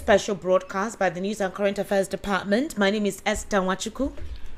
special broadcast by the News and Current Affairs Department. My name is Esther Nwachukwu.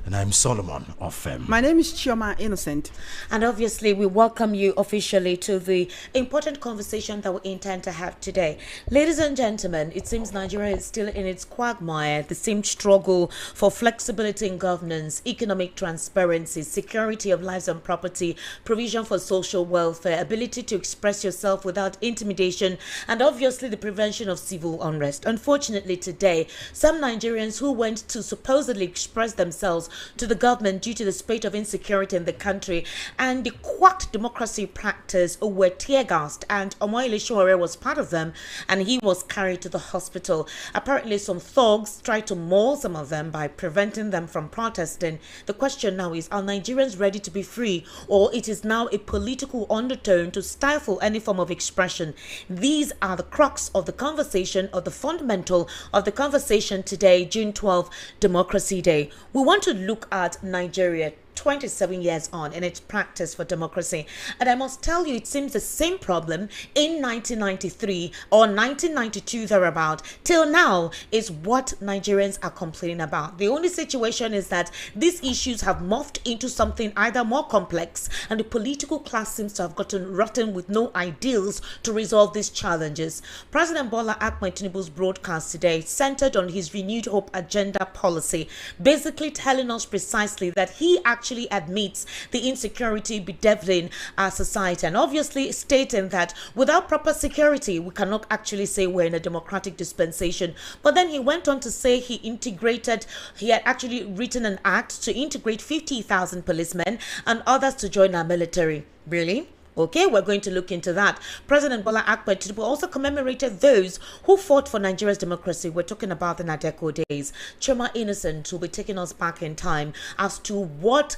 And I'm Solomon Ofem. My name is Chioma Innocent. And obviously, we welcome you officially to the important conversation that we intend to have today. Ladies and gentlemen, it seems Nigeria is still in its quagmire. The same struggle for flexibility in governance, economic transparency, security of lives and property, provision for social welfare, ability to express yourself without intimidation, and obviously the prevention of civil unrest. Unfortunately, today, some Nigerians who went to supposedly express themselves to the government due to the spate of insecurity in the country and the quacked democracy practice were tear gassed, and Omoyele Sowore was part of them, and he was carried to the hospital. Apparently some thugs tried to maul some of them by preventing them from protesting. The question now is, are Nigerians ready to be free, or it is now a political undertone to stifle any form of expression? These are the crux of the conversation, or the fundamental of the conversation today, June 12th, Democracy Day. We want to look at Nigeria 27 years on in its practice for democracy, and I must tell you, it seems the same problem in 1993 or 1992 thereabout till now is what Nigerians are complaining about. The only situation is that these issues have morphed into something either more complex, and the political class seems to have gotten rotten with no ideals to resolve these challenges. President Bola Ahmed Tinubu's broadcast today centered on his renewed hope agenda policy, basically telling us precisely that he actually admits the insecurity bedeviling our society, and obviously stating that without proper security we cannot actually say we're in a democratic dispensation. But then he went on to say he had actually written an act to integrate 50,000 policemen and others to join our military. Really? Okay, we're going to look into that. President Bola Ahmed Tinubu also commemorated those who fought for Nigeria's democracy. We're talking about the Nadeko days. Chioma Innocent will be taking us back in time as to what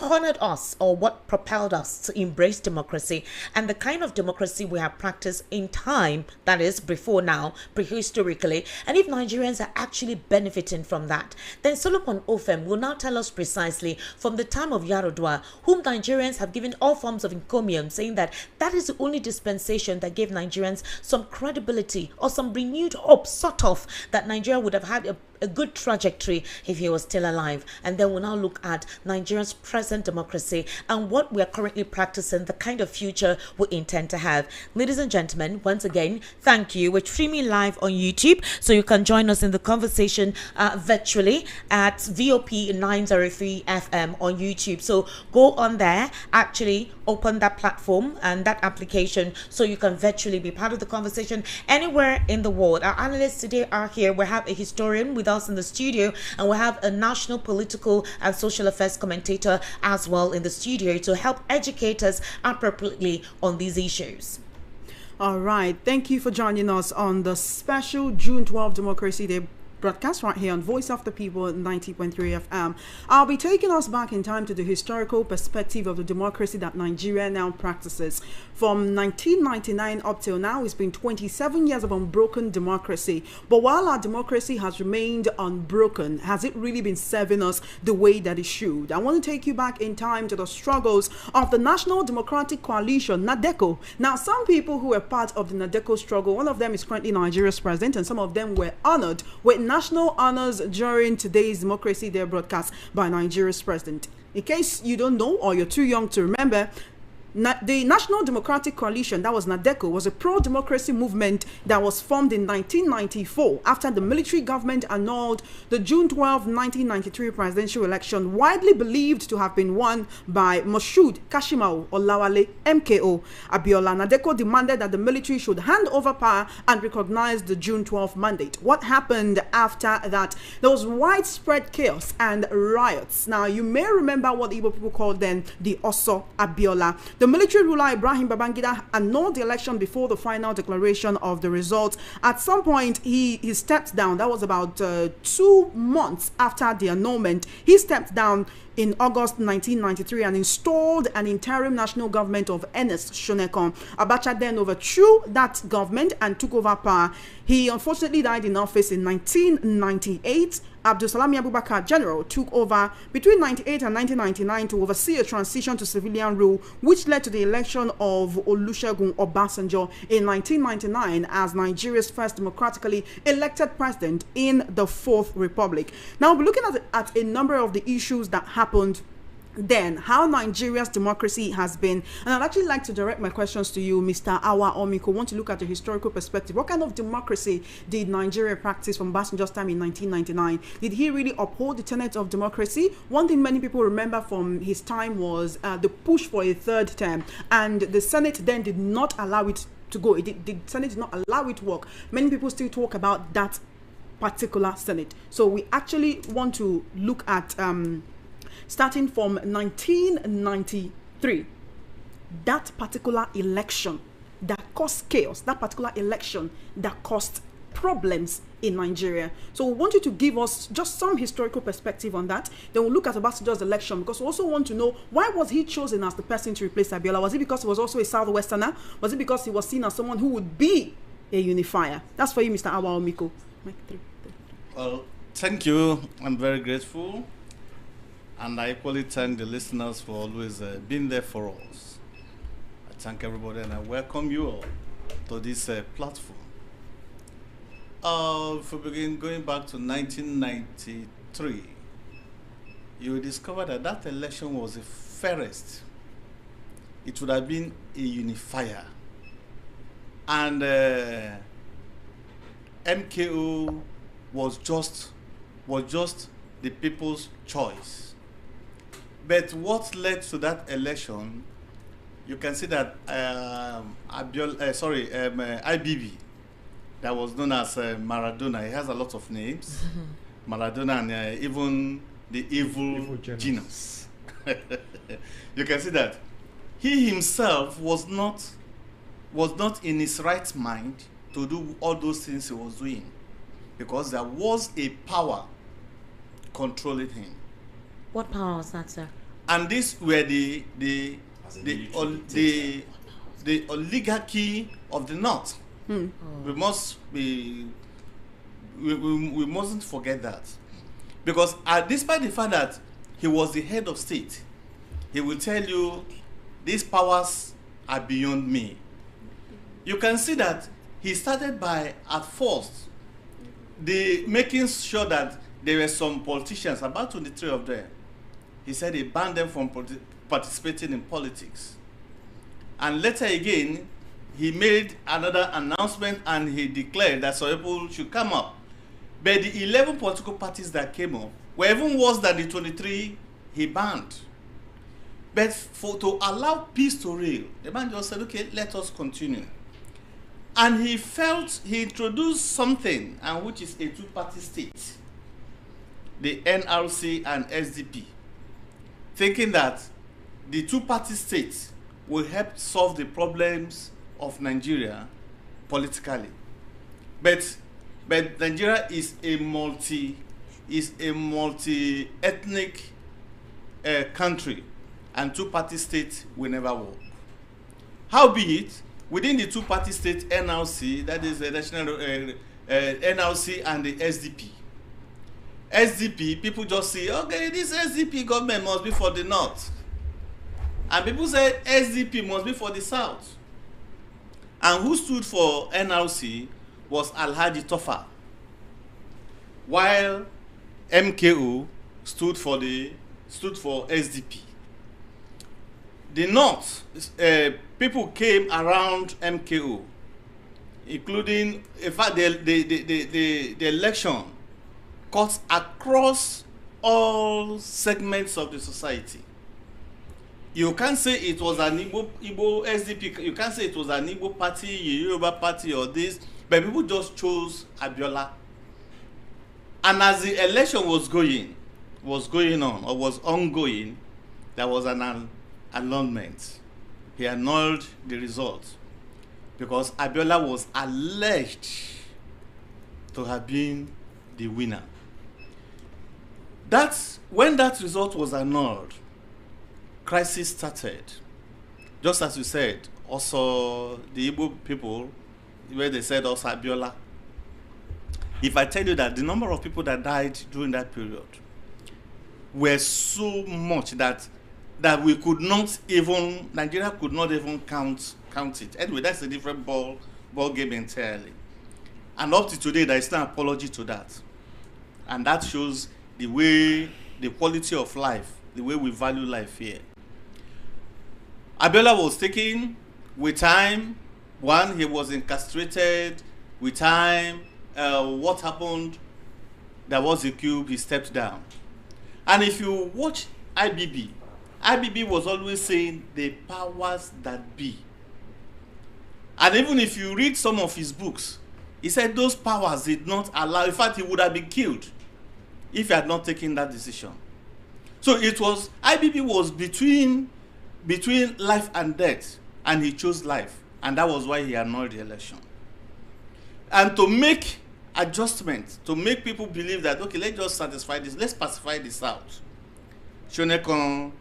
honored us, or what propelled us to embrace democracy, and the kind of democracy we have practiced in time, that is before now, prehistorically, and if Nigerians are actually benefiting from that. Then Solomon Ofem will now tell us precisely from the time of Yarodua, whom Nigerians have given all forms of encomium, saying that that is the only dispensation that gave Nigerians some credibility or some renewed hope, sort of, that Nigeria would have had a good trajectory if he was still alive. And then we'll now look at Nigeria's present democracy and what we are currently practicing, the kind of future we intend to have. Ladies and gentlemen, once again, thank you. We're streaming live on YouTube, so you can join us in the conversation virtually at VOP 903 FM on YouTube. So go on there, actually open that platform and that application so you can virtually be part of the conversation anywhere in the world. Our analysts today are here. We have a historian with us in the studio, and we have a national political and social affairs commentator as well in the studio to help educate us appropriately on these issues. All right. Thank you for joining us on the special June 12th Democracy Day broadcast right here on Voice of the People 90.3 FM. I'll be taking us back in time to the historical perspective of the democracy that Nigeria now practices. From 1999 up till now, it's been 27 years of unbroken democracy. But while our democracy has remained unbroken, has it really been serving us the way that it should? I want to take you back in time to the struggles of the National Democratic Coalition, NADECO. Now, some people who were part of the NADECO struggle, one of them is currently Nigeria's president, and some of them were honored with national honors during today's Democracy Day broadcast by Nigeria's president. In case you don't know, or you're too young to remember, the National Democratic Coalition, that was NADECO, was a pro-democracy movement that was formed in 1994 after the military government annulled the June 12, 1993 presidential election, widely believed to have been won by Moshood Kashimao Olawale, MKO Abiola. NADECO demanded that the military should hand over power and recognize the June 12 mandate. What happened after that? There was widespread chaos and riots. Now, you may remember what Igbo people called then the Oso Abiola. The military ruler Ibrahim Babangida annulled the election before the final declaration of the results. At some point, he stepped down. That was about 2 months after the annulment. He stepped down in August 1993 and installed an interim national government of Ernest Shonekan. Abacha then overthrew that government and took over power. He unfortunately died in office in 1998. Abdulsalami Abubakar General took over between 1998 and 1999 to oversee a transition to civilian rule, which led to the election of Olusegun Obasanjo in 1999 as Nigeria's first democratically elected president in the Fourth Republic. Now, we're looking at a number of the issues that happened then, how Nigeria's democracy has been. And I'd actually like to direct my questions to you, Mr. Awa Omiko. I want to look at the historical perspective. What kind of democracy did Nigeria practice from Obasanjo's time in 1999? Did he really uphold the tenets of democracy? One thing many people remember from his time was the push for a third term, and the Senate then did not allow it to go. The Senate did not allow it to work. Many people still talk about that particular Senate. So we actually want to look at starting from 1993, that particular election that caused chaos, that particular election that caused problems in Nigeria. So we want you to give us just some historical perspective on that. Then we'll look at Obasanjo's election, because we also want to know, why was he chosen as the person to replace Abiola? Was it because he was also a Southwesterner? Was it because he was seen as someone who would be a unifier? That's for you, Mr. Awa Omiko. Well, thank you. I'm very grateful. And I equally thank the listeners for always being there for us. I thank everybody and I welcome you all to this platform. If we begin going back to 1993, you will discover that that election was the fairest. It would have been a unifier. And MKO was just the people's choice. But what led to that election, you can see that IBB, that was known as Maradona, he has a lot of names. Maradona and even the evil genius. You can see that he himself was not in his right mind to do all those things he was doing, because there was a power controlling him. What power was that, sir? And these were the oligarchy of the North. Oh. We mustn't forget that, because despite the fact that he was the head of state, he will tell you these powers are beyond me. You can see that he started by, at first, making sure that there were some politicians, about 23 of them. He said he banned them from participating in politics. And later again, he made another announcement and he declared that some people should come up. But the 11 political parties that came up were even worse than the 23 he banned. But to allow peace to reign, the man just said, okay, let us continue. And he introduced something, and which is a two-party state, the NRC and SDP, thinking that the two-party state will help solve the problems of Nigeria politically. But Nigeria is a multi-ethnic country, and two-party state will never work. Howbeit, within the two-party state NRC, that is the national NRC and the SDP, people just say, okay, this SDP government must be for the North. And people say SDP must be for the South. And who stood for NRC was Alhaji Tofa, while MKO stood for SDP. The North, people came around MKO, including, in fact, the election cut across all segments of the society. You can't say it was an Igbo SDP, you can't say it was an Igbo party, Yoruba party, or this, but people just chose Abiola. And as the election was ongoing, there was an annulment. He annulled the result because Abiola was alleged to have been the winner. when that result was annulled, crisis started. Just as you said, also the Igbo people, where they said also Abiola. If I tell you that the number of people that died during that period were so much that we could not even, Nigeria could not even count it. Anyway, that's a different ball game entirely. And up to today, there is no apology to that. And that shows the way, the quality of life, the way we value life here. Abiola was taken with time. One, he was incarcerated with time. What happened? There was a coup, he stepped down. And if you watch IBB was always saying the powers that be. And even if you read some of his books, he said those powers did not allow, in fact, he would have been killed if he had not taken that decision. So it was, IBB was between life and death, and he chose life. And that was why he annulled the election. And to make adjustments, to make people believe that, okay, let's just satisfy this, let's pacify this out. Shonekon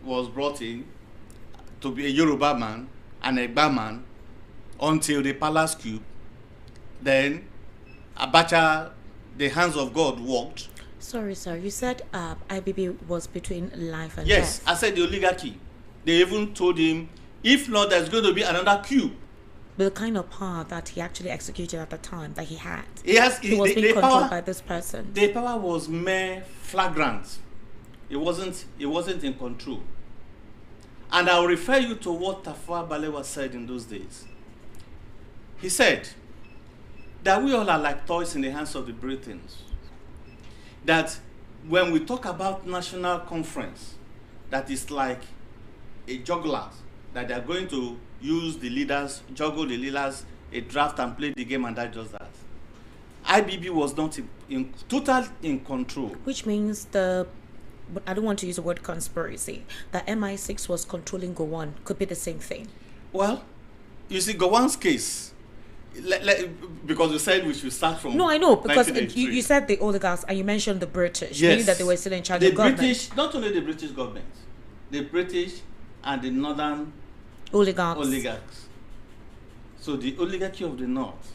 was brought in to be a Yoruba man, an Egba man, until the palace coup. Then Abacha, the hands of God worked. Sorry, sir. You said IBB was between life and yes, death. I said the oligarchy. They even told him, if not, there's going to be another coup. The kind of power that he actually executed at the time that he had. He was being controlled by this person. The power was mere flagrant. It wasn't in control. And I'll refer you to what Tafawa Balewa said in those days. He said that we all are like toys in the hands of the Britons. That when we talk about national conference, that is like a juggler, that they are going to use the leaders, juggle the leaders, a draft and play the game, and that just that. IBB was not total in control. Which means but I don't want to use the word conspiracy, that MI6 was controlling Gowon could be the same thing. Well, you see, Gowon's case, because you said we should start from. No, I know, because you said the oligarchs and you mentioned the British, yes, meaning that they were still in charge of government. British, not only the British government, the British and the northern oligarchs. So the oligarchy of the north.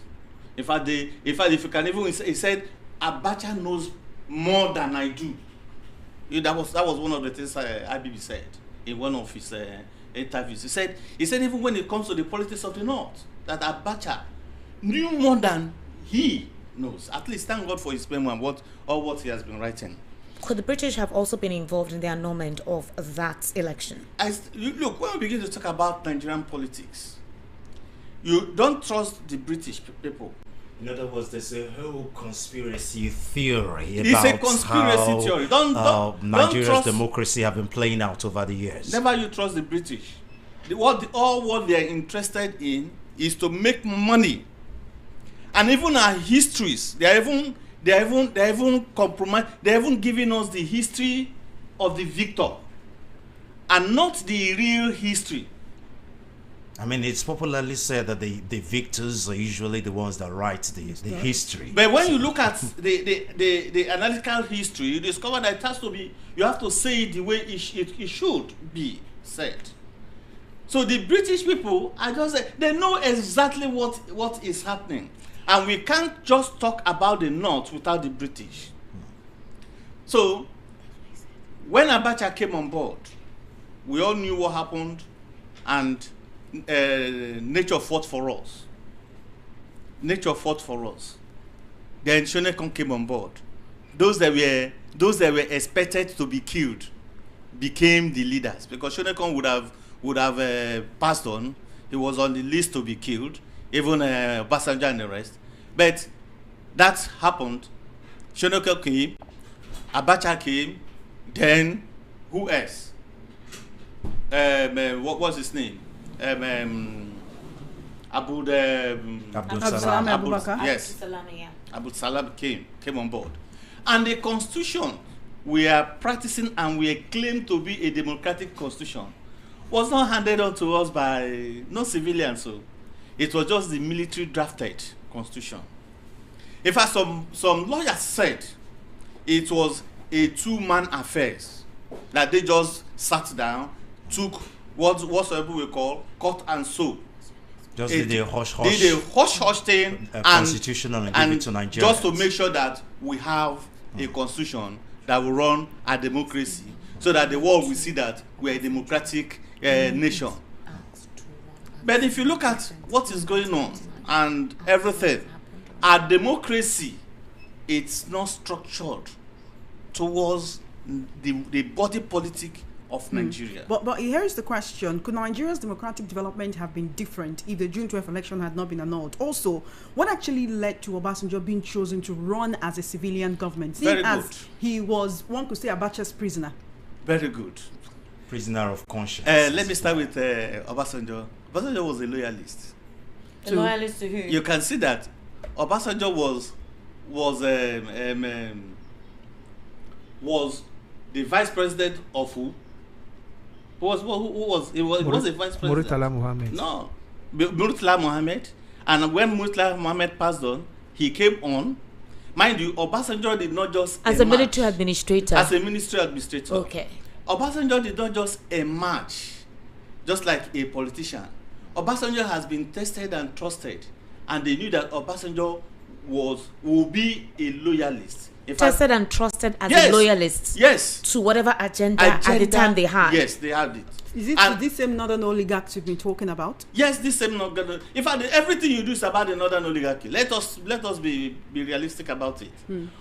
In fact, if you can even, he said, Abacha knows more than I do. That was one of the things IBB said in one of his interviews. He said even when it comes to the politics of the north, that Abacha knew more than he knows. At least thank God for his memoir and what he has been writing. Could the British have also been involved in the annulment of that election? Look, when we begin to talk about Nigerian politics, you don't trust the British people. In other words, there's a whole conspiracy theory It's about a conspiracy theory. Don't Nigeria's trust, democracy have been playing out over the years. Never you trust the British. What they are interested in is to make money. And even our histories, they are even compromised. They are even giving us the history of the victor, and not the real history. I mean, it's popularly said that the victors are usually the ones that write the history. But when you look at the analytical history, you discover that it has to be, you have to say it the way it should be said. So the British people are they know exactly what is happening. And we can't just talk about the North without the British. So when Abacha came on board, we all knew what happened, and nature fought for us. Nature fought for us. Then Shonekon came on board. Those that were expected to be killed became the leaders, because Shonekon would have passed on. He was on the list to be killed, even Obasanjo and the rest. But that happened. Shonekon came, Abacha came, then who else? What was his name? Abdul Salam Abubakar. Yes. Abdul Salam came on board. And the constitution we are practicing and we claim to be a democratic constitution was not handed on to us by no civilians. So it was just the military drafted constitution. In fact, some lawyers said it was a two-man affair that they just sat down, took whatsoever we call cut and sew. Just did a hush-hush. Did a hush-hush thing constitutional and give it to Nigeria. Just to make sure that we have a constitution that will run a democracy, so that the world will see that we are a democratic nation. But if you look at what is going on and everything, our democracy, it's not structured towards the body politic of Nigeria. But here's the question: could Nigeria's democratic development have been different if the June 12th election had not been annulled? Also, what actually led to Obasanjo being chosen to run as a civilian government, seeing as he was, one could say, Abacha's prisoner? Very good. Prisoner of conscience. Let me start with Obasanjo. Obasanjo was a loyalist. A loyalist to who? You can see that Obasanjo was the vice president of who? Who was the vice president? Murtala Mohammed. No, Murtala Mohammed. And when Murtala Mohammed passed on, he came on. Mind you, Obasanjo did not just as a military administrator. As a military administrator. Okay. Obasanjo did not just emerge just like a politician. Obasanjo has been tested and trusted, and they knew that Obasanjo will be a loyalist. Tested and trusted as a loyalist. Yes. To whatever agenda at the time they had. Yes, they had it. Is it this same northern oligarchs you've been talking about? Yes, this same northern. In fact, everything you do is about the northern oligarchy. Let us be realistic about it.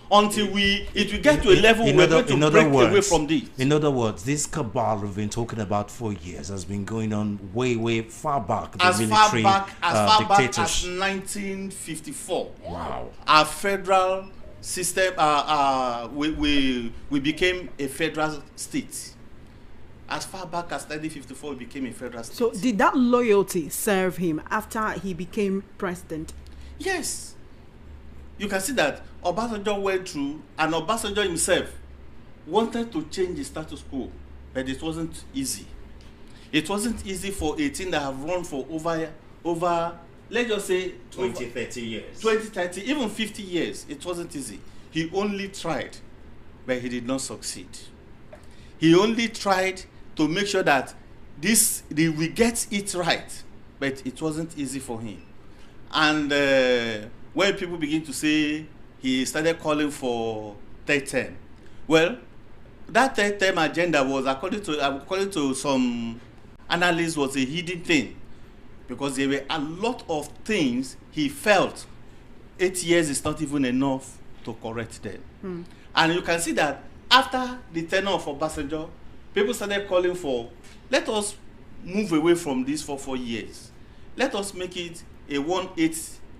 Until it will get to a level where we're going to break away from this. In other words, this cabal we've been talking about for years has been going on way far back. As far back as 1954. Wow. Our federal system, we became a federal state. As far back as 1954, we became a federal state. So did that loyalty serve him after he became president? Yes. You can see that Obasanjo went through, and Obasanjo himself wanted to change the status quo, but it wasn't easy. It wasn't easy for a team that have run for over let's just say 20, 30 years. 20, 30, even 50 years. It wasn't easy. He only tried, but he did not succeed. He only tried to make sure that we get it right, but it wasn't easy for him. And when people begin to say he started calling for third term, well, that third term agenda was, according to some analysts, was a hidden thing, because there were a lot of things he felt 8 years is not even enough to correct them. And you can see that after the tenure of Obasanjo, people started calling for, let us move away from this for 4 years. Let us make it a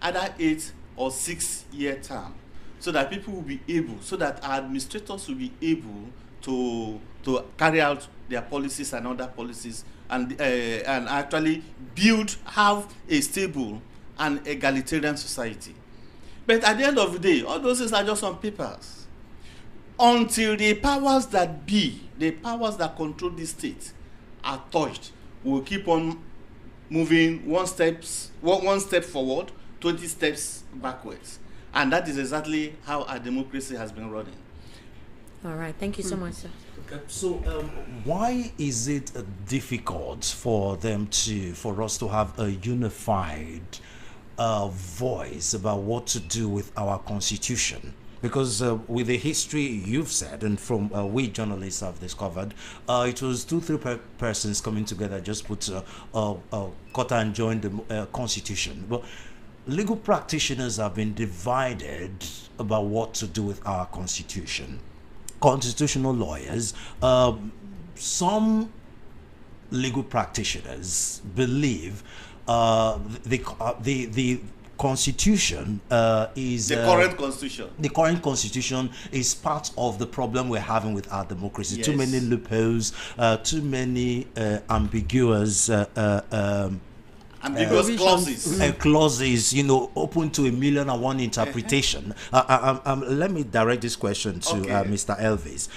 either 8 or 6 year term, so that people will be able, so that our administrators will be able to carry out their policies and other policies, and actually have a stable and egalitarian society. But at the end of the day, all those things are just on papers. Until the powers that be, the powers that control the state, are touched, we'll keep on moving one step forward, 20 steps backwards. And that is exactly how our democracy has been running. All right, thank you so much, sir. Okay. So, why is it difficult for us to have a unified voice about what to do with our constitution? Because with the history you've said, and from we journalists have discovered, it was 2-3 persons coming together, just put cut and join the constitution. But legal practitioners have been divided about what to do with our constitution. Constitutional lawyers, some legal practitioners believe the constitution is the current constitution. The current constitution is part of the problem we're having with our democracy. Yes. Too many loopholes, too many ambiguous clauses. Clauses, open to 1,000,001 interpretation. Let me direct this question to Mr. Elvis.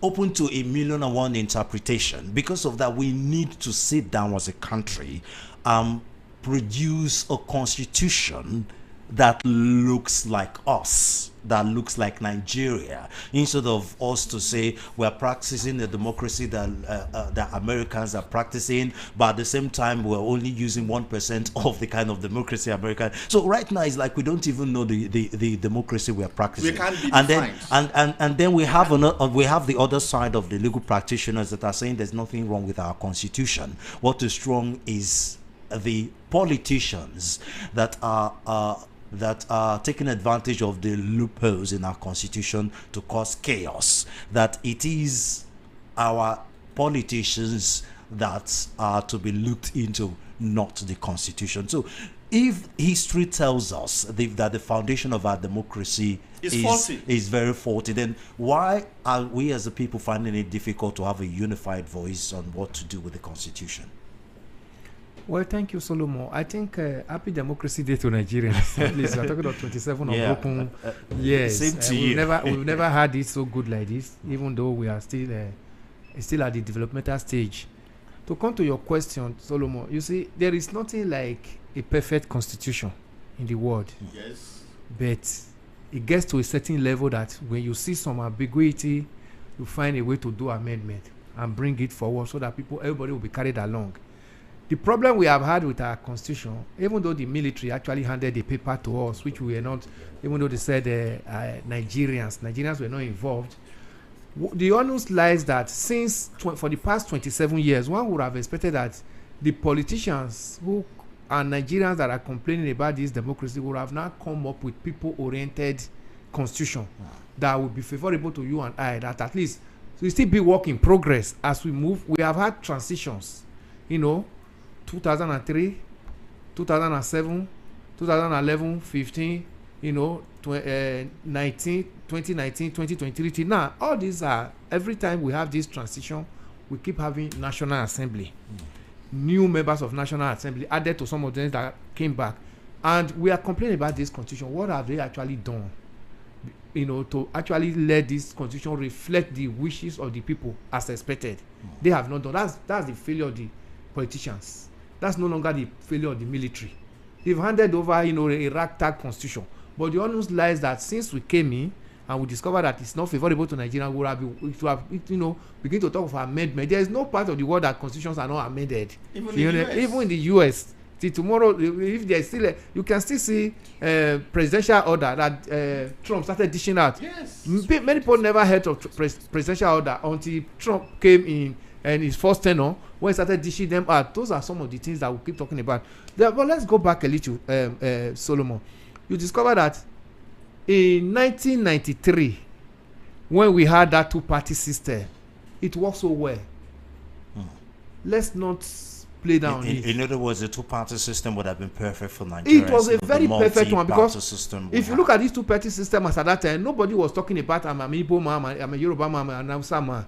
Open to 1,000,001 interpretation. Because of that, we need to sit down as a country, produce a constitution that looks like us, that looks like Nigeria, instead of us to say we're practicing the democracy that Americans are practicing, but at the same time we're only using 1% of the kind of democracy American. So right now it's like we don't even know the democracy we're practicing. We can't be and defined. then and then we have we have the other side of the legal practitioners that are saying there's nothing wrong with our constitution. What is wrong is the politicians that are taking advantage of the loopholes in our constitution to cause chaos, that it is our politicians that are to be looked into, not the constitution. So if history tells us that the foundation of our democracy is very faulty, then why are we as a people finding it difficult to have a unified voice on what to do with the constitution? Well, thank you, Solomon. I think Happy Democracy Day to Nigerians. At least we're talking about 27 of open years. Same to you. We've never had it so good like this, even though we are still at the developmental stage. To come to your question, Solomon, you see, there is nothing like a perfect constitution in the world. Yes. But it gets to a certain level that when you see some ambiguity, you find a way to do amendment and bring it forward so that everybody will be carried along. The problem we have had with our constitution, even though the military actually handed the paper to us, which we were not, even though they said Nigerians were not involved, the onus lies that since for the past 27 years, one would have expected that the politicians who are Nigerians that are complaining about this democracy would have now come up with people-oriented constitution that would be favorable to you and I, that at least we still be work in progress as we move. We have had transitions, 2003, 2007, 2011, 15, 2019, 2023. Now, all these are, every time we have this transition, we keep having National Assembly. New members of National Assembly added to some of them that came back. And we are complaining about this constitution. What have they actually done? To actually let this constitution reflect the wishes of the people as expected. They have not done. That's the failure of the politicians. That's no longer the failure of the military. They've handed over, a ragtag constitution. But the onus lies that since we came in and we discovered that it's not favorable to Nigeria, we have begin to talk of amendment. There is no part of the world that constitutions are not amended. Even in the US. Till tomorrow, if there's still you can still see presidential order that Trump started dishing out. Yes. Many people never heard of presidential order until Trump came in and his first tenure, when he started dishing them out. Those are some of the things that we keep talking about. But let's go back a little, Solomon. You discover that in 1993, when we had that two-party system, it worked so well. Let's not play down. In other words, the two-party system would have been perfect for Nigeria. It was a very perfect one, because if you look at this two-party system as at that time, nobody was talking about I'm a Igbo man, I'm a Yoruba man, I'm a Hausa man.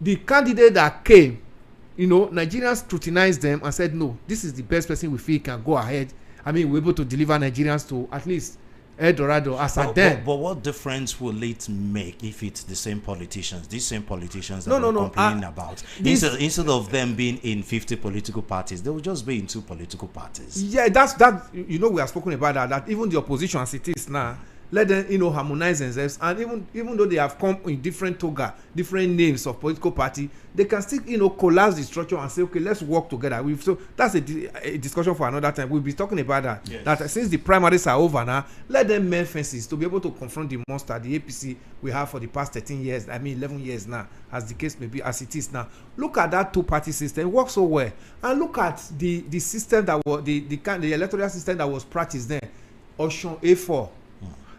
The candidate that came, Nigerians scrutinized them and said, no, this is the best person we feel can go ahead. we're able to deliver Nigerians to at least El Dorado as at then. But what difference will it make if it's the same politicians, these same politicians that we're complaining about? Instead of them being in 50 political parties, they will just be in 2 political parties. Yeah, that's that. We have spoken about that even the opposition as it is now, let them harmonize themselves, and even though they have come in different toga, different names of political party, they can still collapse the structure and say, okay, let's work together. So that's a discussion for another time. We'll be talking about that. Yes. That since the primaries are over now, let them mend fences to be able to confront the monster, the APC we have for the past 13 years, 11 years now, as the case may be, as it is now. Look at that two-party system. It works so well. And look at the system that was the electoral system that was practiced then, Osun A4.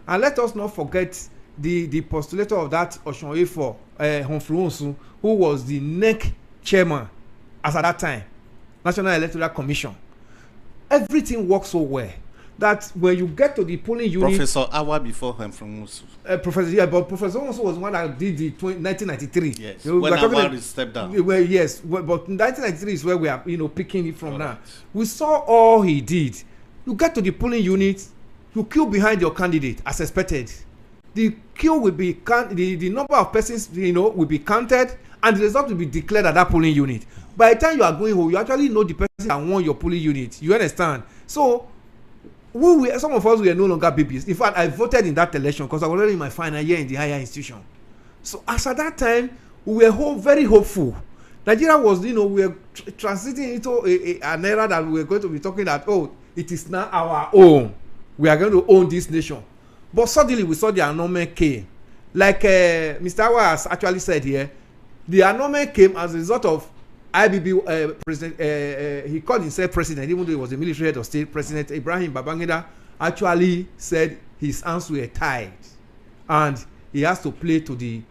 And let us not forget the postulator of that Osun A4, Humphrey Onsu, who was the NEC chairman as at that time, National Electoral Commission. Everything works so well that when you get to the polling unit, Professor Awa before Humphrey Onsu. But Professor Onsu was the one that did the 1993. Yes, when Awa stepped down. Yes, but 1993 is where we are picking it from now. Right. We saw all he did. You get to the polling unit, you queue behind your candidate as expected. The queue will be the number of persons will be counted, and the result will be declared at that polling unit. By the time you are going home, you actually know the person that won your polling unit. You understand? So some of us were no longer babies. In fact, I voted in that election because I was already in my final year in the higher institution. So as at that time, we were very hopeful. Nigeria was, we were transiting into an era that we were going to be talking that, it is now our own. We are going to own this nation. But suddenly we saw the annulment came. Like Mr. Awa has actually said here, the annulment came as a result of IBB president. He called himself president, even though he was a military head of state. President Ibrahim Babangida actually said his hands were tied, and he has to play to the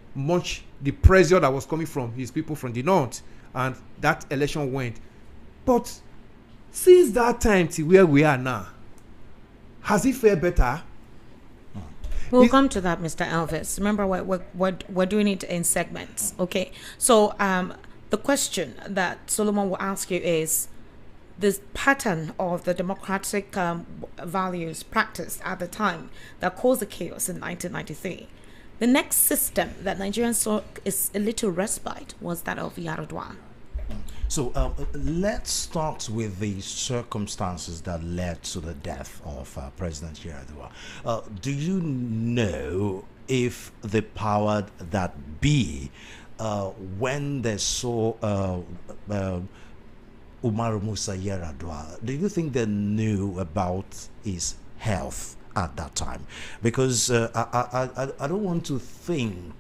pressure that was coming from his people from the north, and that election went. But since that time to where we are now, has it fared better? We'll come to that, Mr. Elvis. Remember, we're doing it in segments. Okay. So the question that Solomon will ask you is this pattern of the democratic values practiced at the time that caused the chaos in 1993. The next system that Nigerians saw is a little respite was that of Yaradua. So let's start with the circumstances that led to the death of President Yaradua. Do you know if the power that be, when they saw Umaru Musa Yaradua, do you think they knew about his health at that time? Because I don't want to think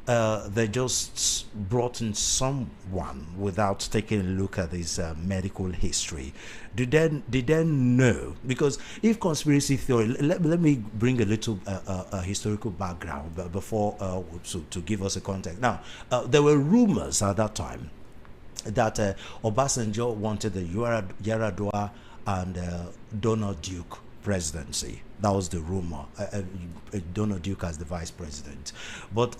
they just brought in someone without taking a look at his medical history. Did they know? Because if conspiracy theory, let me bring a little historical background before to give us a context. Now, there were rumors at that time that Obasanjo wanted the Yaradua and Donald Duke presidency. That was the rumor. Donald Duke as the vice president. But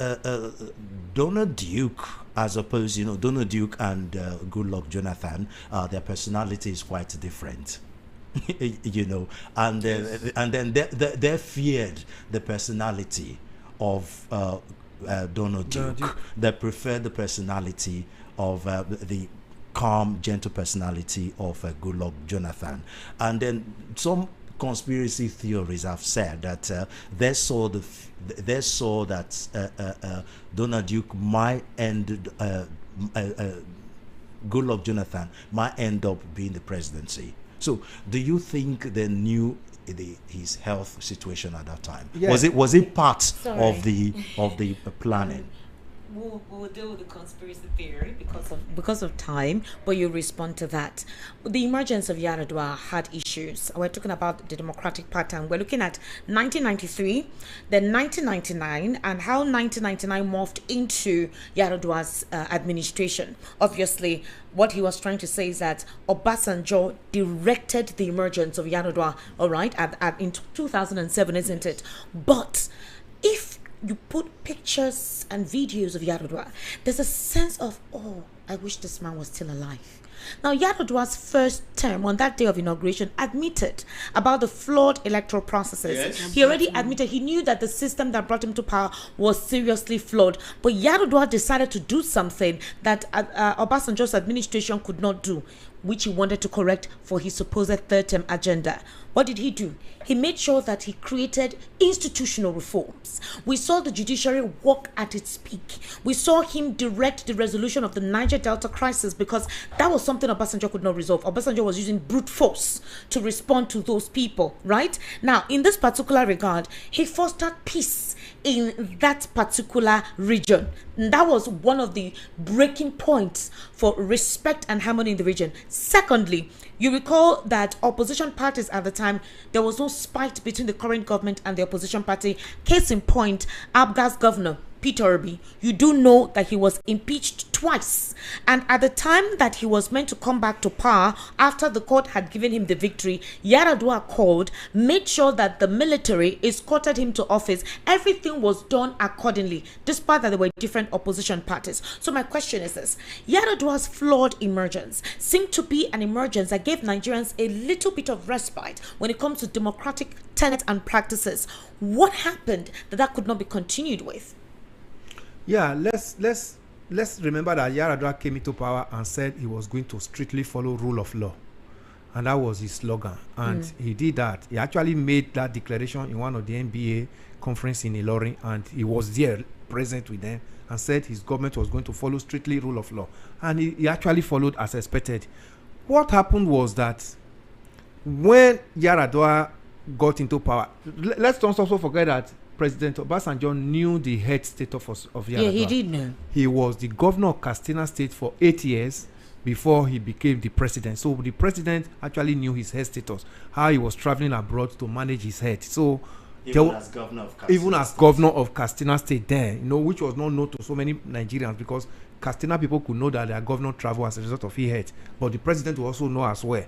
Donald Duke, as opposed, Donald Duke and Goodluck Jonathan, their personality is quite different. And then they feared the personality of Donald Duke. They preferred the personality of the calm, gentle personality of Goodluck Jonathan. And then some conspiracy theories have said that they saw that Donald Duke might end, Goodluck Jonathan might end up being the presidency. So, do you think they knew his health situation at that time? Yes. Was it part of the planning? We'll deal with the conspiracy theory because of time, but you respond to that. The emergence of Yaradua had issues. We're talking about the democratic pattern. We're looking at 1993, then 1999, and how 1999 morphed into Yaradua's administration. Obviously, what he was trying to say is that Obasanjo directed the emergence of Yaradua, all right, in 2007, isn't it? But if you put pictures and videos of Yaradua, there's a sense of, I wish this man was still alive. Now, Yaradua's first term on that day of inauguration admitted about the flawed electoral processes. Yes. He already admitted he knew that the system that brought him to power was seriously flawed. But Yaradua decided to do something that Obasanjo's administration could not do, which he wanted to correct for his supposed third-term agenda. What did he do? He made sure that he created institutional reforms. We saw the judiciary work at its peak. We saw him direct the resolution of the Niger Delta crisis because that was something Obasanjo could not resolve. Obasanjo was using brute force to respond to those people, right? Now, in this particular regard, he fostered peace in that particular region. And that was one of the breaking points for respect and harmony in the region. Secondly, you recall that opposition parties at the time, there was no spite between the current government and the opposition party. Case in point, Abga's governor, Peter Obi, you do know that he was impeached twice. And at the time that he was meant to come back to power, after the court had given him the victory, Yaradua called, made sure that the military escorted him to office. Everything was done accordingly, despite that there were different opposition parties. So my question is this: Yaradua's flawed emergence seemed to be an emergence that gave Nigerians a little bit of respite when it comes to democratic tenets and practices. What happened that could not be continued with? Yeah, let's remember that Yaradua came into power and said he was going to strictly follow rule of law. and that was his slogan. And he did that. He actually made that declaration in one of the NBA conference in Ilorin, and he was there present with them and said his government was going to follow strictly rule of law, and he actually followed as expected. What happened was that when Yar'Adua got into power, let's not also forget that President Obasanjo knew the head status of Yar'Adua. Yeah, he did know. He was the governor of Katsina State for 8 years before he became the president. So the president actually knew his head status, how he was traveling abroad to manage his head. So Even as governor of Katsina State then, which was not known to so many Nigerians, because Katsina people could know that their governor traveled as a result of his head, but the president will also know as well.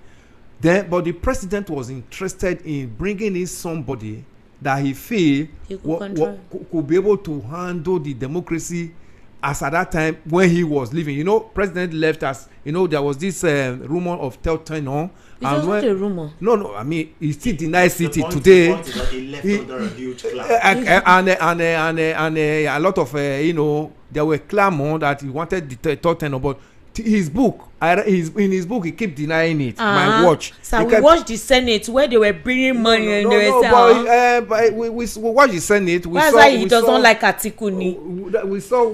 But the president was interested in bringing in somebody that he feel could be able to handle the democracy as at that time when he was leaving. President left us. There was this rumor of third tenure. It was not a rumor. No. I mean, he still denies it today. He left under a huge cloud. And a lot of there were clamor that he wanted the third tenure, but his book, in his book, he kept denying it. My watch. So we watched the Senate where they were bringing money and they were saying, but we watched the Senate. That's why he doesn't like Atikuni. We saw.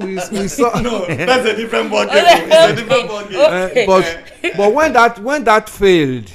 No, that's a different ball game. It's a different ball game. But when that failed,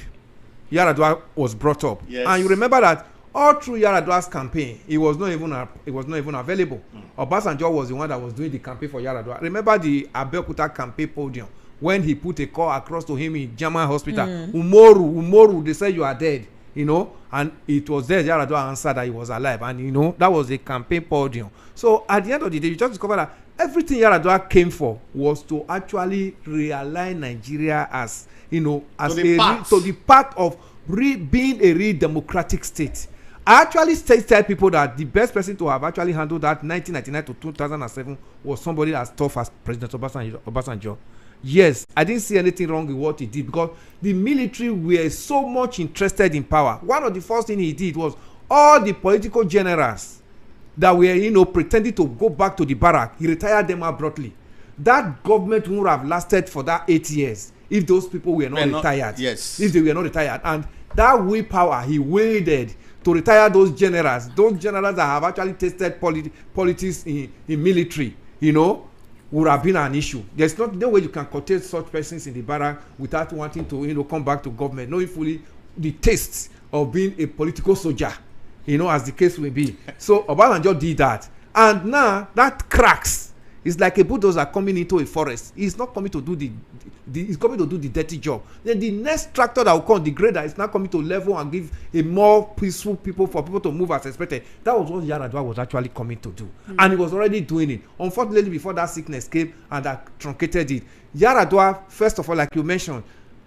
Yar'Adua was brought up, and you remember that all through Yar'Adua's campaign, he was not even available. Obasanjo was the one that was doing the campaign for Yar'Adua. Remember the Abeokuta campaign podium when he put a call across to him in German hospital. Umoru, they said you are dead, and it was there Yar'Adua answered that he was alive, and that was a campaign podium. So at the end of the day, you just discover that everything Yar'Adua came for was to actually realign Nigeria as to the path of being a real democratic state. I actually tell people that the best person to have actually handled that 1999 to 2007 was somebody as tough as President Obasanjo. Yes, I didn't see anything wrong with what he did, because the military were so much interested in power. One of the first things he did was all the political generals that were pretending to go back to the barrack, he retired them abruptly. That government would have lasted for that 8 years if those people were not retired. Yes. If they were not retired. And that willpower he wielded to retire those generals that have actually tasted politics in military, would have been an issue. There's no way you can curtail such persons in the barrack without wanting to come back to government, knowing fully the taste of being a political soldier, as the case may be. So Obasanjo did that, and now that cracks. It's like a bulldozer coming into a forest. He's not coming to do he's coming to do the dirty job. Then the next tractor that will come, the grader, is now coming to level and give a more peaceful for people to move as expected. That was what Yar'Adua was actually coming to do. And he was already doing it. Unfortunately, before that sickness came and that truncated it, Yar'Adua, first of all, like you mentioned,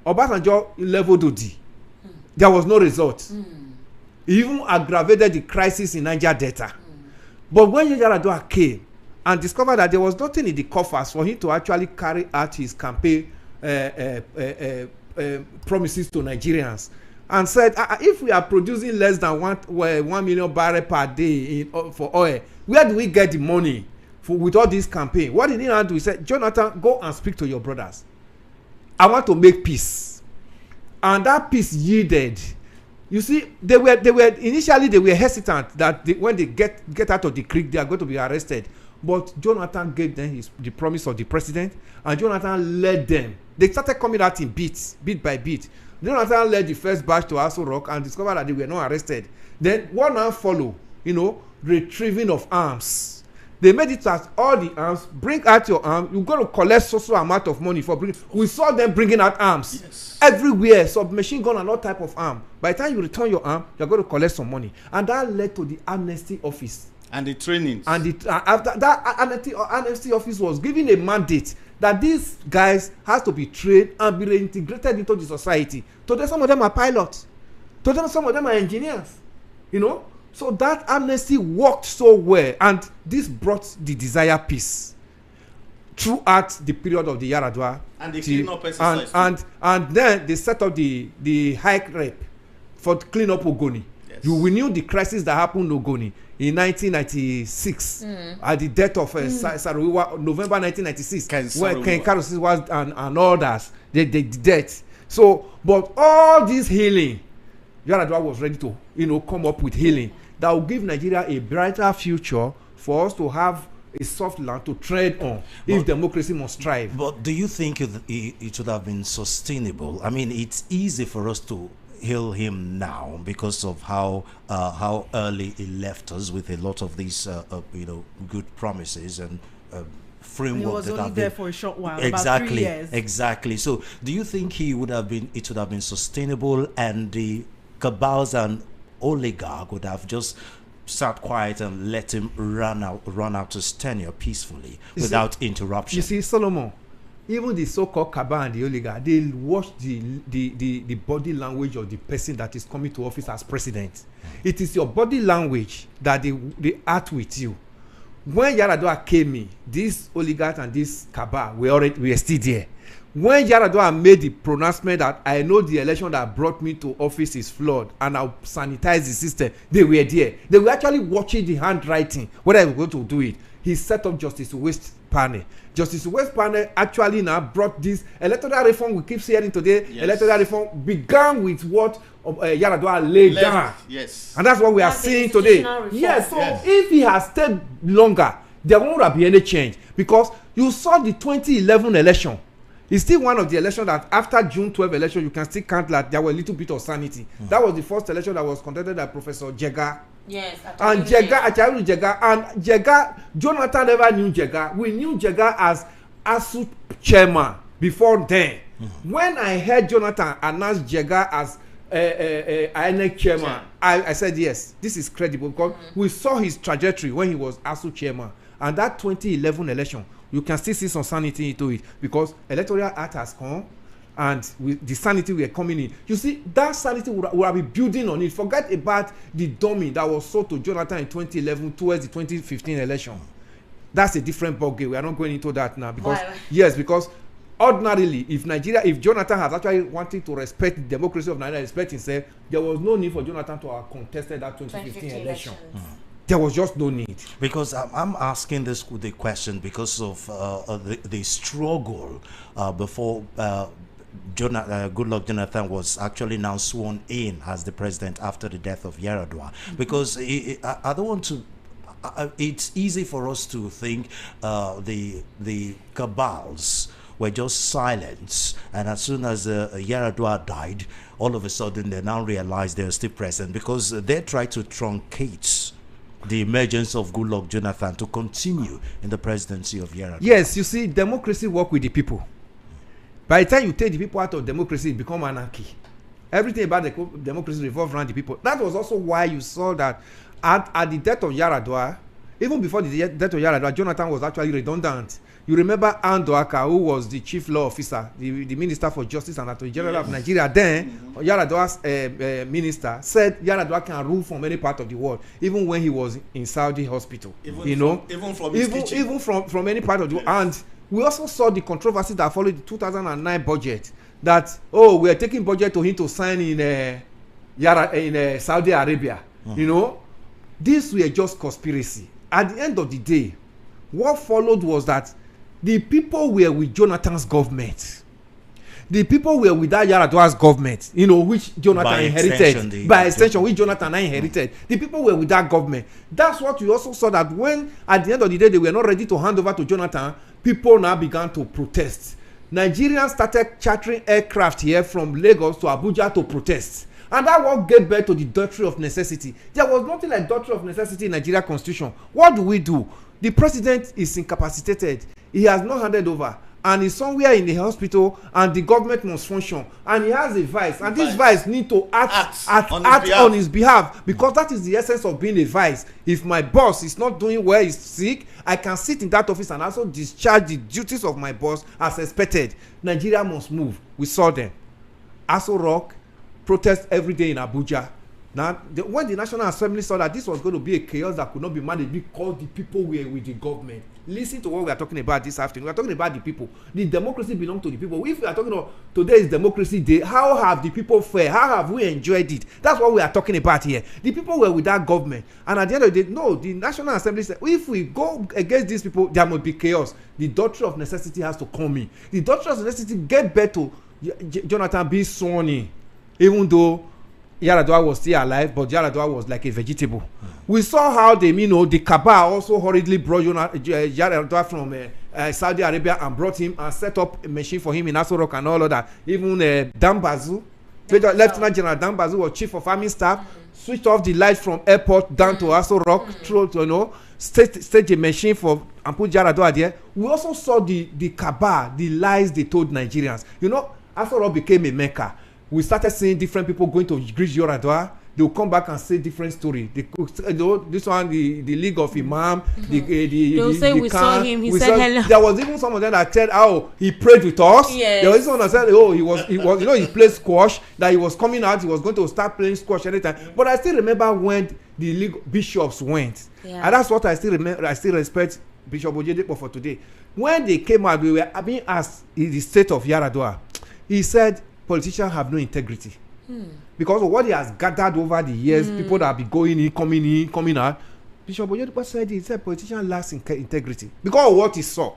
Obasanjo leveled OD. There was no result. He even aggravated the crisis in Niger Delta. But when Yar'Adua came and discovered that there was nothing in the coffers for him to actually carry out his campaign promises to Nigerians, and said, if we are producing less than 1 million barrels per day for oil, where do we get the money with all this campaign? What did he do? He said, Jonathan, go and speak to your brothers. I want to make peace. And that peace yielded. You see, they were initially hesitant that when they get out of the creek, they are going to be arrested. But Jonathan gave them the promise of the president, and Jonathan led them. They started coming out in bit by bit. Jonathan led the first batch to Aso Rock and discovered that they were not arrested. Then one now follow, retrieving of arms. They made it as all the arms, bring out your arm, you're going to collect so amount of money for bringing. We saw them bringing out arms. Yes. Everywhere, submachine gun and all type of arm. By the time you return your arm, you're going to collect some money. And that led to the amnesty office. And the trainings. And after that, amnesty office was given a mandate that these guys has to be trained and be reintegrated into the society. Today, some of them are pilots. Today, some of them are engineers. So that amnesty worked so well, and this brought the desired peace throughout the period of the Yar'Adua. And the clean-up exercise. And then they set up the hike rep for clean up Ogoni. Yes. We knew the crisis that happened in Ogoni in 1996 at the death of Saruiwa, November 1996, where Ken Karusi was and others, the death. So, but all this healing, Yaradua was ready to, come up with healing that will give Nigeria a brighter future for us to have a soft land to tread on if democracy must thrive. But do you think it would have been sustainable? I mean, it's easy for us to hail him now because of how early he left us with a lot of these good promises and framework. He was that only have there been, for a short while, exactly, about 3 years. Exactly. So do you think it would have been sustainable, and the cabals and oligarch would have just sat quiet and let him run out his tenure peacefully without interruption? You see, Solomon, even the so-called cabal and the oligarch, they watch the body language of the person that is coming to office as president. It is your body language that they act with you. When Yaradua came in, this oligarch and this cabal we are still there. When Yaradua made the pronouncement that I know the election that brought me to office is flawed and I'll sanitize the system, they were there. They were actually watching the handwriting, whether he was going to do it. He set up Justice West panel. Justice West panel actually now brought this electoral reform we keep hearing today. Yes. Electoral reform began with what Yaradua laid down. Yes. And that's what we are seeing today. Yes, so if he has stayed longer, there won't have been any change, because you saw the 2011 election. It's still one of the elections that after June 12 election, you can still count that there were a little bit of sanity. That was the first election that was conducted by Professor Jega. Yes. And Jega, Jonathan never knew Jega. We knew Jega as ASU chairman before then. When I heard Jonathan announce Jega as INEC chairman, I said, yes, this is credible, because we saw his trajectory when he was ASU chairman. And that 2011 election, you can still see some sanity into it, because electoral act has come and with the sanity we are coming in. You see, that sanity will be building on it. Forget about the dummy that was sold to Jonathan in 2011 towards the 2015 election. That's a different ballgame. We are not going into that now, because because ordinarily, if Jonathan has actually wanted to respect the democracy of Nigeria, respect himself, there was no need for Jonathan to have contested that 2015 election. There was just no need. Because I'm asking the question because of the struggle before Goodluck Jonathan was actually now sworn in as the president after the death of Yaradua. Because I don't want to. It's easy for us to think the cabals were just silent, and as soon as Yaradua died, all of a sudden they now realize they're still present, because they tried to truncate the emergence of Goodluck Jonathan to continue in the presidency of Yaradua. Yes, you see, democracy work with the people. By the time you take the people out of democracy, it becomes anarchy. Everything about the democracy revolves around the people. That was also why you saw that at the death of Yaradua, even before the death of Yaradua, Jonathan was actually redundant. You remember Andoaka, who was the chief law officer, the minister for justice and attorney general of Nigeria then, Yaradua's minister, said Yaradua can rule from any part of the world, even when he was in Saudi hospital. Even from any part of the world. And we also saw the controversy that followed the 2009 budget, that we are taking budget to him to sign in Saudi Arabia. These were just conspiracy. At the end of the day, what followed was that the people were with Jonathan's government. The people were with that Yaradua's government, which Jonathan inherited. By extension, which Jonathan inherited. The people were with that government. That's what we also saw, that when, at the end of the day, they were not ready to hand over to Jonathan, people now began to protest. Nigerians started chartering aircraft here from Lagos to Abuja to protest. And that what gave birth to the doctrine of necessity. There was nothing like doctrine of necessity in Nigeria Constitution. What do? The president is incapacitated. He has not handed over, and he's somewhere in the hospital, and the government must function, and he has a vice, and this vice need to act on his behalf, because that is the essence of being a vice. If my boss is not doing well, he's sick, I can sit in that office and also discharge the duties of my boss as expected. Nigeria must move. We saw them. Aso Rock protest every day in Abuja. Now, when the National Assembly saw that this was going to be a chaos that could not be managed because the people were with the government. Listen to what we are talking about this afternoon. We are talking about the people. The democracy belongs to the people. If we are talking about today's democracy day, how have the people fared? How have we enjoyed it? That's what we are talking about here. The people were with that government. And at the end of the day, no, the National Assembly said, if we go against these people, there must be chaos. The doctrine of necessity has to come in. The doctrine of necessity get back to Jonathan being sworn in, even though Yaradua was still alive, but Yaradua was like a vegetable. We saw how the cabal also hurriedly brought Yaradua from Saudi Arabia and brought him and set up a machine for him in Aso Rock and all of that. Even Dambazu, Lieutenant General Dambazu was chief of army staff, switched off the light from airport down to Aso Rock, stage a machine for and put Yaradua there. We also saw the cabal, the lies they told Nigerians. Aso Rock became a mecca. We started seeing different people going to greet Yaradua. They will come back and say different story. This one, the League of Imam, they'll say we saw him. He said hello. There was even some of them that said, "Oh, he prayed with us." Yes. There was someone that said, "Oh, he was. He played squash. That he was coming out. He was going to start playing squash anytime." But I still remember when the league bishops went, and that's what I still remember. I still respect Bishop Oyedepo for today. When they came out, we were being asked in the state of Yaradua. He said politicians have no integrity. Because of what he has gathered over the years, people that have been going in, coming out. Bishop Oyedepo said he said politicians lack integrity because of what he saw.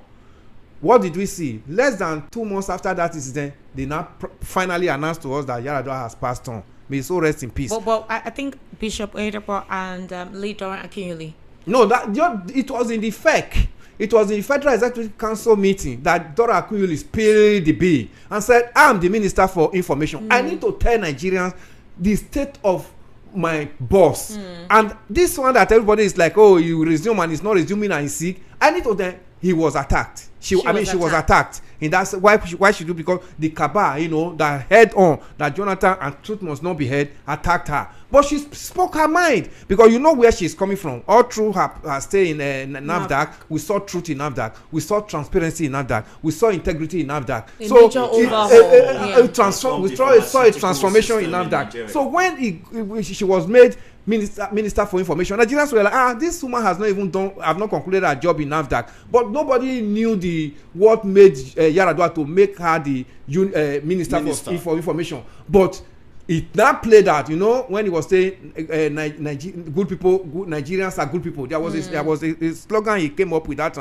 What did we see? Less than 2 months after that incident, they now finally announced to us that Yaradua has passed on. May his soul rest in peace. But I think Bishop Oyedepo and Leader Akinyuli. No, it was in the FEC. It was in the Federal Executive Council meeting that Dora Akunyili spilled the bill and said, "I'm the Minister for Information. I need to tell Nigerians the state of my boss." And this one that everybody is like, "Oh, you resume," and he's not resuming and he's sick. I need to tell he was attacked. She was attacked. And that's why she do, because the cabal, that head on that Jonathan and truth must not be heard, attacked her. But she spoke her mind, because where she's coming from. All through her stay in NAFDAC, we saw truth in NAFDAC, we saw transparency in NAFDAC, we saw integrity in NAFDAC. We saw a transformation in NAFDAC. So when she was made Minister for Information, Nigerians were like, this woman have not concluded her job in NAFDAC. But nobody knew what made Yaradua to make her the Minister for Information. But it now played out, when he was saying good people, Nigerians are good people. There was a slogan he came up with that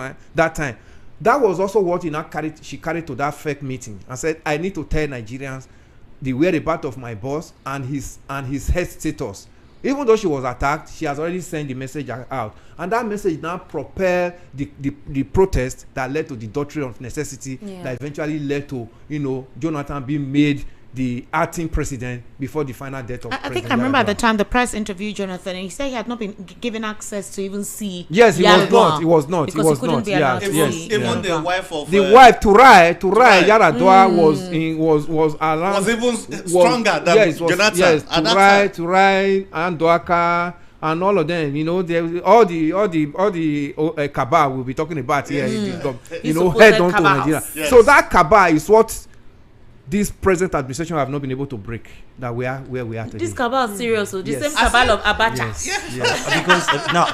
time. That was also what she carried to that fake meeting and said, "I need to tell Nigerians the whereabouts of my boss and his health status." Even though she was attacked, she has already sent the message out, and that message now propelled the protest that led to the doctrine of necessity, that eventually led to Jonathan being made the acting president before the final death of I think I remember at the time the press interviewed Jonathan, and he said he had not been given access to even see. Yes, he was not. Because he couldn't be allowed to see. Even the wife of Turai Yaradua was allowed. Was even stronger than Jonathan. Yes, Turai and Doaka and all of them. All the cabal we'll be talking about here. Head on to Nigeria. Yes. So that cabal is what this present administration have not been able to break, that we are where we are today. This cabal is serious, so the same cabal of Abacha. Yes. Because now,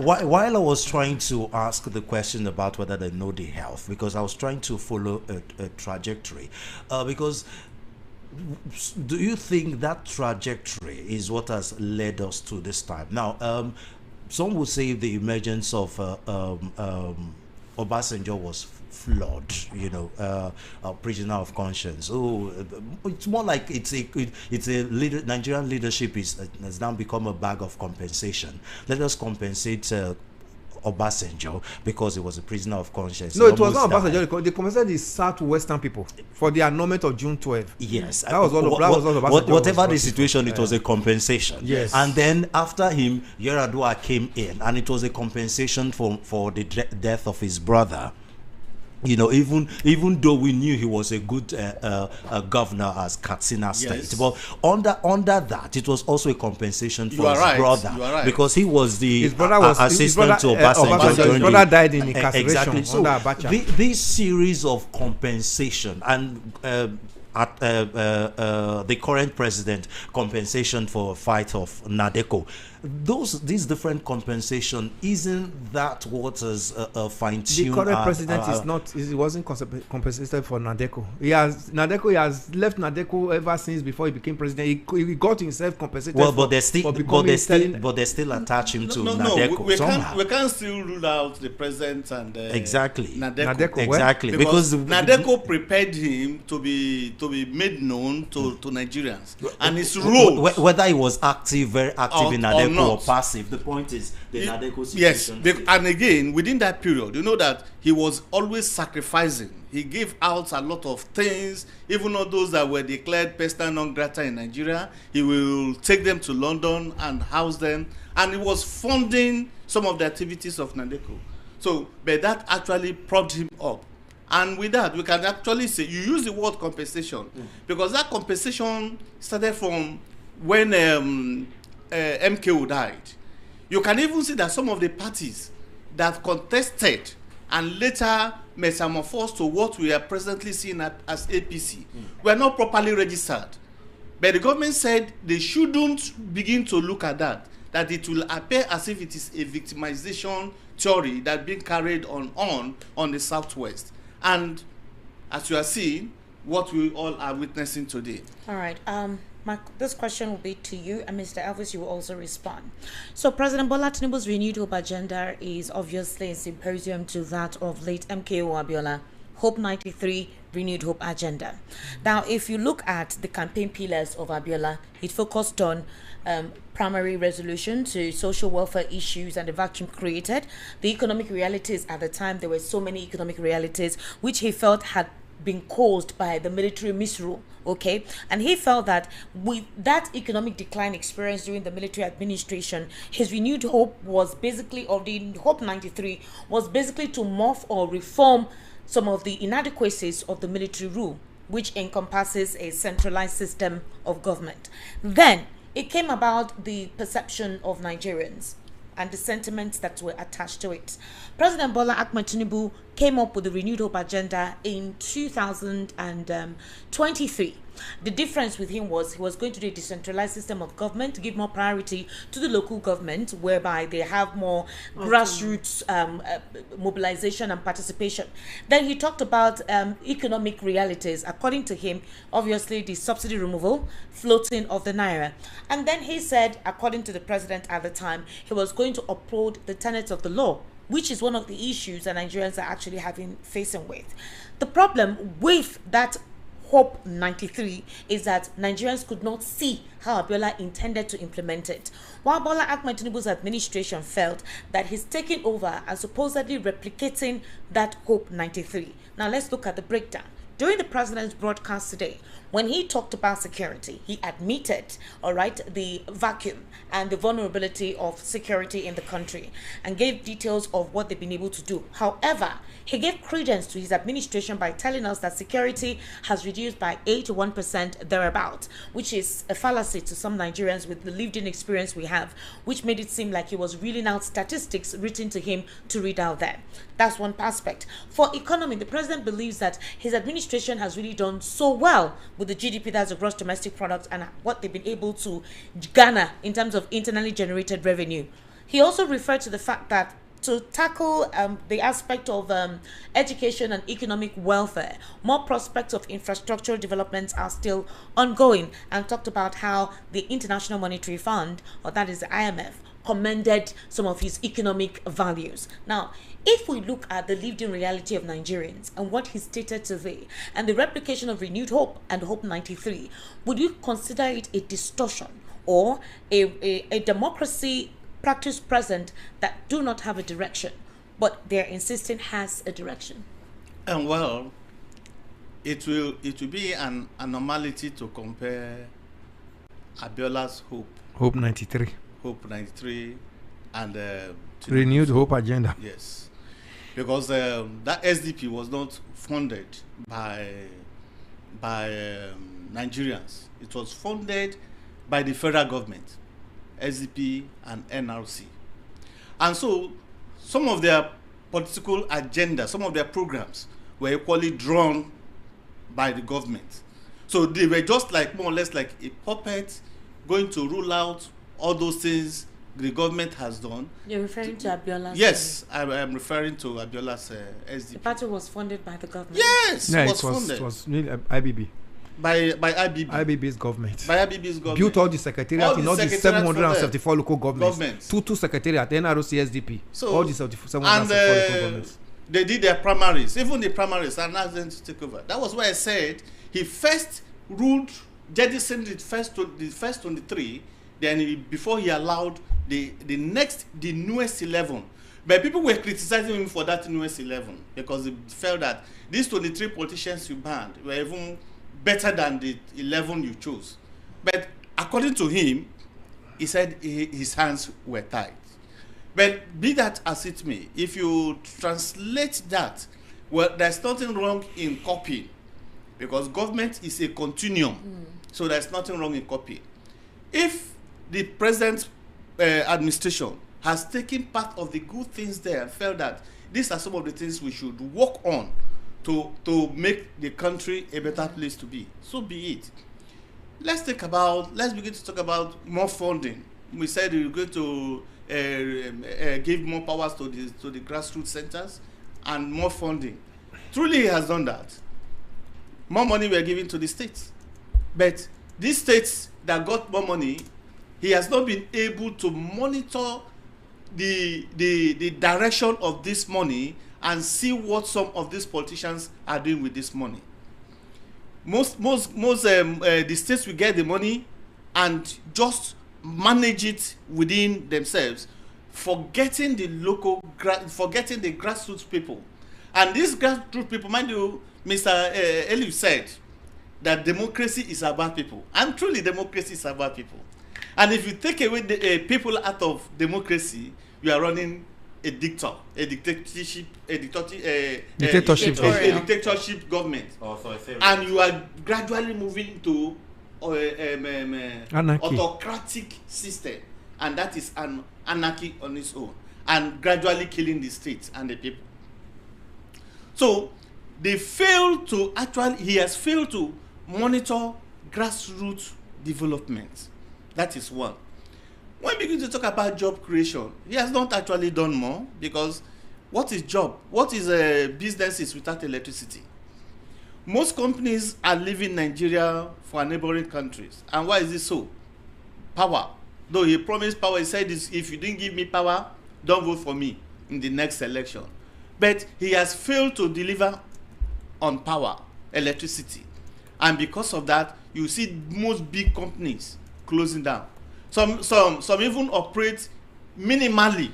while I was trying to ask the question about whether they know the health, because I was trying to follow a trajectory, because do you think that trajectory is what has led us to this time? Now, some would say the emergence of Obasanjo was flawed, a prisoner of conscience. It's more like Nigerian leadership has now become a bag of compensation. Let us compensate Obasanjo because he was a prisoner of conscience. No, it was not Obasanjo. They compensated the Southwestern people for the annulment of June 12. Yes, that was all Obasanjo. Whatever the situation, it was a compensation. Yes, and then after him, Yaradua came in, and it was a compensation for the death of his brother. Even though we knew he was a good governor as Katsina State, but under that, it was also a compensation for his brother, because he was the assistant to Obasanjo. His brother died in incarceration. Exactly. So under Abacha. This series of compensation and the current president compensation for a fight of Nadeko. These different compensation, isn't that what is fine-tuned? The current president he wasn't compensated for Nadeko. He has left Nadeko ever since before he became president. He got himself compensated. Well, but they still attach him to Nadeko. We can't still rule out the president and exactly Nadeko exactly because Nadeko prepared him to to be made known to Nigerians, and his role, whether he was very active in NADECO or passive. The point is the NADECO situation. Yes, and again within that period, you know that he was always sacrificing. He gave out a lot of things, even all those that were declared persona non grata in Nigeria. He will take them to London and house them, and he was funding some of the activities of NADECO. So, but that actually propped him up. And with that, we can actually say, you use the word compensation, because that compensation started from when MKO died. You can even see that some of the parties that contested and later metamorphosed to what we are presently seeing as APC were not properly registered. But the government said they shouldn't begin to look at that it will appear as if it is a victimization theory that being carried on the Southwest. And as you are seeing, what we all are witnessing today. All right. This question will be to you, and Mr. Elvis, you will also respond. So President Bola Tinubu's renewed hope agenda is obviously a symposium to that of late MKO Abiola. Hope 93 renewed hope agenda. Now, if you look at the campaign pillars of Abiola, it focused on primary resolution to social welfare issues and the vacuum created. The economic realities at the time, there were so many economic realities which he felt had been caused by the military misrule, okay? And he felt that with that economic decline experienced during the military administration, his renewed hope was basically, or the Hope 93 was basically to morph or reform some of the inadequacies of the military rule, which encompasses a centralized system of government. Then it came about the perception of Nigerians and the sentiments that were attached to it. President Bola Ahmed Tinubu came up with the renewed hope agenda in 2023. The difference with him was he was going to do a decentralized system of government to give more priority to the local government, whereby they have more grassroots mobilization and participation. Then he talked about economic realities. According to him, obviously the subsidy removal, floating of the naira. And then he said, according to the president at the time, he was going to uphold the tenets of the law, which is one of the issues that Nigerians are actually facing with. The problem with that Hope 93 is that Nigerians could not see how Abiola intended to implement it, while Bola Ahmed Tinubu's administration felt that he's taking over and supposedly replicating that Hope 93. Now let's look at the breakdown. During the president's broadcast today, when he talked about security, he admitted, all right, the vacuum and the vulnerability of security in the country and gave details of what they've been able to do. However, he gave credence to his administration by telling us that security has reduced by 81% thereabout, which is a fallacy to some Nigerians with the lived-in experience we have, which made it seem like he was reeling out statistics written to him to read out there. That's one aspect. For economy, the president believes that his administration has really done so well with the GDP, that's the gross domestic product, and what they've been able to garner in terms of internally generated revenue. He also referred to the fact that to tackle the aspect of education and economic welfare, more prospects of infrastructural developments are still ongoing, and talked about how the International Monetary Fund, or that is the IMF, commended some of his economic values. Now, if we look at the lived-in reality of Nigerians and what he stated today, and the replication of renewed hope and Hope 93, would you consider it a distortion or a democracy practice present that do not have a direction, but they're insisting has a direction? And well, it will be an anomaly to compare Abiola's Hope 93 and renewed hope agenda. Yes, because that SDP was not funded by Nigerians. It was funded by the federal government, SDP and NRC. And so some of their political agenda, some of their programs were equally drawn by the government. So they were just like more or less like a puppet going to rule out all those things the government has done. You're referring to Abiola's? Yes, I am referring to Abiola's SDP. The party was funded by the government? Yes, Yeah, was funded. it was IBB. By IBB. IBB's government. By IBB's government. Built all the secretariat in all the 774 local governments. Governments. Two secretariat, NRC, SDP. So, all the 774 local governments. They did their primaries, even the primaries, and asked them to take over. That was why I said he first ruled, jettisoned the first 23, then before he allowed the newest 11. But people were criticizing him for that newest 11 because they felt that these 23 politicians you banned were even better than the 11 you chose. But according to him, he said his hands were tied. But be that as it may, if you translate that, well, there's nothing wrong in copying, because government is a continuum. So there's nothing wrong in copying. If the present administration has taken part of the good things there and felt that these are some of the things we should work on to make the country a better place to be, so be it. Let's begin to talk about more funding. We said we're going to give more powers to the grassroots centers and more funding. Truly, he has done that. More money we are giving to the states, but these states that got more money, he has not been able to monitor the direction of this money and see what some of these politicians are doing with this money. Most the states will get the money and just manage it within themselves, forgetting the grassroots people. And these grassroots people, mind you, Mr. Elif said that democracy is about people, and truly democracy is about people. And if you take away the people out of democracy, you are running a dictatorship government, and you are gradually moving to autocratic system, and that is an anarchy on its own, and gradually killing the states and the people. So he has failed to monitor grassroots development. That is one. When we begin to talk about job creation, he has not actually done more, because what is job? What is businesses without electricity? Most companies are leaving Nigeria for neighboring countries. And why is this so? Power. Though he promised power, he said, if you didn't give me power, don't vote for me in the next election. But he has failed to deliver on power, electricity. And because of that, you see most big companies closing down. Some even operate minimally,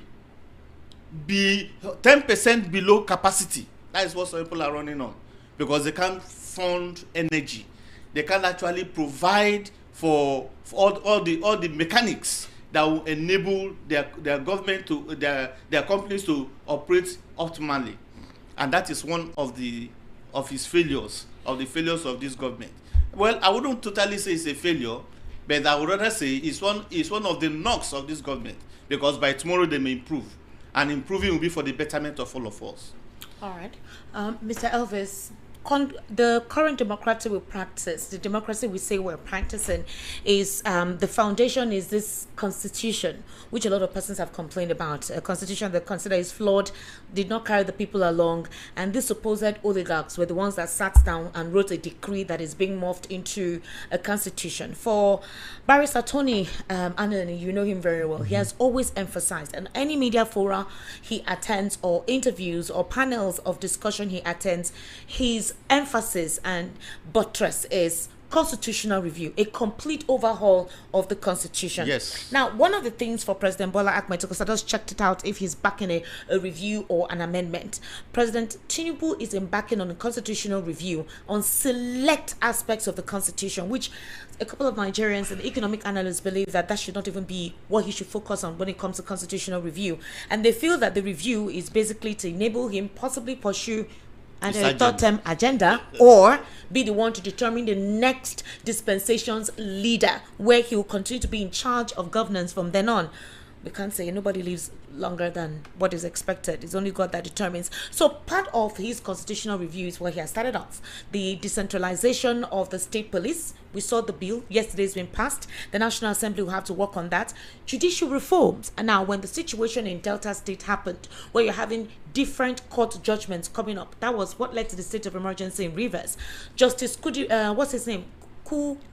be 10% below capacity. That is what some people are running on, because they can't fund energy. They can't actually provide for all the mechanics that will enable their government to their companies to operate optimally. And that is one of his failures, of the failures of this government. Well, I wouldn't totally say it's a failure, but I would rather say it's one of the knocks of this government, because by tomorrow they may improve, and improving will be for the betterment of all of us. All right. Mr. Elvis, the current democracy we practice, the democracy we say we're practicing, is the foundation is this constitution, which a lot of persons have complained about. A constitution that consider is flawed, did not carry the people along, and these supposed oligarchs were the ones that sat down and wrote a decree that is being morphed into a constitution. For Barrister Tony Anani, you know him very well. He has always emphasized, and any media fora he attends, or interviews or panels of discussion he attends, his emphasis and buttress is constitutional review, a complete overhaul of the constitution. Yes. Now, one of the things for President Bola Ahmed, because I just checked it out, if he's backing a review or an amendment, President Tinubu is embarking on a constitutional review on select aspects of the constitution, which a couple of Nigerians and economic analysts believe that should not even be what he should focus on when it comes to constitutional review. And they feel that the review is basically to enable him possibly pursue and a third-term agenda, or be the one to determine the next dispensation's leader, where he will continue to be in charge of governance from then on. We can't say nobody lives longer than what is expected. It's only God that determines. So part of his constitutional review is where he has started off. The decentralization of the state police. We saw the bill. Yesterday's been passed. The National Assembly will have to work on that. Judicial reforms. And now when the situation in Delta State happened, where you're having different court judgments coming up, that was what led to the state of emergency in Rivers. Justice Kudi, what's his name?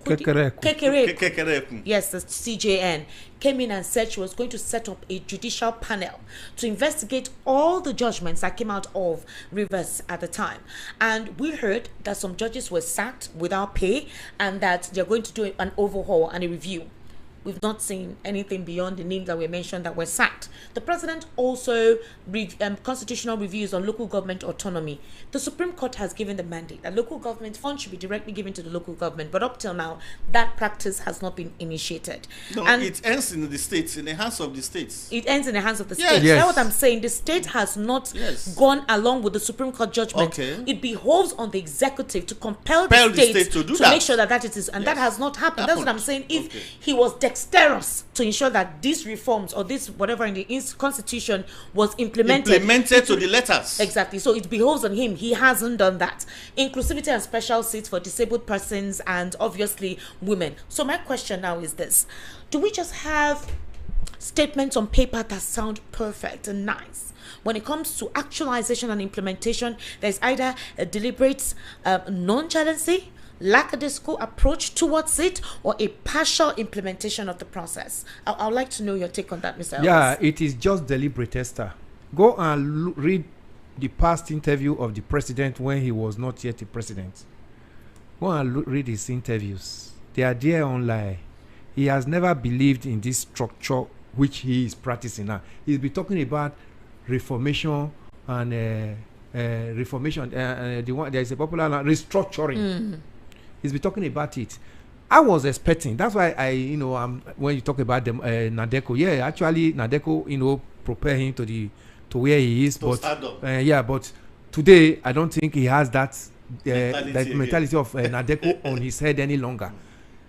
Kekereku, yes, the CJN, came in and said she was going to set up a judicial panel to investigate all the judgments that came out of Rivers at the time. And we heard that some judges were sacked without pay and that they're going to do an overhaul and a review. We've not seen anything beyond the names that were mentioned that were sacked. The president also constitutional reviews on local government autonomy. The Supreme Court has given the mandate that local government funds should be directly given to the local government, but up till now, that practice has not been initiated. No, and it ends in the states, in the hands of the states. It ends in the hands of the Yes. states. Yes. That's what I'm saying. The state has not gone along with the Supreme Court judgment. Okay. It behoves on the executive to compel the state to do that. make sure that it is, and that has not happened. That's what I'm saying. If Okay. he was dexterous to ensure that these reforms or this whatever in the constitution was implemented to the letters. Exactly. So it behoves on him. He hasn't done that. Inclusivity and special seats for disabled persons and obviously women. So my question now is this: do we just have statements on paper that sound perfect and nice? When it comes to actualization and implementation, there's either a deliberate nonchalancy, lackadaisical approach towards it, or a partial implementation of the process. I'd like to know your take on that, Mr. Yeah, Elvis. it is just deliberate, Esther. Go and read the past interview of the president when he was not yet the president. Go and read his interviews. They are there online. He has never believed in this structure which he is practicing now. He's been talking about reformation and reformation. The one there is a popular restructuring. He's been talking about it. I was expecting. That's why when you talk about them, Nadeko, yeah, actually Nadeko, prepare him to where he is. But but today I don't think he has that mentality of Nadeko on his head any longer.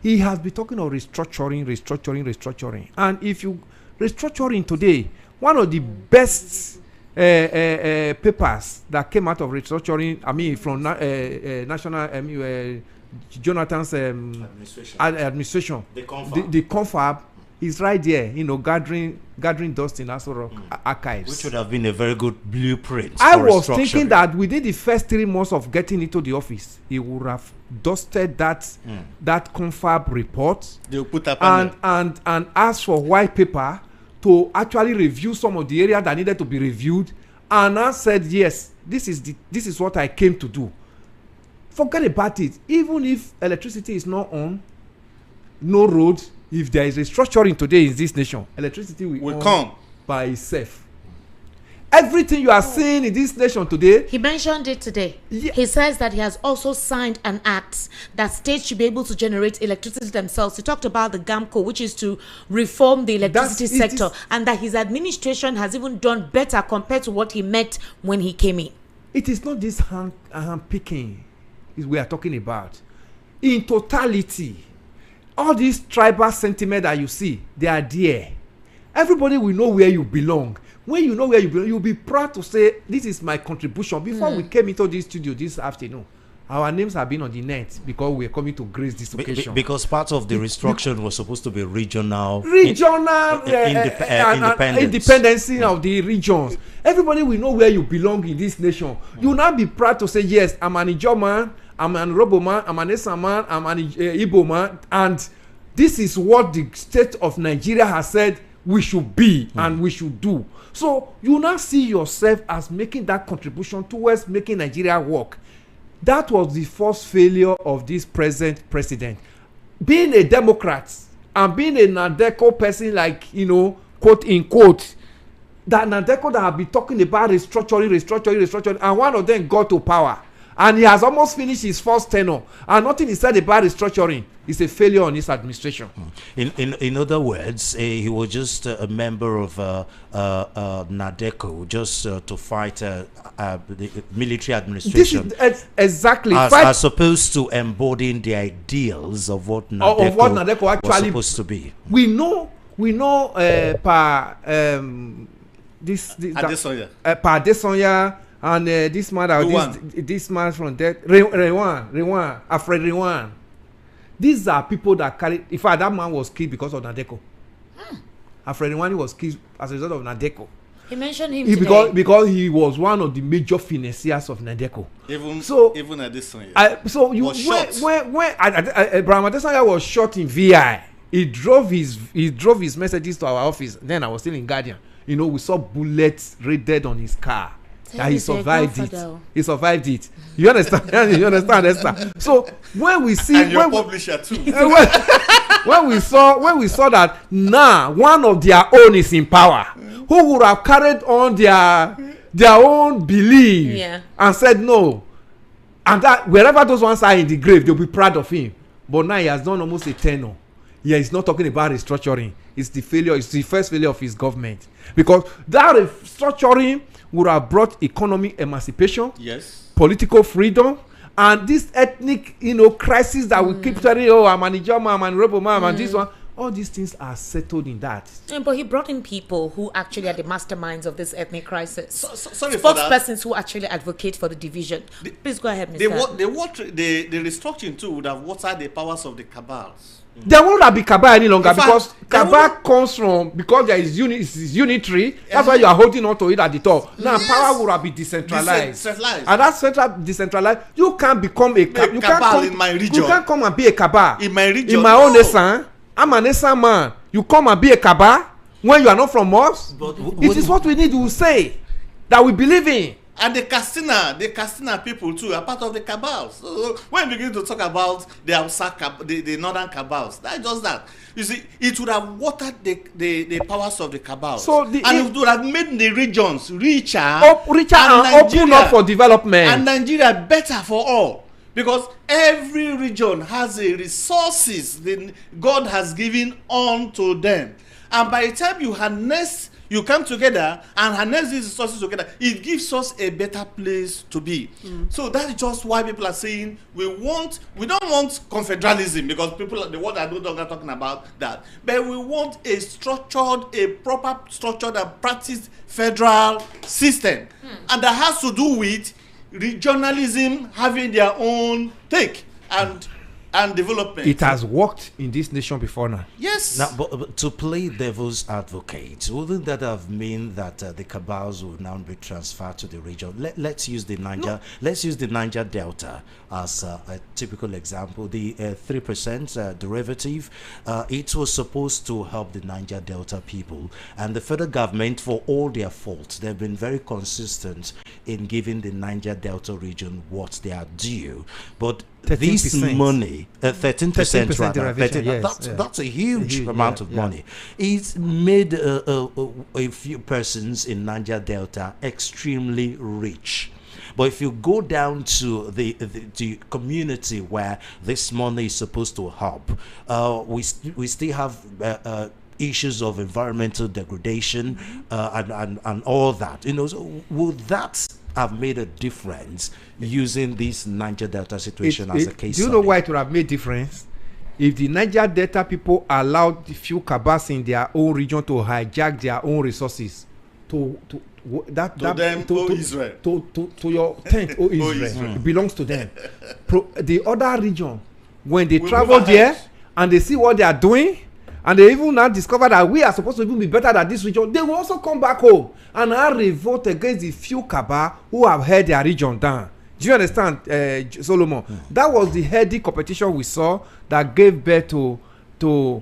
He has been talking of restructuring. And if you restructuring today, one of the best papers that came out of restructuring, I mean, from national Jonathan's administration, the confab is right there, gathering dust in Aso Rock archives, which would have been a very good blueprint. I was thinking that within the first 3 months of getting into the office, he would have dusted that confab report and asked for white paper to actually review some of the areas that needed to be reviewed, and I said, yes, this is what I came to do. Forget about it. Even if electricity is not on, no road, if there is restructuring today in this nation, electricity will come by itself. Everything you are seeing in this nation today. He mentioned it today. Yeah. He says that he has also signed an act that states should be able to generate electricity themselves. He talked about the GAMCO, which is to reform the electricity sector, and that his administration has even done better compared to what he met when he came in. It is not this hand picking we are talking about. In totality, all these tribal sentiment that you see, they are there. Everybody will know where you belong. When you know where you belong, you'll be proud to say, this is my contribution. Before we came into this studio this afternoon, our names have been on the net because we are coming to grace this occasion. Because part of the restructuring was supposed to be regional independency of the regions. Everybody will know where you belong in this nation. You will now be proud to say, yes, I'm an Ijaw man, I'm an Robo man, I'm an Esa man, I'm an Igbo man, and this is what the state of Nigeria has said we should be and we should do. So you now see yourself as making that contribution towards making Nigeria work. That was the first failure of this present president. Being a Democrat and being a Nadeko person, like, quote in quote, that Nadeko that have been talking about restructuring, and one of them got to power. And he has almost finished his first tenure, and nothing is said about restructuring. It's a failure on his administration. In other words, he was just a member of Nadeko, just to fight the military administration. This is exactly as opposed to embodying the ideals of what Nadeko, actually was supposed to be. We know. Adesanya. And this man from there, Rewan, Alfred Rewan. These are people that carry. In fact, that man was killed because of Nadeko. Alfred Rewan was killed as a result of Nadeko. He mentioned him because he was one of the major financiers of Nadeco. Even at this time. When Abraham Adesanya was shot in VI, he drove his messages to our office. Then I was still in Guardian. We saw bullets raided on his car. That he survived it. He survived it. You understand? You understand, Esther? So when we see, and your publisher too. when we saw that now one of their own is in power, who would have carried on their own belief and said no, and that wherever those ones are in the grave, they'll be proud of him. But now he has done almost a tenure. Yeah, he's not talking about restructuring. It's the failure. It's the first failure of his government, because that restructuring would have brought economic emancipation, political freedom, and this ethnic, crisis that we keep telling, I'm an Chioma, I'm an rebel man, and this one. All these things are settled in that. But he brought in people who actually are the masterminds of this ethnic crisis. Sorry for that. Spokespersons who actually advocate for the division. Please go ahead, Mr. The restructuring too would have watered the powers of the cabals. There won't have be cabal any longer, because cabal comes from, because there is unitary. That's why you are holding on to it at the top. Now power would have been decentralized. And that decentralized, you can't become a cabal in my region. You can't come and be a cabal in my region. In my own nation. I'm an Esan man. You come and be a cabal when you are not from us. It is what we need to say that we believe in. And the Castina people too are part of the cabals. So when we begin to talk about the northern cabals, that's just that. You see, it would have watered the powers of the cabals. And it would have made the regions richer and open up for development. And Nigeria better for all. Because every region has a resources that God has given unto them. And by the time you come together and harness these resources together, it gives us a better place to be. So that's just why people are saying we don't want confederalism, because the world are no longer talking about that. But we want a proper structured and practiced federal system. And that has to do with regionalism having their own take and development. It has worked in this nation before now. Yes. Now, but to play devil's advocate, wouldn't that have mean that the cabals will now be transferred to the region? Let's use the Niger Delta as a typical example. The 3% derivative, it was supposed to help the Niger Delta people, and the federal government, for all their faults, they've been very consistent in giving the Niger Delta region what they are due. But 13%. This money, 13% rather, that's a huge amount of money. It's made a few persons in Niger Delta extremely rich. But if you go down to the community where this money is supposed to help, we still have issues of environmental degradation and all that. So would that have made a difference using this Niger Delta situation as a case? Do you know why it would have made difference? If the Niger Delta people allowed the few cabals in their own region to hijack their own resources to Israel, to your tent, Israel, it belongs to them. The other region, when they travel there and they see what they are doing, and they even now discover that we are supposed to even be better than this region, they will also come back home and now revolt against the few cabal who have held their region down. Do you understand, Solomon? That was the heady competition we saw that gave birth to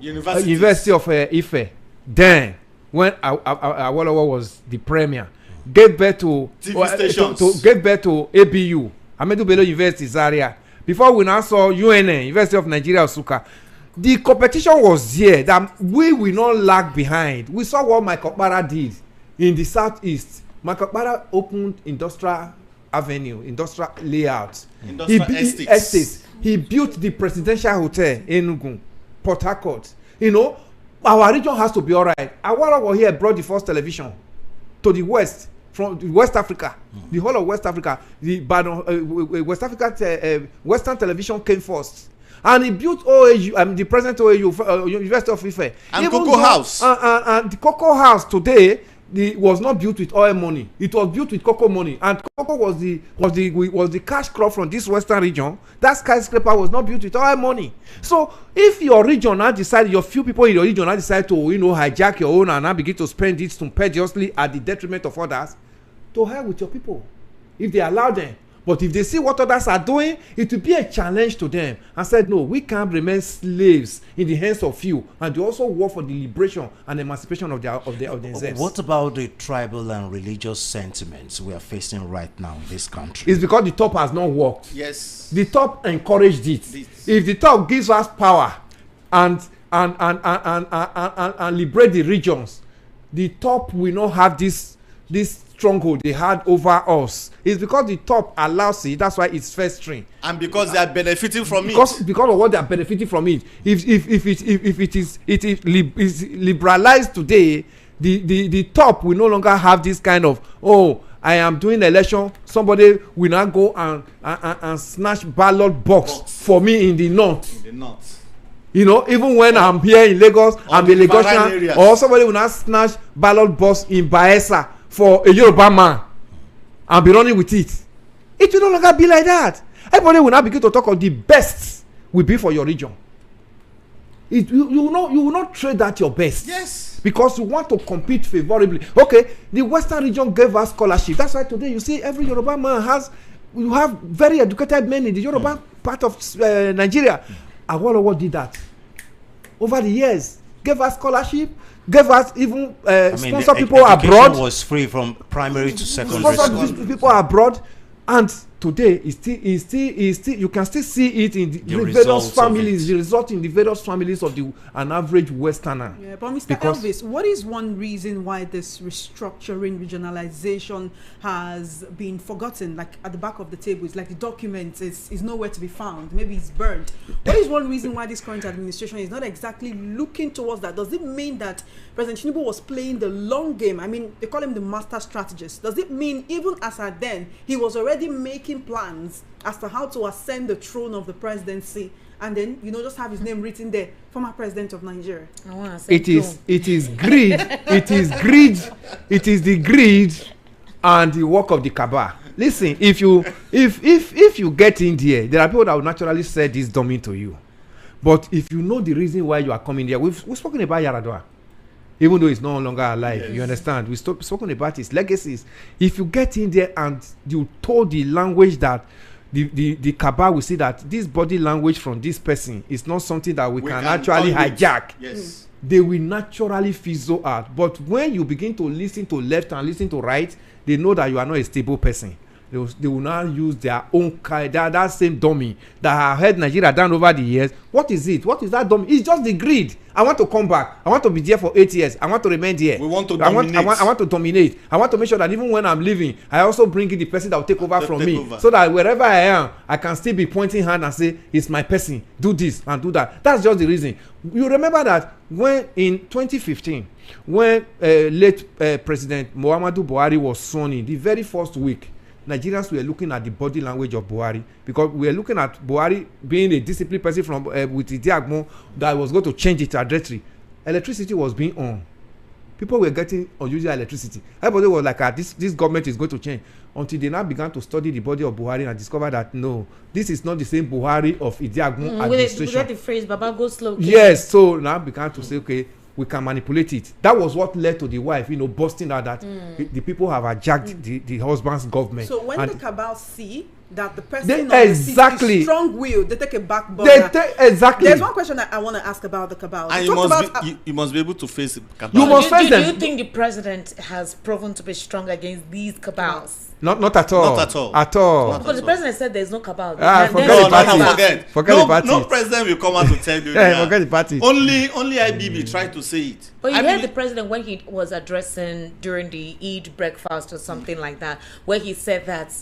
University of Ife. Then, when Awolowo was the premier, gave birth to ABU, Ahmadu Bello University Zaria. Before we now saw UNN, University of Nigeria Nsukka. The competition was here that we will not lag behind. We saw what Michael Okpara did in the southeast. Michael Okpara opened industrial avenue, industrial layout, industrial estates. He built the presidential hotel in Enugu, Port Harcourt. Our region has to be all right. Awolowo here brought the first television to the west, from West Africa, the whole of West Africa. The West Africa Western television came first. And he built OAU, the present OAU, University of Ife. And Cocoa House. And the Cocoa House today was not built with oil money. It was built with cocoa money, and cocoa was the cash crop from this western region. That skyscraper was not built with oil money. So if your region now decide, your few people in your region now decide to hijack your own and now begin to spend it stupendiously at the detriment of others, to hell with your people if they allow them. But if they see what others are doing, it will be a challenge to them, and said, no, we can't remain slaves in the hands of few, and they also work for the liberation and emancipation of themselves. What about the tribal and religious sentiments we are facing right now in this country? It's because the top has not worked. Yes. The top encouraged it. If the top gives us power and liberate the regions, the top will not have this stronghold they had over us. It's because the top allows it. That's why it's first string, and because they are benefiting from it. Because of what they are benefiting from it. If it is liberalized today, the top will no longer have this kind of, oh, I am doing election, somebody will now go and snatch ballot box for me in the north. Even when I'm here in Lagos, I'm a Lagosian, or somebody will now snatch ballot box in Bayelsa for a Yoruba man and be running with it. It will no longer be like that. Everybody will now begin to talk of the best will be for your region. You will not trade that your best. Yes. Because you want to compete favorably. Okay, the Western region gave us scholarship. That's why today you see every Yoruba man you have very educated men in the Yoruba part of Nigeria. Awolowo did that over the years. Gave us scholarship. Gave us even sponsor people abroad. Was free from primary to secondary school. Sponsor people abroad, and today is still you can still see it in the various families. The result in the various families of an average Westerner. Yeah, but Mr. Elvis, what is one reason why this restructuring, regionalization has been forgotten? Like at the back of the table, it's like the document is nowhere to be found. Maybe it's burned. What is one reason why this current administration is not exactly looking towards that? Does it mean that President Tinubu was playing the long game? I mean, they call him the master strategist. Does it mean even as at then he was already making plans as to how to ascend the throne of the presidency, and then just have his name written there, former president of Nigeria? It is greed. It is the greed and the work of the cabal. Listen, if you get in there are people that will naturally say this dumbing to you. But if you know the reason why you are coming there, we've spoken about Yaradua. Even though he's no longer alive, yes. You understand? We've spoken about his legacies. If you get in there and you told the language that the cabal will see that this body language from this person is not something that we can actually hijack. Yes. They will naturally fizzle out. But when you begin to listen to left and listen to right, they know that you are not a stable person. They will now use their own kind, that same dummy that have held Nigeria down over the years. What is it? What is that dummy? It's just the greed. I want to come back. I want to be there for 8 years. I want to remain there. We want to dominate. I want to dominate. I want to make sure that even when I'm leaving, I also bring in the person that will take over from me. So that wherever I am, I can still be pointing hand and say, it's my person. Do this and do that. That's just the reason. You remember that when in 2015, when late President Muhammadu Buhari was sworn in, the very first week, Nigerians were looking at the body language of Buhari, because we were looking at Buhari being a disciplined person from with the Diagmo that was going to change its trajectory. Electricity was being on. People were getting unusual electricity. Everybody was like, this government is going to change. Until they now began to study the body of Buhari and discover that no, this is not the same Buhari of Idiagmo administration. We get the phrase, Baba go slow. Yes, so now began to say, okay, we can manipulate it. That was what led to the wife, busting out that the people have hijacked the husband's government. So when the cabal see that the person on the seat is strong will, they take a back burner. Exactly. There's one question that I want to ask about the cabal. And you must be able to face the cabal. You must face them. Do you think the president has proven to be strong against these cabals? Not at all. Not at all. At all. Because the president said there's no cabal. Forget no president will come out to tell you that. Forget the party. Only IBB tried to say it. But you heard the president when he was addressing during the Eid breakfast or something like that, where he said that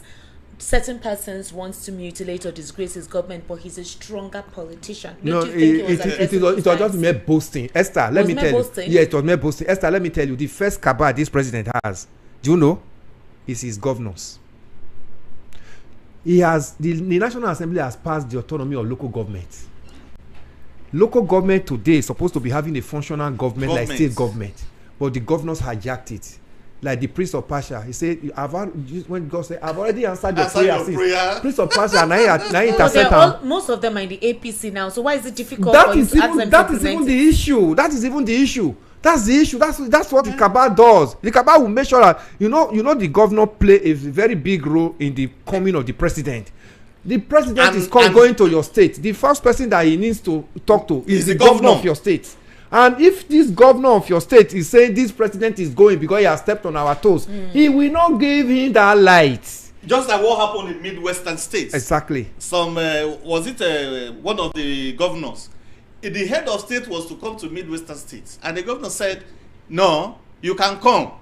certain persons wants to mutilate or disgrace his government, but he's a stronger politician. It was just mere boasting. Esther, let me tell you. Yeah, it was mere boasting. Esther, let me tell you, the first cabal this president has, do you know, is his governors. He has the National Assembly has passed the autonomy of local government. Local government today is supposed to be having a functional government like state government, but the governors hijacked it. like the priest of Persia. He said, when God said, I've already answered your prayer. Priest of Persia, now intercede. Most of them are in the APC now. So why is it difficult That for you is to ask them even to that is implement even it? the issue. That is even the issue. That's the issue. That's what the cabal does. The cabal will make sure that you know the governor play a very big role in the coming of the president. The president is going to your state. The first person that he needs to talk to is the governor of your state. And if this governor of your state is saying this president is going because he has stepped on our toes, he will not give him that light. Just like what happened in Midwestern states. Exactly. One of the governors, the head of state was to come to Midwestern states, and the governor said, "No, you can come,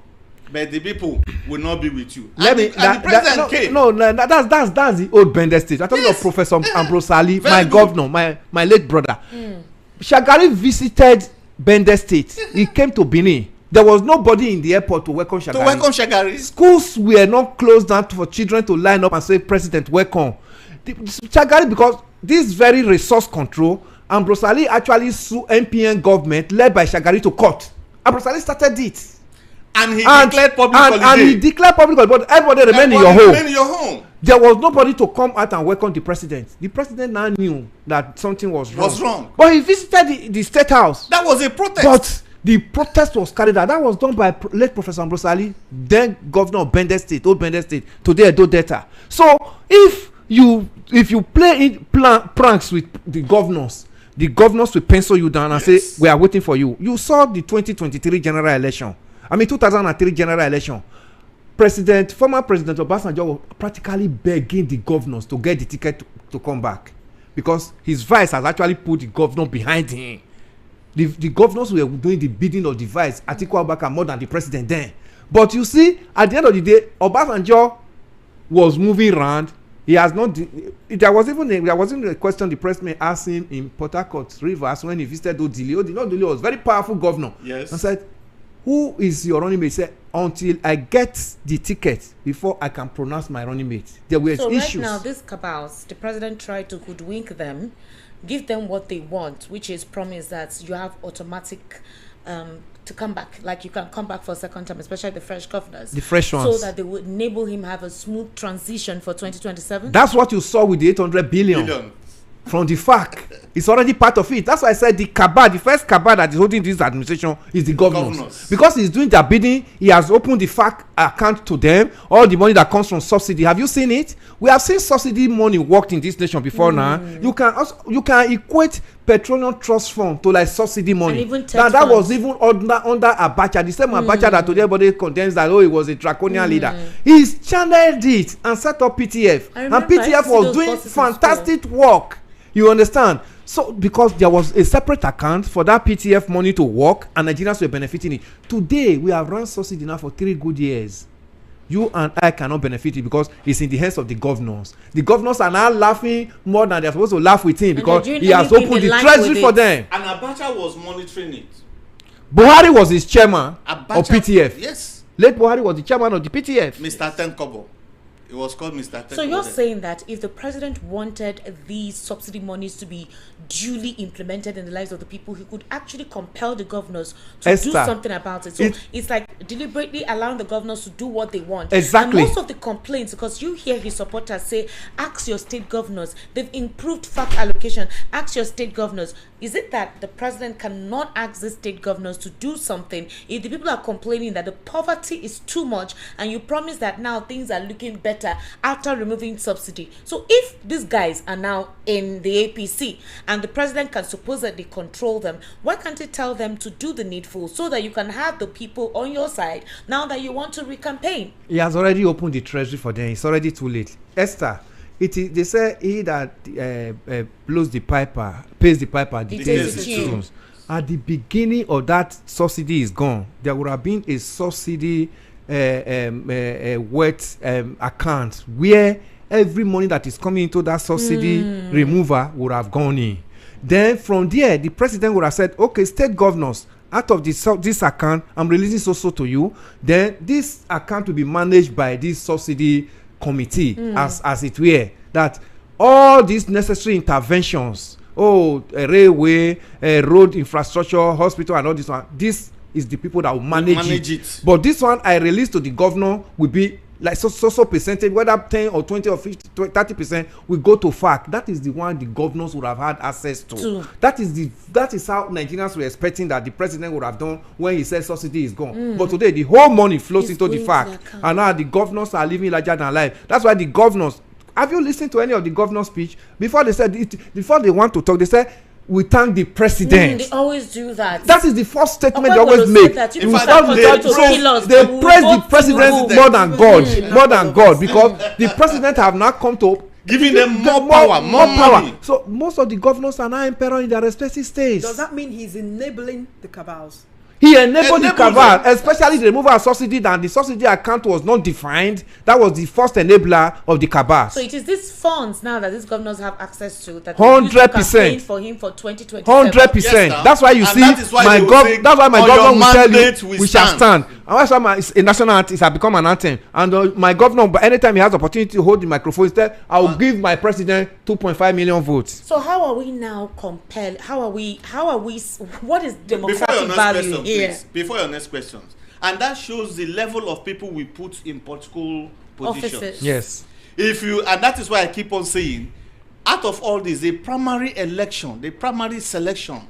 but the people will not be with you." The president came. No, that's the old Bender state. I'm talking of Professor Ambrose Ali, my governor, my late brother. Shagari visited Bender state. He came to Benin. There was nobody in the airport to welcome Shagari. Schools were not closed down for children to line up and say, "President, welcome." Shagari, because this very resource control, Ambrose Ali actually sued NPN government led by Shagari to court. Ambrose Ali started it. And he declared public holiday. And he declared public holiday, but everybody remained in your home. There was nobody to come out and welcome the president. The president now knew that something was wrong. But he visited the state house. That was a protest. But the protest was carried out. That was done by late Professor Ambrose Ali, then governor of Bender State, old Bender State, today Edo Delta. So if you play pranks with the governors will pencil you down and say, "We are waiting for you." You saw the 2023 general election. 2003 general election. Former President Obasanjo was practically begging the governors to get the ticket to come back, because his vice has actually put the governor behind him. The governors were doing the bidding of the vice, Atiku Abubakar, more than the president then. But you see, at the end of the day, Obasanjo was moving around. He has not. There was even a question the pressman asked him in Port Harcourt Rivers when he visited Odili. Odili was a very powerful governor. Yes. And said, "Who is your running mate?" He said, "Until I get the ticket before I can pronounce my running mate." There were issues. Right now, these cabals, the president tried to hoodwink them, give them what they want, which is promise that you have automatic to come back, like you can come back for a second time, especially the fresh governors, the fresh ones, so that they would enable him have a smooth transition for 2027. That's what you saw with the 800 billion. From the FAC, it's already part of it. That's why I said the first cabal that is holding this administration is the governors. Because he's doing their bidding. He has opened the FAC account to them. All the money that comes from subsidy. Have you seen it? We have seen subsidy money worked in this nation before now. You can equate petroleum trust fund to like subsidy money. And even that was even under Abacha. The same Abacha that today everybody condemns that he was a draconian leader. He's channeled it and set up PTF. And PTF was doing fantastic work. You understand? So because there was a separate account for that PTF money to work and Nigerians were benefiting it. Today we have run subsidy now for 3 good years. You and I cannot benefit it because it's in the hands of the governors. The governors are now laughing more than they're supposed to laugh with him because he has opened the treasury for them. And Abacha was monitoring it. Buhari was his chairman of PTF. Yes. Late Buhari was the chairman of the PTF. Mr. Tenkobo. It was called Mr. Tenkobo. So you're saying that if the president wanted these subsidy monies to be duly implemented in the lives of the people, he could actually compel the governors to Esther, do something about it. So it's like deliberately allowing the governors to do what they want. Exactly. And most of the complaints, because you hear his supporters say, ask your state governors, they've improved FAC allocation, ask your state governors. Is it that the president cannot ask the state governors to do something if the people are complaining that the poverty is too much and you promise that now things are looking better after removing subsidy? So if these guys are now in the APC and the president can supposedly control them, why can't he tell them to do the needful so that you can have the people on your side now that you want to recampaign? He has already opened the treasury for them. It's already too late. Esther, they say he that blows the piper, pays the piper, details the tunes. At the beginning of that subsidy is gone, there would have been a subsidy wet account where every money that is coming into that subsidy remover would have gone in. Then from there, the president would have said, okay, state governors, out of this account, I'm releasing so to you. Then this account will be managed by this subsidy committee, as it were, that all these necessary interventions, railway, road infrastructure, hospital, and all this one, this is the people that will manage it. But this one I release to the governor will be like so percentage, whether 10 or 20 or 50 30% will go to FAC. That is the one the governors would have had access to. That is how Nigerians were expecting that the president would have done when he said subsidy is gone. But today the whole money flows into the FAC, and now the governors are living larger than life. That's why the governors, have you listened to any of the governor's speech? Before they want to talk, they say we thank the president. They always do that. That is the first statement they always make. They praise the president more than God, because the president have now come to giving them more power, more money. So most of the governors are now emperor in their respective states. Does that mean he's enabling the cabals? He enabled the cabal, especially the removal of subsidy, and the subsidy account was not defined. That was the first enabler of the cabal. So it is these funds now that these governors have access to that 100% for him for 2027. 100%. That's why you see that's why my governor will tell you we shall stand. And that's why a national anthem has become an anthem. And my governor, but anytime he has the opportunity to hold the microphone, instead I will give my president 2.5 million votes. So how are we now compelled? How are we? What is democratic value here? Before your next questions, and that shows the level of people we put in political positions. Offices. Yes. And that is why I keep on saying, out of all this, the primary election, the primary selection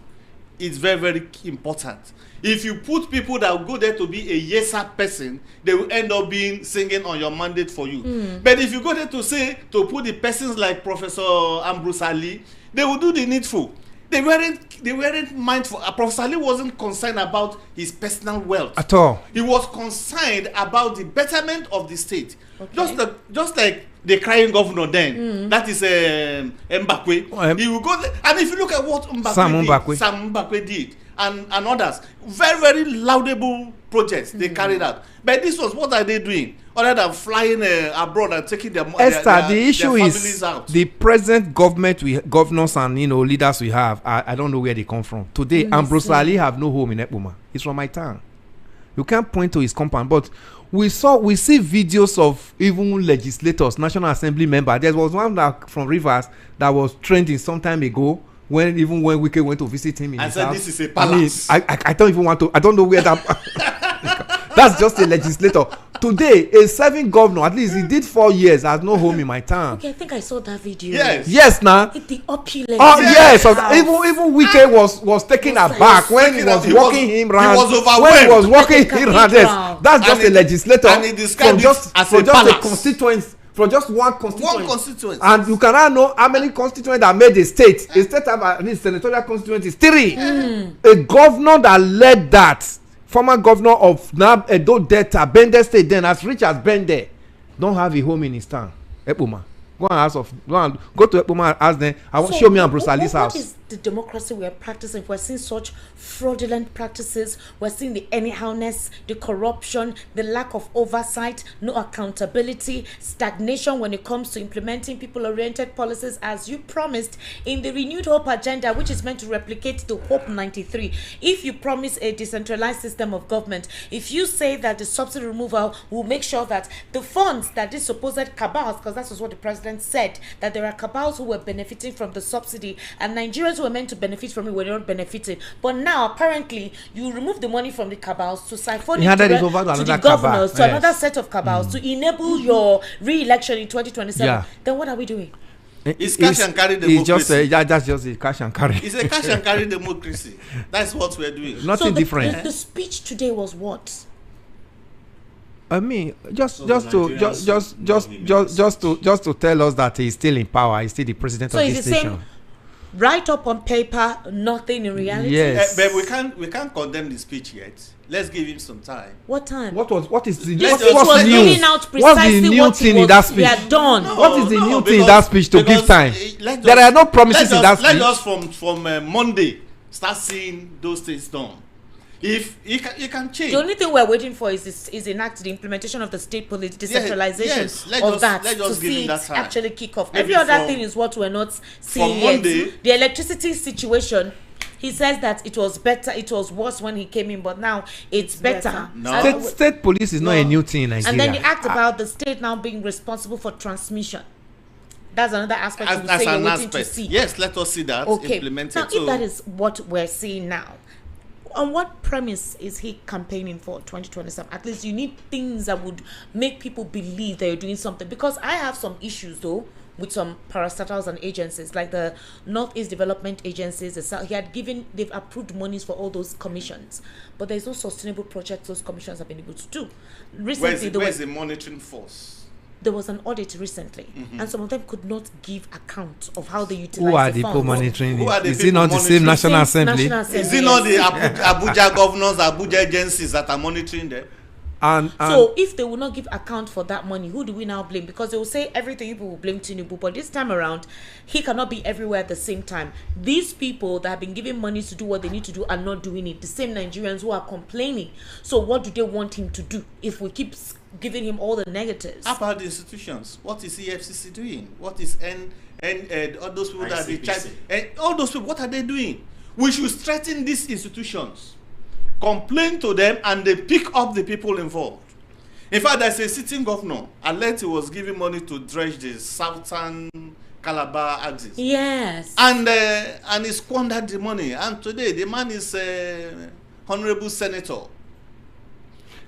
is very, very important. If you put people that will go there to be a yes-sir person, they will end up being singing on your mandate for you. But if you go there to put the persons like Professor Ambrose Ali, they will do the needful. They weren't mindful. Professor Ali wasn't concerned about his personal wealth at all. He was concerned about the betterment of the state. Okay. Just like the crying governor then, that is Mbakwe. He will go there, and if you look at what Sam Mbakwe did, and others, very, very laudable projects they carried out. But this was, what are they doing other than flying abroad and taking their Esther, the issue their is out? The present governors and leaders we have, I don't know where they come from. Today, Ambrose Ali have no home in Ekpoma. He's from my town. You can't point to his compound, but we see videos of even legislators, National Assembly members. There was one from Rivers that was trending some time ago. When Wike went to visit him in his house, this is a palace. I don't even want to. I don't know where that. That's just a legislator. Today, a serving governor, at least he did 4 years, has no home in my town. Okay, I think I saw that video. Yes, now. The opulence. Oh yes, even Wike was taken aback when he was walking him round. He was overwhelmed. When he was walking him round. Yes, that's just a legislator. And he described it as a constituency. For just one constituency. One And you cannot know how many constituents that made a state. A state have at least senatorial constituencies 3. A governor that led that, former governor of Edo Delta, Bende State, then as rich as Bende, don't have a home in his town. Ekpoma. Go to Ekpoma and ask them. Show me Ambrose Ali's house. What is the democracy we are practicing? We're seeing such fraudulent practices. We're seeing the anyhowness, the corruption, the lack of oversight, no accountability, stagnation when it comes to implementing people-oriented policies as you promised in the Renewed Hope agenda, which is meant to replicate the Hope 93. If you promise a decentralized system of government, if you say that the subsidy removal will make sure that the funds that these supposed cabals, because that was what the president said, that there are cabals who were benefiting from the subsidy and Nigerians who were meant to benefit from it were not benefiting. But now apparently you remove the money from the cabals to siphon it to the governors, to another set of cabals to enable your re-election in 2027. Then what are we doing? It's cash and carry democracy. That's just a cash and carry. It's a cash and carry democracy. That's what we're doing. Nothing different. The speech today was what? I mean, just to tell us that he's still in power. He's still the president of this nation. Right up on paper, nothing in reality. Yes, but we can't condemn the speech yet. Let's give him some time. What time? What is the what's the new thing in that speech? He had done. What is the new thing in that speech to give time? There are no promises in that speech. Let us from Monday start seeing those things done. If you can change. The only thing we're waiting for is the implementation of the state policy, decentralization of that, to see it actually kick off. Every other thing is what we're not seeing yet. The electricity situation, he says that it was better, it was worse when he came in, but now it's better. No. State police is not a new thing in Nigeria. And then the act about the state now being responsible for transmission. That's another aspect of the you're waiting to see. Yes, let us see that implemented. Now, if that is what we're seeing now, on what premise is he campaigning for 2027? At least you need things that would make people believe that you're doing something. Because I have some issues though with some parastatals and agencies like the Northeast Development Agencies. They've approved monies for all those commissions, but there's no sustainable projects those commissions have been able to do. Recently, where's the monitoring force? There was an audit recently, and some of them could not give account of how they utilize Who are the the people funds. monitoring Who are it? the Is it people not the same monitoring? National Assembly? Is it not the Abuja governors, Abuja agencies that are monitoring them? And So if they will not give account for that money, who do we now blame? Because they will say everything, people will blame Tinubu, but this time around, he cannot be everywhere at the same time. These people that have been given money to do what they need to do are not doing it. The same Nigerians who are complaining. So what do they want him to do if we keep giving him all the negatives? How about the institutions? What is EFCC doing? What is all those people that they charge? All those people, what are they doing? We should strengthen these institutions, complain to them, and they pick up the people involved. In fact, there's a sitting governor, alleged was giving money to dredge the southern Calabar axis. Yes. And he squandered the money. And today the man is honorable senator.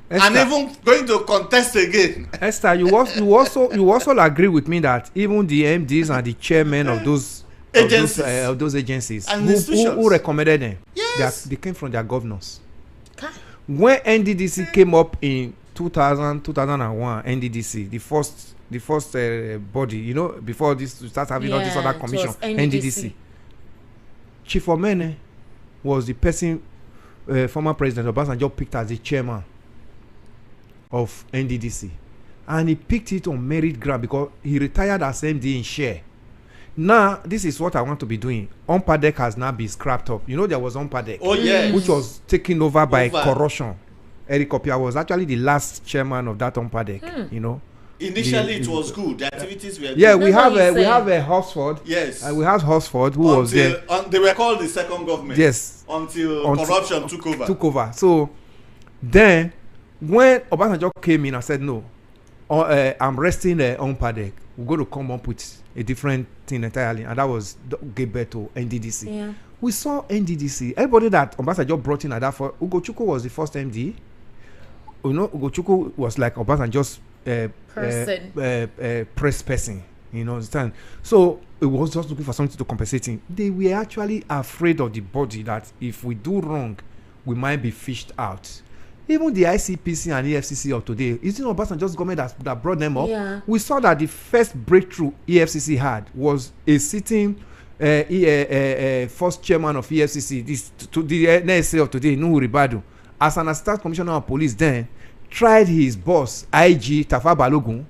Esther, And even going to contest again. Esther, you also agree with me that even the MDs and the chairmen of those agencies And who recommended them, Yes. they came from their governors. Okay. When NDDC came up in 2001, NDDC, the first body, you know, before this to start having all this other it commission, was NDDC. Chief Omene was the person former President Obasanjo picked as the chairman of NDDC, and he picked it on merit ground because he retired as MD in share. Now, this is what I want to be doing. Umpadec has now been scrapped up. You know, there was Umpadec, Oh, yes. which was taken over by corruption. Eric Opia was actually the last chairman of that Umpadec. You know, Initially, it was good. The activities were good. yeah, we That's what have you a Horsford. Yes. We have Horsford who was there. They were called the second government. Yes. Until corruption took over. So then, when Obasanjo came in and said, "No, I'm resting on Umpadec. We're going to come up with a different thing entirely," and that was gave birth to NDDC. Yeah. We saw NDDC. Everybody that Obasanjo brought in at that for Ugochukwu was the first MD. You know, Ugochukwu was like Obasanjo's press person. You know, understand? So it was just looking for something to compensate him. They were actually afraid of the body that if we do wrong, we might be fished out. Even the ICPC and EFCC of today, isn't Obasanjo's government that brought them up? Yeah. We saw that the first breakthrough EFCC had was a sitting first chairman of EFCC, the NSA of today, Nuhu Ribadu, as an assistant commissioner of police then, tried his boss, IG Tafa Balogun,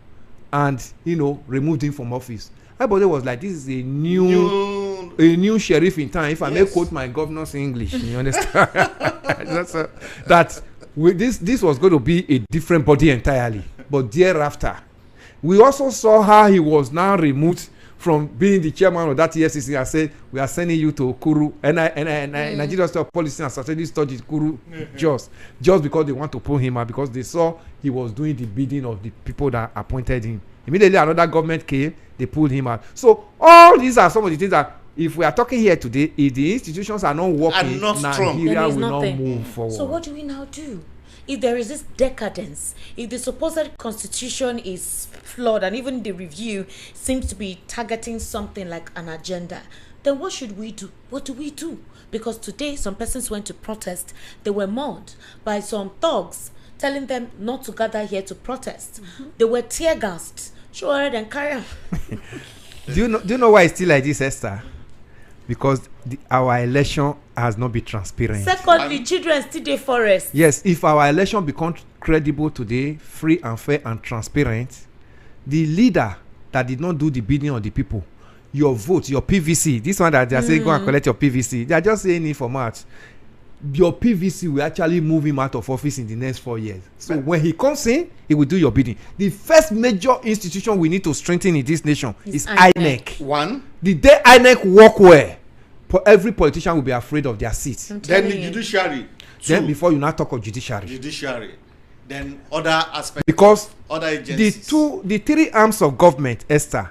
and, you know, removed him from office. Everybody was like, this is a new sheriff in town. If I may quote my governor's English, you understand? This was going to be a different body entirely. But thereafter, we also saw how he was now removed from being the chairman of that EFCC and said, we are sending you to Kuru, and Nigeria State Police and Strategic Studies Kuru just because they want to pull him out, because they saw he was doing the bidding of the people that appointed him. Immediately another government came, they pulled him out. So all these are some of the things that, if we are talking here today, if the institutions are not working, Nigeria will not move forward. So what do we now do? If there is this decadence, if the supposed constitution is flawed and even the review seems to be targeting something like an agenda, then what should we do? What do we do? Because today some persons went to protest. They were mauled by some thugs telling them not to gather here to protest. They were tear gassed. Sure, then carry on. Do you know why it's still like this, Esther? Because our election has not been transparent. Secondly, children still dey forest. Yes, if our election becomes credible today, free and fair and transparent, the leader that did not do the bidding of the people, your vote, your PVC, this one that they are saying go and collect your PVC, they are just saying it for March. Your PVC will actually move him out of office in the next 4 years. So when he comes in, he will do your bidding. The first major institution we need to strengthen in this nation is INEC. One. The day INEC work well, every politician will be afraid of their seat. Then the judiciary. Then before you now talk of judiciary. Then other aspects. Because other agencies. the three arms of government, Esther,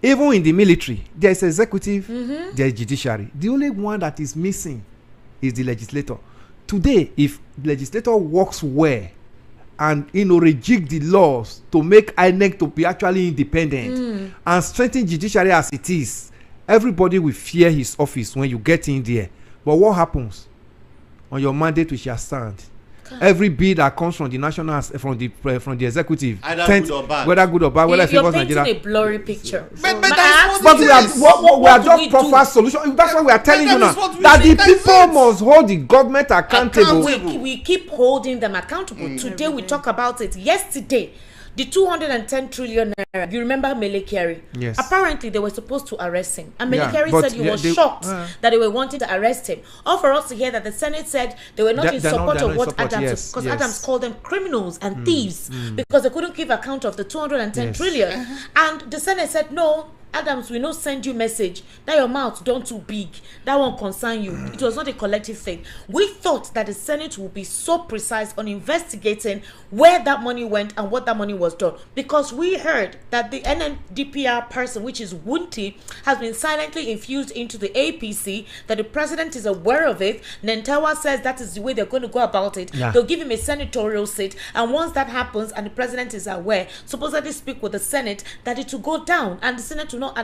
even in the military, there is executive, there is judiciary. The only one that is missing is the legislator. today, if legislator works well and rejig the laws to make INEC to be actually independent and strengthen judiciary as it is, everybody will fear his office when you get in there. But what happens on your mandate? We shall stand. Every bill that comes from the national, from the executive, either good or bad, whether good or bad, whether it favors Nigeria, you're Nigeria. painting a blurry picture. But we are just proper solution. That's what we are telling you now. That the people must hold the government accountable. We keep holding them accountable. Today we talk about it. Yesterday, the 210 trillion naira. You remember Mele Kyari? Yes. Apparently, they were supposed to arrest him. And Mele Yeah, Kyari but said he was they- shocked that they were wanting to arrest him. All for us to hear that the Senate said they were not They're in not- support they're of not in what support, Adams, yes, because yes. Adams called them criminals and thieves because they couldn't give account of the 210 Yes. trillion. And the Senate said, no, Adams, we no send you message that your mouth don't too big. That won't concern you. It was not a collective thing. We thought that the Senate would be so precise on investigating where that money went and what that money was done, because we heard that the NNDPR person, which is Wunti, has been silently infused into the APC, that the president is aware of it. Nentawa says that is the way they're going to go about it. Yeah. They'll give him a senatorial seat, and once that happens and the president is aware, supposedly speak with the Senate, that it will go down and the Senate will not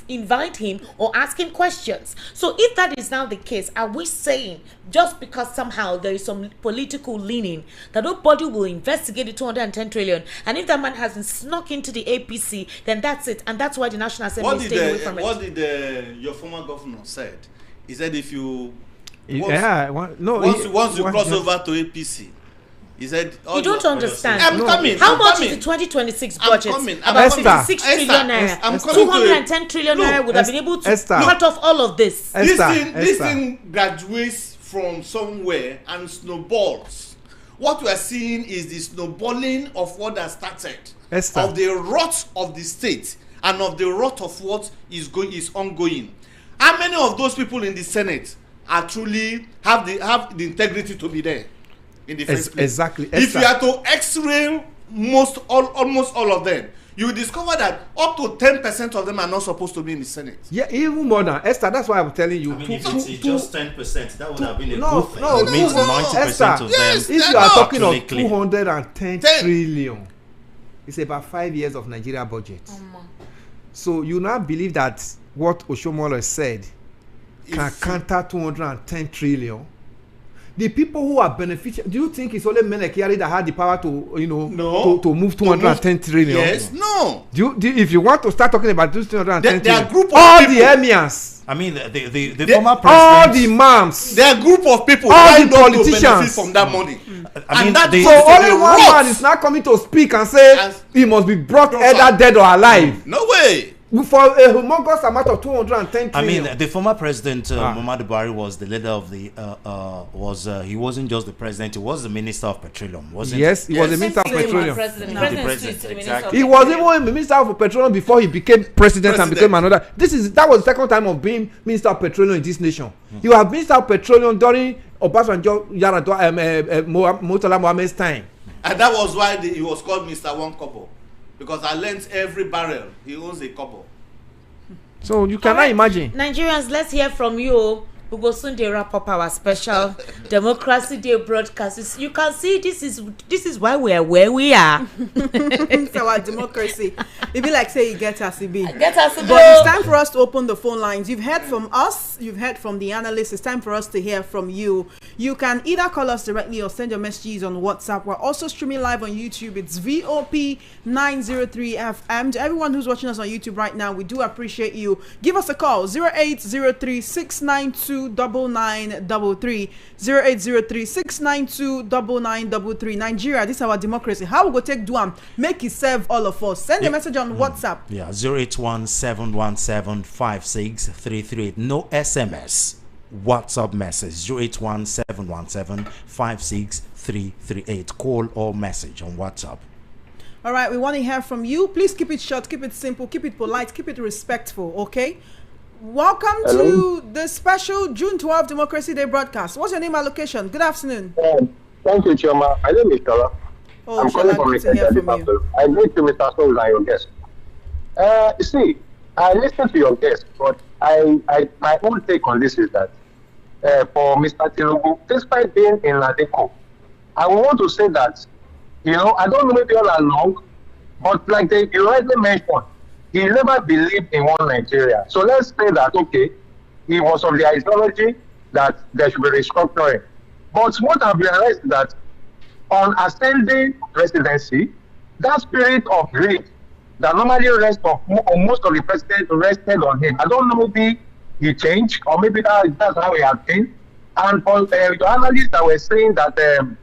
invite him or ask him questions. So if that is now the case, are we saying just because somehow there is some political leaning that nobody will investigate the 210 trillion, and if that man hasn't snuck into the APC, then that's it, and that's why the National Assembly is staying away from it? What did your former governor said? He said if you once you cross over to APC, he said, you don't understand. I'm coming. How I'm much coming. is the 2026 I'm budget? coming. About Esther, 56 trillion naira. I'm coming to 210 trillion Look, naira would have been able to Esther. cut off all of this. This Esther. thing graduates from somewhere and snowballs. What we are seeing is the snowballing of what has started, Esther. of the rot of the state and of the rot of what is ongoing. How many of those people in the Senate are truly have the integrity to be there in the first place? Exactly. If Esther. you are to X-ray almost all of them, you will discover that up to 10% of them are not supposed to be in the Senate. Yeah, even more than Esther. That's why I'm telling you. I mean, if it's just 10%, that would have been a No, good thing. no, It means no, 90% Esther, of yes, them. if you are not talking of actually clear. 210 trillion, it's about 5 years of Nigeria budget. So you now believe that what Oshomole said can counter 210 trillion? The people who are beneficial, do you think it's only Mele Kyari that had the power to, No. to move 210 trillion? Yes, no. If you want to start talking about this 210 There are trillion, group of all people. the emirs, I mean, the former all president. the imams, There are a group of people All lined the up to politicians. benefit from that money. I mean, that they- so goes to only the one rot. man is now coming to speak and say As- he must be brought Brought either up. dead or alive No way. for a humongous amount of 210 I trillion. mean, the former president Muhammadu Buhari was the leader of the he wasn't just the president; he was the minister of petroleum, wasn't Yes, he was the Yes. minister of Same thing with petroleum. President. The President president, switched to the exactly. Minister of He was Petroleum. even minister of petroleum before he became president and became another. That was the second time of being minister of petroleum in this nation. You have minister of petroleum during Obasanjo Yaradua Murtala Mohammed's time. And that was why he was called Mr. One Kobo. Because I learned every barrel, he owns a kobo. So you cannot Alright, imagine. Nigerians, let's hear from you. We will soon wrap up our special Democracy Day broadcast. You can see this is why we are where we are. It's our democracy. It be like say you get us it be. Get us But it's time for us to open the phone lines. You've heard from us, you've heard from the analysts. It's time for us to hear from you. You can either call us directly or send your messages on WhatsApp. We're also streaming live on YouTube. It's VOP 903 FM. To everyone who's watching us on YouTube right now, we do appreciate you. Give us a call 0803 692 9933 0803 692 9933. Nigeria, this is our democracy. How we go take Duam? Make it serve all of us. Send a message on WhatsApp. Yeah, 081-717-56338. No SMS. WhatsApp message 081-717-56338. Call or message on WhatsApp. All right, we want to hear from you. Please keep it short, keep it simple, keep it polite, keep it respectful, okay? Welcome to the special June 12 Democracy Day broadcast. What's your name and location? Good afternoon. Thank you, Chioma. My name is Chioma. Oh, I'm calling Shola, from good to hear from you. I greet you, Mr. Souls, and your guest. You see, I listened to your guest, but my own take on this is that for Mr. Tinubu, despite being in Ladeko. I want to say that, I don't know maybe all along, but like you rightly mentioned, he never believed in one Nigeria. So let's say that, okay, he was of the ideology that there should be restructuring. But what I've realized is that on ascending presidency, that spirit of greed that normally rests on most of the presidents rested on him. I don't know, maybe he changed, or maybe that's how he has been. And for the analysts that were saying that the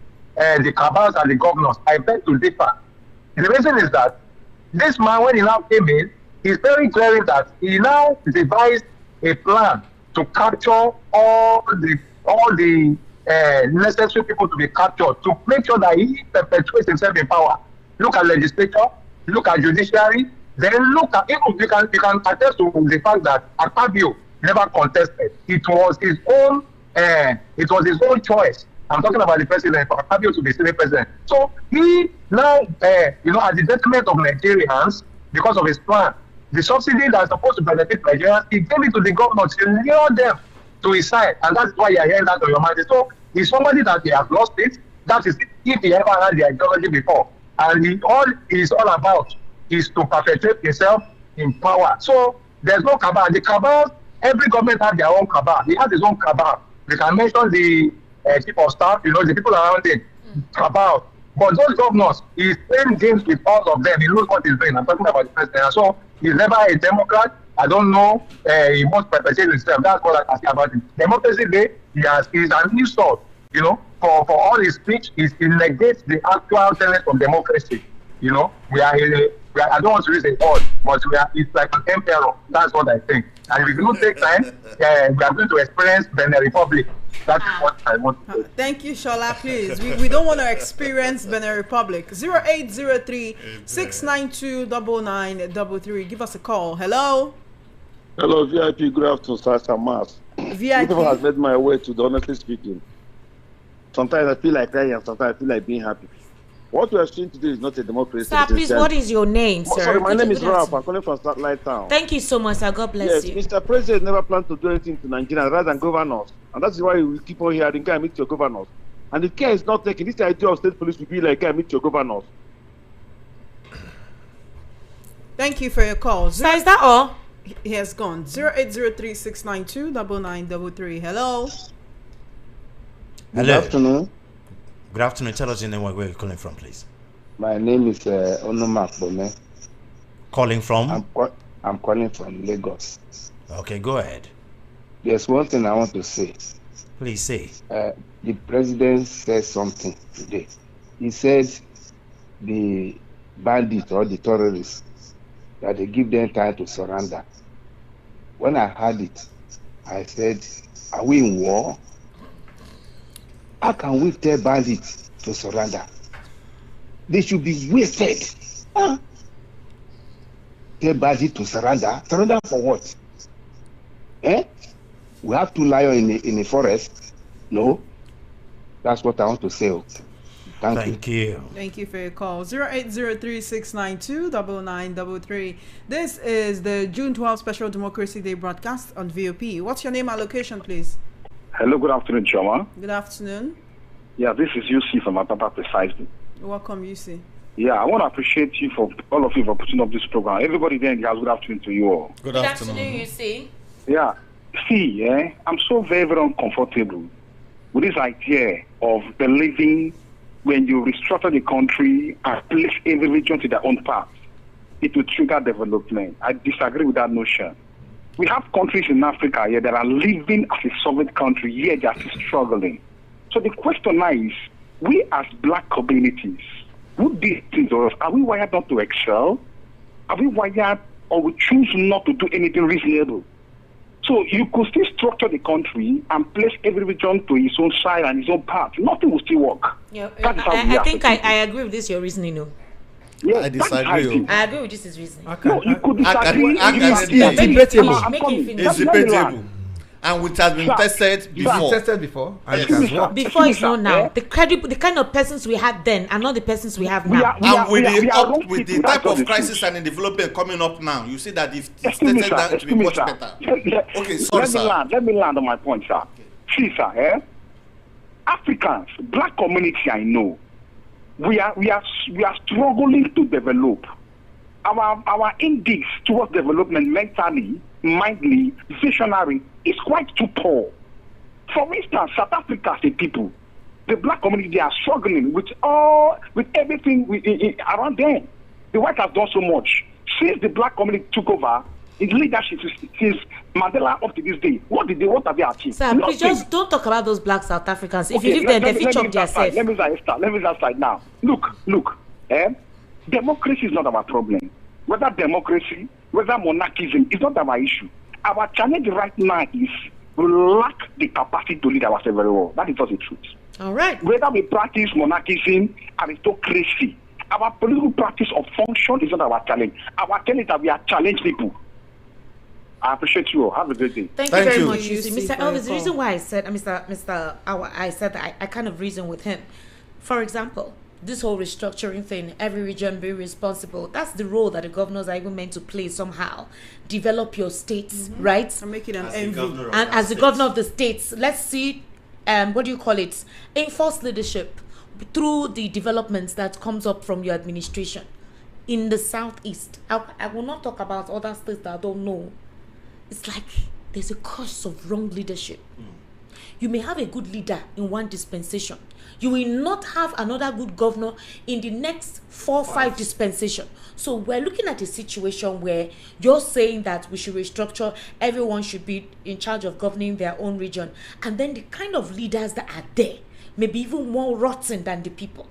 cabals and the governors, I beg to differ. The reason is that this man, when he now came in, he's very clear that he now devised a plan to capture all the necessary people to be captured, to make sure that he perpetuates himself in power. Look at legislature, look at judiciary, then look at, even you can attest to the fact that Akpabio never contested. It was his own choice. I'm talking about the president, for Akpabio to be Senate president. So he now, at the detriment of Nigerians, because of his plan, the subsidy that's supposed to benefit Nigerians, he gave it to the government to lure them to his side, and that's why you're hearing that on your mind. So he's somebody that he has lost it. That is, if he ever had the ideology before, and all he's all about is to perpetuate himself in power. So there's no cabal. The cabal, every government has their own cabal. He has his own cabal. We can mention the chief of staff, the people around him, cabal. But those governors, he's playing games with all of them. He knows what he's doing. I'm talking about the president. So he's never a Democrat. I don't know. He must perpetuate himself. That's what I can say about him. Democracy Day, he's an insult. For all his speech, he negates the actual tenets of democracy. We are I don't want to use a word, but it's like an emperor. That's what I think. And if you don't take time, we are going to experience Benin Republic. That's what I want to say. Thank you, Shola. Please, we don't want to experience Benin Republic. 0803-692-9933. Give us a call. Hello. Hello, VIP. Good afternoon, Sasha Mas. VIP. People has made my way to the honestly speaking. Sometimes I feel like crying, and sometimes I feel like being happy. What we are seeing today is not a democracy. Sir, please, what is your name, sir? Sorry, my name is Ralph. I'm calling from Satellite Town. Thank you so much, sir. God bless you. Yes, Mr. President never planned to do anything to Nigeria rather than governors. And that's why we keep on hearing, "Can I meet your governors?" And if care is not taken, this idea of state police will be like, "Can I meet your governors?" Thank you for your call. Sir, is that all? He has gone. 0803-692-9933. Hello. Good afternoon. Good afternoon. Tell us your name, where you're calling from, please. My name is Onomak Bome. Calling from? I'm calling from Lagos. Okay, go ahead. There's one thing I want to say. Please say. The president said something today. He said the bandits or the terrorists, that they give them time to surrender. When I heard it, I said, are we in war? How can we tell bandits to surrender? They should be wasted. Tell bandits to surrender. Surrender for what? We have two lions in the forest. No. That's what I want to say. Thank you. Thank you for your call. 0803-692-9933. This is the June 12 Special Democracy Day broadcast on VOP. What's your name and location, please? Hello, good afternoon, Chioma. Good afternoon. Yeah, this is UC from Atapa precisely. Welcome, UC. Yeah, I want to appreciate you for all of you for putting up this program. Everybody there in the house, good afternoon to you all. Good afternoon, UC. Yeah, see, I'm so very, very uncomfortable with this idea of believing when you restructure the country and place every region to their own path, it will trigger development. I disagree with that notion. We have countries in Africa here that are living as a sovereign country, yet they are still struggling. So the question now is, we as black communities, who did things to us, are we wired not to excel? Are we wired, or we choose not to do anything reasonable? So you could still structure the country and place every region to its own side and its own path. Nothing will still work. Yeah, I think I agree with this, your reasoning, no? Yeah, I disagree. I agree with this is reasoning. No, you could disagree. It's debatable. It's debatable. And it has been tested before. Tested before, and it has worked. Before it's not now. The kind of persons we had then are not the persons we have now. With the type of crisis and development coming up now, you see that it's stated down to be much better. Okay, sorry, sir. Let me land on my point, sir. See, sir, Africans, black community, I know, we are struggling to develop. Our index towards development mentally, mindly, visionary is quite too poor. For instance, South Africa as a people, the black community, they are struggling with everything around them. The white has done so much. Since the black community took over, its leadership since Mandela up to this day, what have they achieved? Sir, please just don't talk about those black South Africans. If you leave them, they feature themselves. Let me that side now. Look, democracy is not our problem. Whether democracy, whether monarchism is not our issue. Our challenge right now is we lack the capacity to lead ourselves very well. That is just the truth. All right. Whether we practice monarchism, aristocracy, our political practice of function is not our challenge. Our challenge is that we are challenge people. I appreciate you all. Have a great day. Thank you very much, You see, Mr. for your Elvis. The call. reason why I said, I said that I kind of reason with him. For example, this whole restructuring thing, every region be responsible. That's the role that the governors are even meant to play somehow. Develop your states, right? And make it an As the envy. governor of And that as the state. governor of the states, let's see, what do you call it? Enforce leadership through the developments that comes up from your administration in the southeast. I will not talk about other states that I don't know. It's like there's a curse of wrong leadership. You may have a good leader in one dispensation. You will not have another good governor in the next 4 or 5 dispensation. So we're looking at a situation where you're saying that we should restructure, everyone should be in charge of governing their own region. And then the kind of leaders that are there may be even more rotten than the people.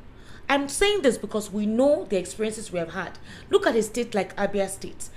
I'm saying this because we know the experiences we have had. Look at a state like Abia State.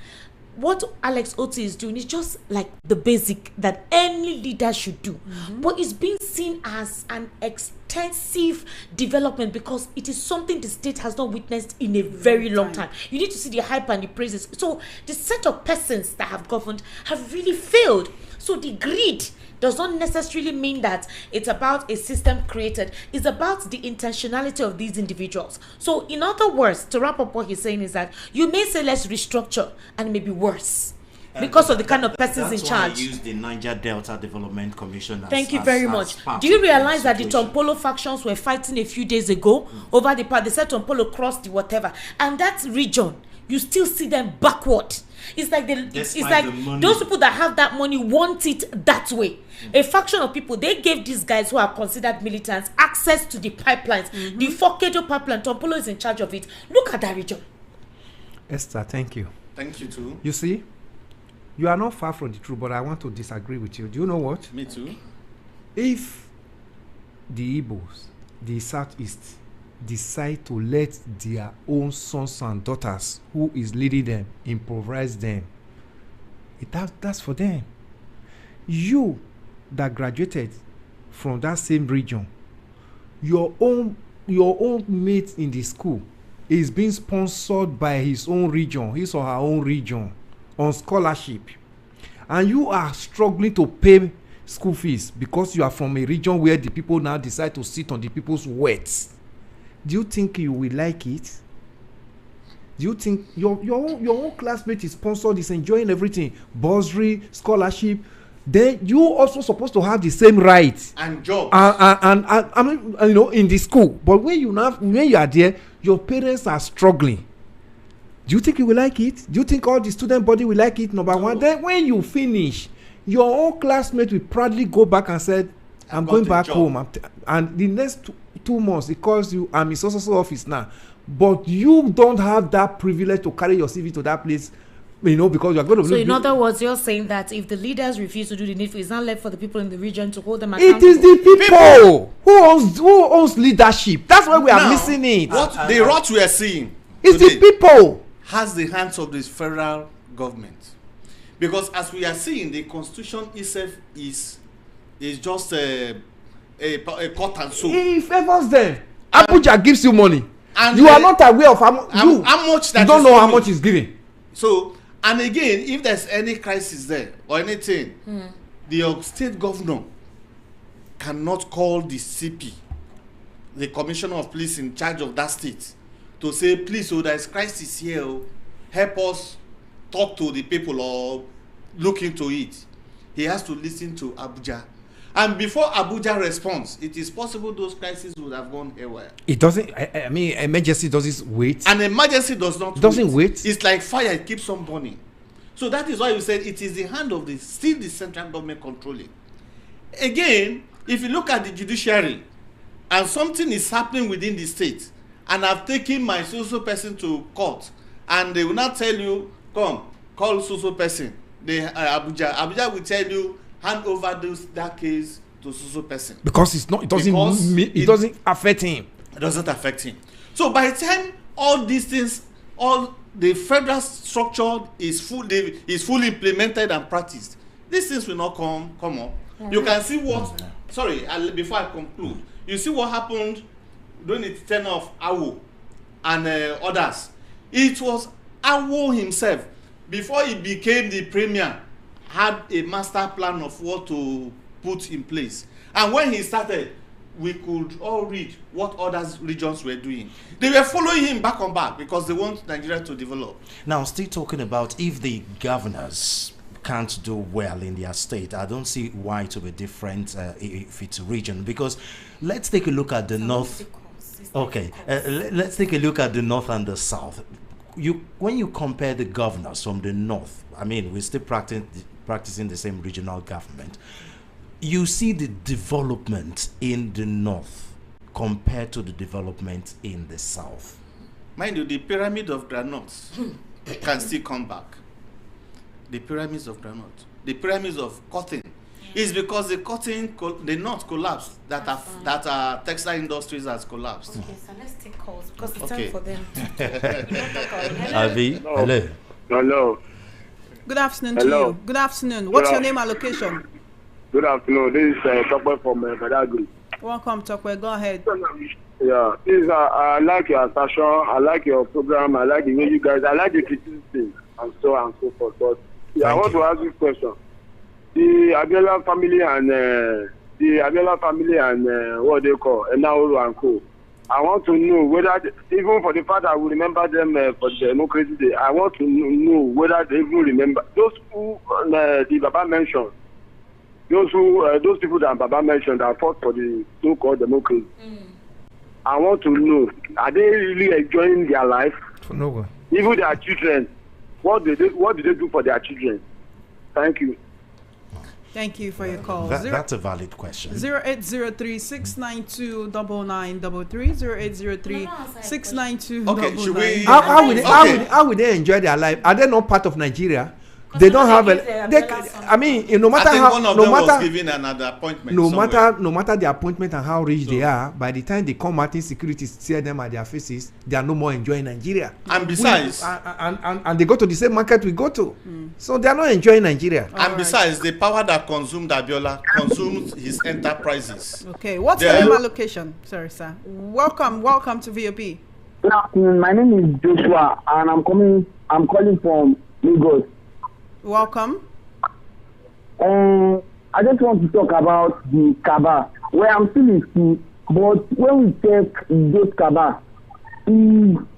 What Alex Oti is doing is just like the basic that any leader should do. But it's being seen as an extensive development because it is something the state has not witnessed in a very long time. You need to see the hype and the praises. So the set of persons that have governed have really failed. So the greed does not necessarily mean that it's about a system created. It's about the intentionality of these individuals. So in other words, to wrap up what he's saying is that you may say let's restructure and it may be worse because of the kind of persons in charge. That's why I use the Niger Delta Development Commission. Thank you very much. Do you realize that the Tompolo factions were fighting a few days ago over the part? They said Tompolo crossed the whatever. And that region, you still see them backward. It's like those people that have that money want it that way. A faction of people, they gave these guys who are considered militants access to the pipelines. The Fokedo pipeline, Tompolo is in charge of it. Look at that region. Esther, thank you. Thank you too. You see, you are not far from the truth, but I want to disagree with you. Do you know what? Me too. If the Igbos, the Southeast, decide to let their own sons and daughters, who is leading them, improvise them, that's for them. You that graduated from that same region, your own mate in the school is being sponsored by his own region, his or her own region, on scholarship, and you are struggling to pay school fees because you are from a region where the people now decide to sit on the people's words. Do you think you will like it? Do you think your own classmate is sponsored, is enjoying everything, bursary, scholarship? Then you also supposed to have the same rights And jobs. and I mean, you know, in the school. But when you are there, your parents are struggling. Do you think you will like it? Do you think all the student body will like it? Number one. Then when you finish, your own classmate will proudly go back and said, I'm going back home. And the next 2 months, it calls you, I'm in so office now. But you don't have that privilege to carry your CV to that place, you know, because you're going to. So in other words, you're saying that if the leaders refuse to do the needful, it's not left for the people in the region to hold them accountable. It is the people who owns leadership. That's why we are missing it. What the rot we are seeing It's today the people. has the hands of the federal government, because as we are seeing, the constitution itself is just a cut and sew. It favors them. Abuja gives you money. And you are not aware of how much that you don't is know how coming. much is given. So, and again, if there's any crisis there or anything, the state governor cannot call the CP, the commissioner of police in charge of that state, to say, please, so there's crisis here, help us talk to the people or look into it. He has to listen to Abuja. And before Abuja responds, it is possible those crises would have gone haywire. It doesn't. I mean, emergency doesn't wait. An emergency does not doesn't wait. It's like fire; it keeps on burning. So that is why we said it is the hand of the central government controlling. Again, if you look at the judiciary, and something is happening within the state, and I've taken my social person to court, and they will not tell you, come, call social person. Abuja will tell you, hand over that case to social person. Because it's not. It doesn't affect him. It doesn't affect him. So by the time all these things, all the federal structure is fully implemented and practiced, these things will not come up. You can see what. Sorry, before I conclude, you see what happened during the tenure of Awo and others. It was Awo himself, before he became the premier, had a master plan of what to put in place. And when he started, we could all read what other regions were doing. They were following him back on back because they want Nigeria to develop. Now, still talking about if the governors can't do well in their state, I don't see why it will be different if it's a region. Because let's take a look at the north. Okay, let's take a look at the north and the south. When you compare the governors from the north, I mean, we're still practicing the same regional government. You see the development in the north compared to the development in the south. Mind you, the pyramid of granules can still come back. The pyramids of granite, the pyramids of cotton, is because the north collapsed. That our textile industries has collapsed. Okay, so let's take calls because it's time for them. Avi, hello. Hello. Good afternoon to you. Good afternoon. What's your name and location? Good afternoon. This is Tokwe from Badagry. Welcome, Tokwe. Go ahead. Yeah, this I like your assertion. I like your program. I like the way you guys. I like the criticism and so forth. But yeah, I want to ask you a question. The Abiola family and what they call Enaoro and Co. I want to know whether, even for the fact I will remember them for the Democracy Day, I want to know whether they even remember those who the Baba mentioned. Those people that Baba mentioned that fought for the so-called democracy. I want to know, are they really enjoying their life? No. Even their children, what do they do for their children? Thank you. Thank you for your call. That's a valid question. 0803-692-9933, 0803-692-9933. Okay, should we? How would they enjoy their life? Are they not part of Nigeria? They don't have I mean, no matter I think how, one of no them matter, was given another appointment. no matter the appointment and how rich they are, by the time they come out in security, see them at their faces, they are no more enjoying Nigeria. And besides, and they go to the same market we go to, so they are not enjoying Nigeria. And besides, the power that consumed Abiola consumes his enterprises. Okay, what's your name and location? Sorry, sir. Welcome to VOP. Good afternoon. My name is Joshua, and I'm calling from Lagos. Welcome. I just want to talk about the Kaba, where I'm still in school, but when we take those Kaba,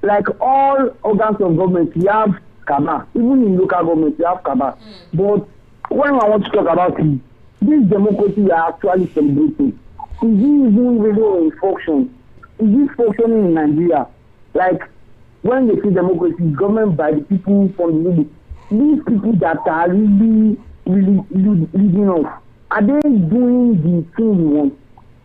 like all organs of government, we have Kaba. Even in local government, we have Kaba. But when I want to talk about it, this democracy we are actually celebrating, is it even really in function? Is it functioning in Nigeria? Like, when they say democracy, government by the people, from the people. These people that are really leading us, are they doing the thing we want?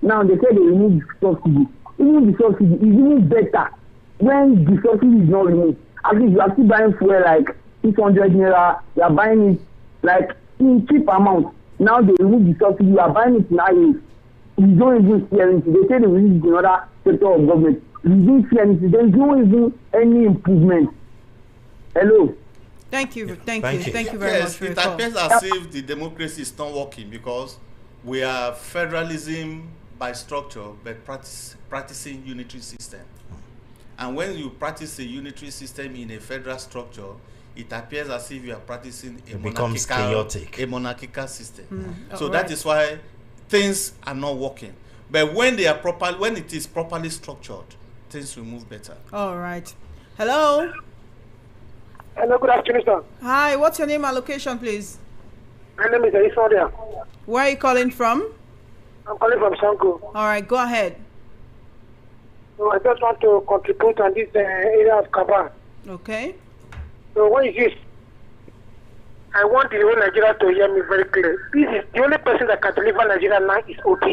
Now they say they remove the subsidy. Even the subsidy is even better when the subsidy is not removed. At least you are still buying fuel like 600 naira, you are buying it like in cheap amount. Now they remove the subsidy, you are buying it in IAs. You don't even see anything. They say they will use another sector of government. You don't see anything. There is no even any improvement. Hello. Thank you very much for your it call. appears as if the democracy is not working because we are federalism by structure, but practicing unitary system. And when you practice a unitary system in a federal structure, it appears as if you are practicing a monarchical system. So that is why things are not working. But when it is properly structured, things will move better. All right. Hello. Hello, good afternoon, sir. Hi, what's your name and location, please? My name is Esther. Where are you calling from? I'm calling from Sanko. All right, go ahead. So I just want to contribute on this area of Kaba. Okay. So what is this? I want the whole Nigeria to hear me very clear. This is the only person that can deliver Nigeria now is OP.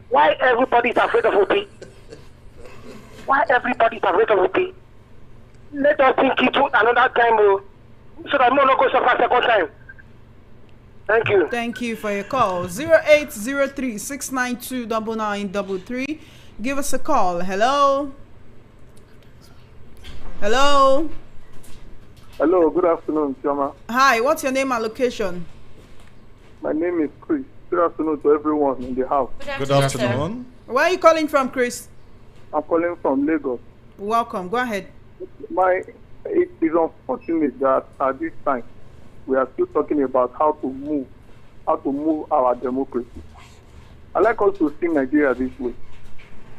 Why everybody is afraid of OP? Why everybody is afraid of OP? Let us think it through another time, so that no one goes suffer second time. Thank you. Thank you for your call. 0803-692-9933. Give us a call. Hello. Hello. Hello, good afternoon, Chioma. Hi, what's your name and location? My name is Chris. Good afternoon to everyone in the house. Good afternoon. Where are you calling from, Chris? I'm calling from Lagos. Welcome. Go ahead. It is unfortunate that at this time we are still talking about how to move our democracy. I like us to see Nigeria this way.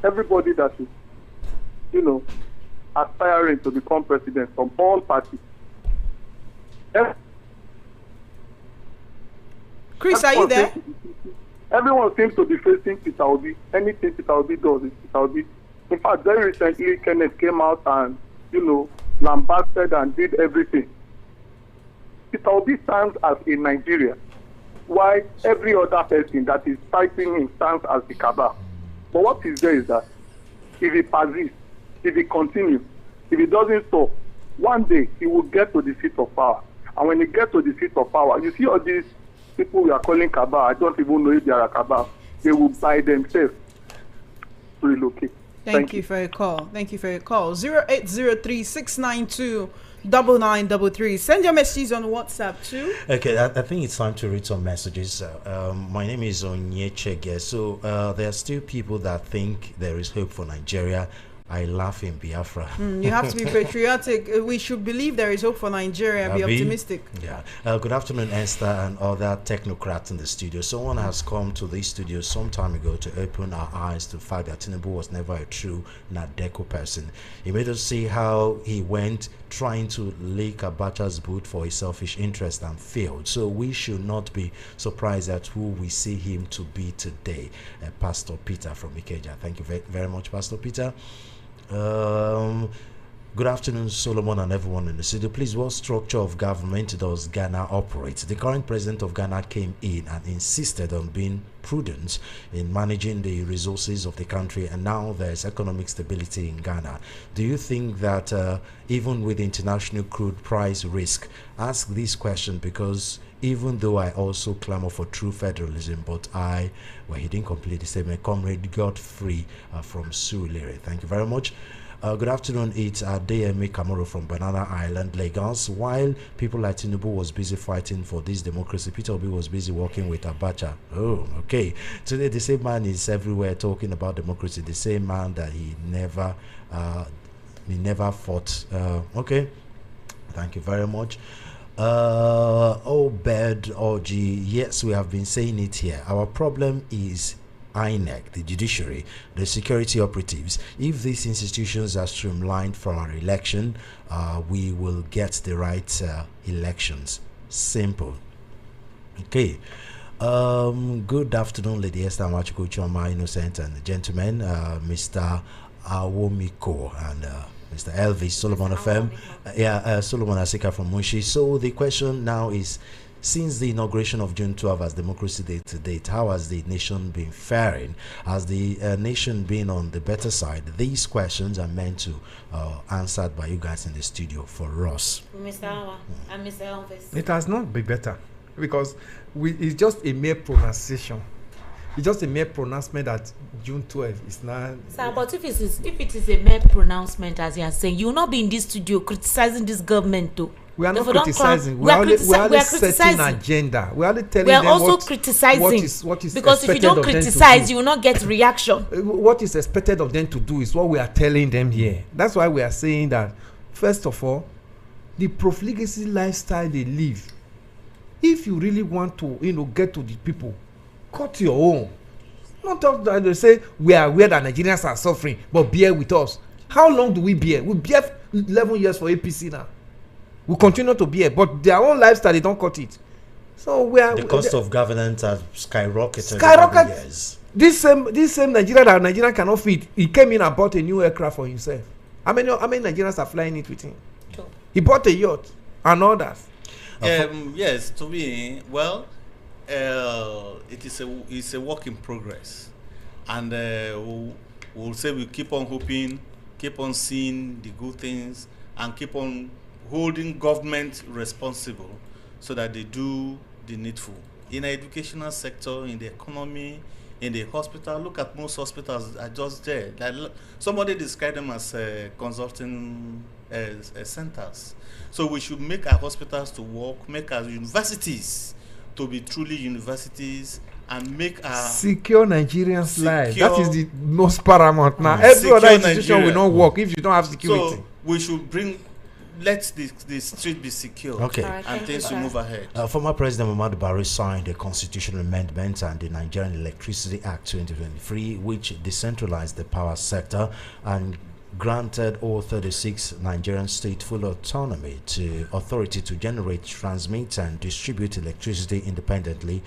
Everybody that is, aspiring to become president from all parties. Chris, are you there? Everyone seems to be facing Peter Obi. Anything Peter Obi does is Peter Obi. In fact, very recently, Kenneth came out and, lambasted and did everything. Peter Obi stands as a Nigerian, while every other person that is fighting him stands as the Kaba. But what is there is that if he persists, if he continues, if he doesn't stop, one day he will get to the seat of power. And when he gets to the seat of power, you see all these people we are calling Kaba, I don't even know if they are a Kaba, they will buy themselves to relocate. Thank you for your call. 0803-692-9933. Send your messages on WhatsApp too. Okay, I think it's time to read some messages. My name is Onyechege. So there are still people that think there is hope for Nigeria. I laugh in Biafra. You have to be patriotic. We should believe there is hope for Nigeria and be optimistic. Yeah. Good afternoon, Esther and other technocrats in the studio. Someone has come to this studio some time ago to open our eyes to the fact that Tinubu was never a true Nadeco person. He made us see how he went trying to lick Abacha's boot for his selfish interest and failed. So we should not be surprised at who we see him to be today. Pastor Peter from Ikeja. Thank you very much, Pastor Peter. Good afternoon, Solomon, and everyone in the studio. Please, what structure of government does Ghana operate? The current president of Ghana came in and insisted on being prudent in managing the resources of the country, and now there's economic stability in Ghana. Do you think that even with international crude price risk? Ask this question because even though I also clamor for true federalism, but he didn't complete the statement. Comrade Godfrey from Surulere. Thank you very much. Good afternoon, it's Adeyemi Kamoro from Banana Island, Lagos. While people like Tinubu was busy fighting for this democracy, Peter Obi was busy working with Abacha. Oh, okay. Today, the same man is everywhere talking about democracy. The same man that he never fought. Okay. Thank you very much. Obed Oji, yes, we have been saying it here. Our problem is INEC, the judiciary, the security operatives. If these institutions are streamlined for our election, we will get the right elections. Simple. Okay. Good afternoon, Lady Esther, Nwachukwu, Chioma, Innocent, and the gentlemen, Mr. Awomiko and Mr. Elvis, Solomon Ofem, Solomon Asika from Munshi. So the question now is, since the inauguration of June 12 as Democracy Day to date, how has the nation been faring? Has the nation been on the better side? These questions are meant to answered by you guys in the studio for us. Mr. Awa and Mr. Elvis. It has not been better because it's just a mere pronunciation. It's just a mere pronouncement that June 12 is not. Sir, but if it is a mere pronouncement, as you are saying, you will not be in this studio criticizing this government, though. We are not criticizing. We are only setting an agenda. We are only telling them also criticizing. What is because if you don't criticize, you will not get reaction. What is expected of them to do is what we are telling them here. That's why we are saying that, first of all, the profligacy lifestyle they live, if you really want to, get to the people, cut your own. Not talk that they say we are aware that Nigerians are suffering, but bear with us. How long do we bear? We bear 11 years for APC now. We continue to bear, but their own lifestyle, they don't cut it. So we are. The cost of governance has skyrocketed. This same Nigeria that Nigeria cannot feed, he came in and bought a new aircraft for himself. How many Nigerians are flying it with him? Sure. He bought a yacht and others. Yes, to me, well, it's a work in progress, and we'll say we keep on hoping, keep on seeing the good things, and keep on holding government responsible so that they do the needful in the educational sector, in the economy, in the hospital. Look at most hospitals are just there. Like, somebody described them as consulting centers. So we should make our hospitals to work, make our universities to be truly universities, and make our secure Nigerians' life. That is the most paramount now. Every other institution will not work if you don't have security. So we should let the street be secure. Okay. And things will move ahead. Former President Muhammadu Buhari signed the constitutional amendment and the Nigerian Electricity Act 2023, which decentralized the power sector and granted all 36 Nigerian states full authority to generate, transmit, and distribute electricity independently.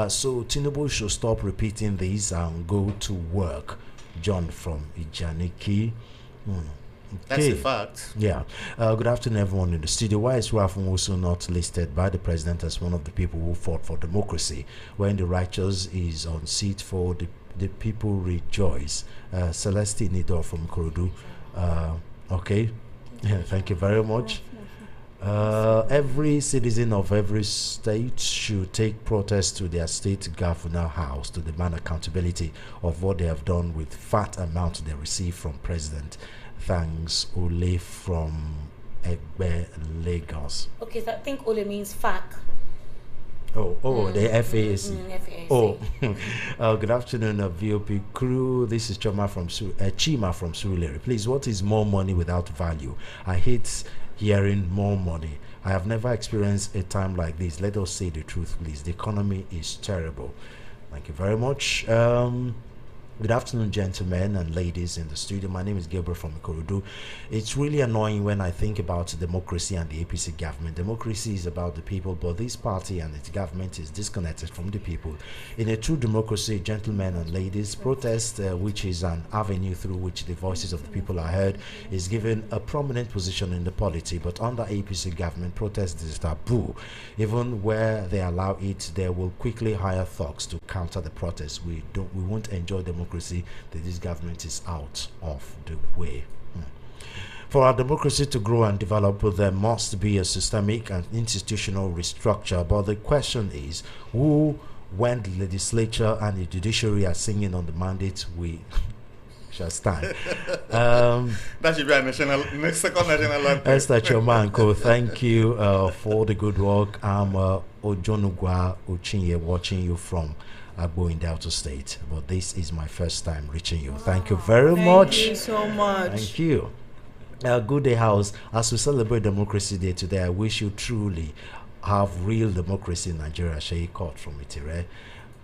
So Tinubu should stop repeating this and go to work. John from Ijaniki. That's a fact. Yeah. Good afternoon, everyone in the studio. Why is Rafun also not listed by the president as one of the people who fought for democracy when the righteous is on seat for the people rejoice? Celestine Nidor from Kurudu. Okay. Yeah, thank you very much. Every citizen of every state should take protest to their state governor house to demand accountability of what they have done with fat amount they receive from president. Thanks, Ole from Egbe, Lagos. Okay, so I think Ole means FAC. The FAC. FAC. Good afternoon, VOP crew. This is Chioma from Surulere. Please, what is more money without value? I hate hearing more money. I have never experienced a time like this. Let us say the truth, please. The economy is terrible. Thank you very much. Good afternoon, gentlemen and ladies in the studio. My name is Gabriel from Ikorodu. It's really annoying when I think about democracy and the APC government. Democracy is about the people, but this party and its government is disconnected from the people. In a true democracy, gentlemen and ladies, protest, which is an avenue through which the voices of the people are heard, is given a prominent position in the polity. But under APC government, protest is taboo. Even where they allow it, they will quickly hire thugs to counter the protest. We won't enjoy democracy that this government is out of the way. For our democracy to grow and develop, there must be a systemic and institutional restructure. But the question is, who, when the legislature and the judiciary are singing on the mandate, we shall stand. That should be our second national anthem. Esther, Chioma and Co, thank you for the good work. I'm Ojonugwa Uchinye, watching you from Agbo in Delta State, but this is my first time reaching you. Thank you very much. Thank you so much. Thank you. Good day, house. As we celebrate Democracy Day today, I wish you truly have real democracy in Nigeria. Sheikot from Itire.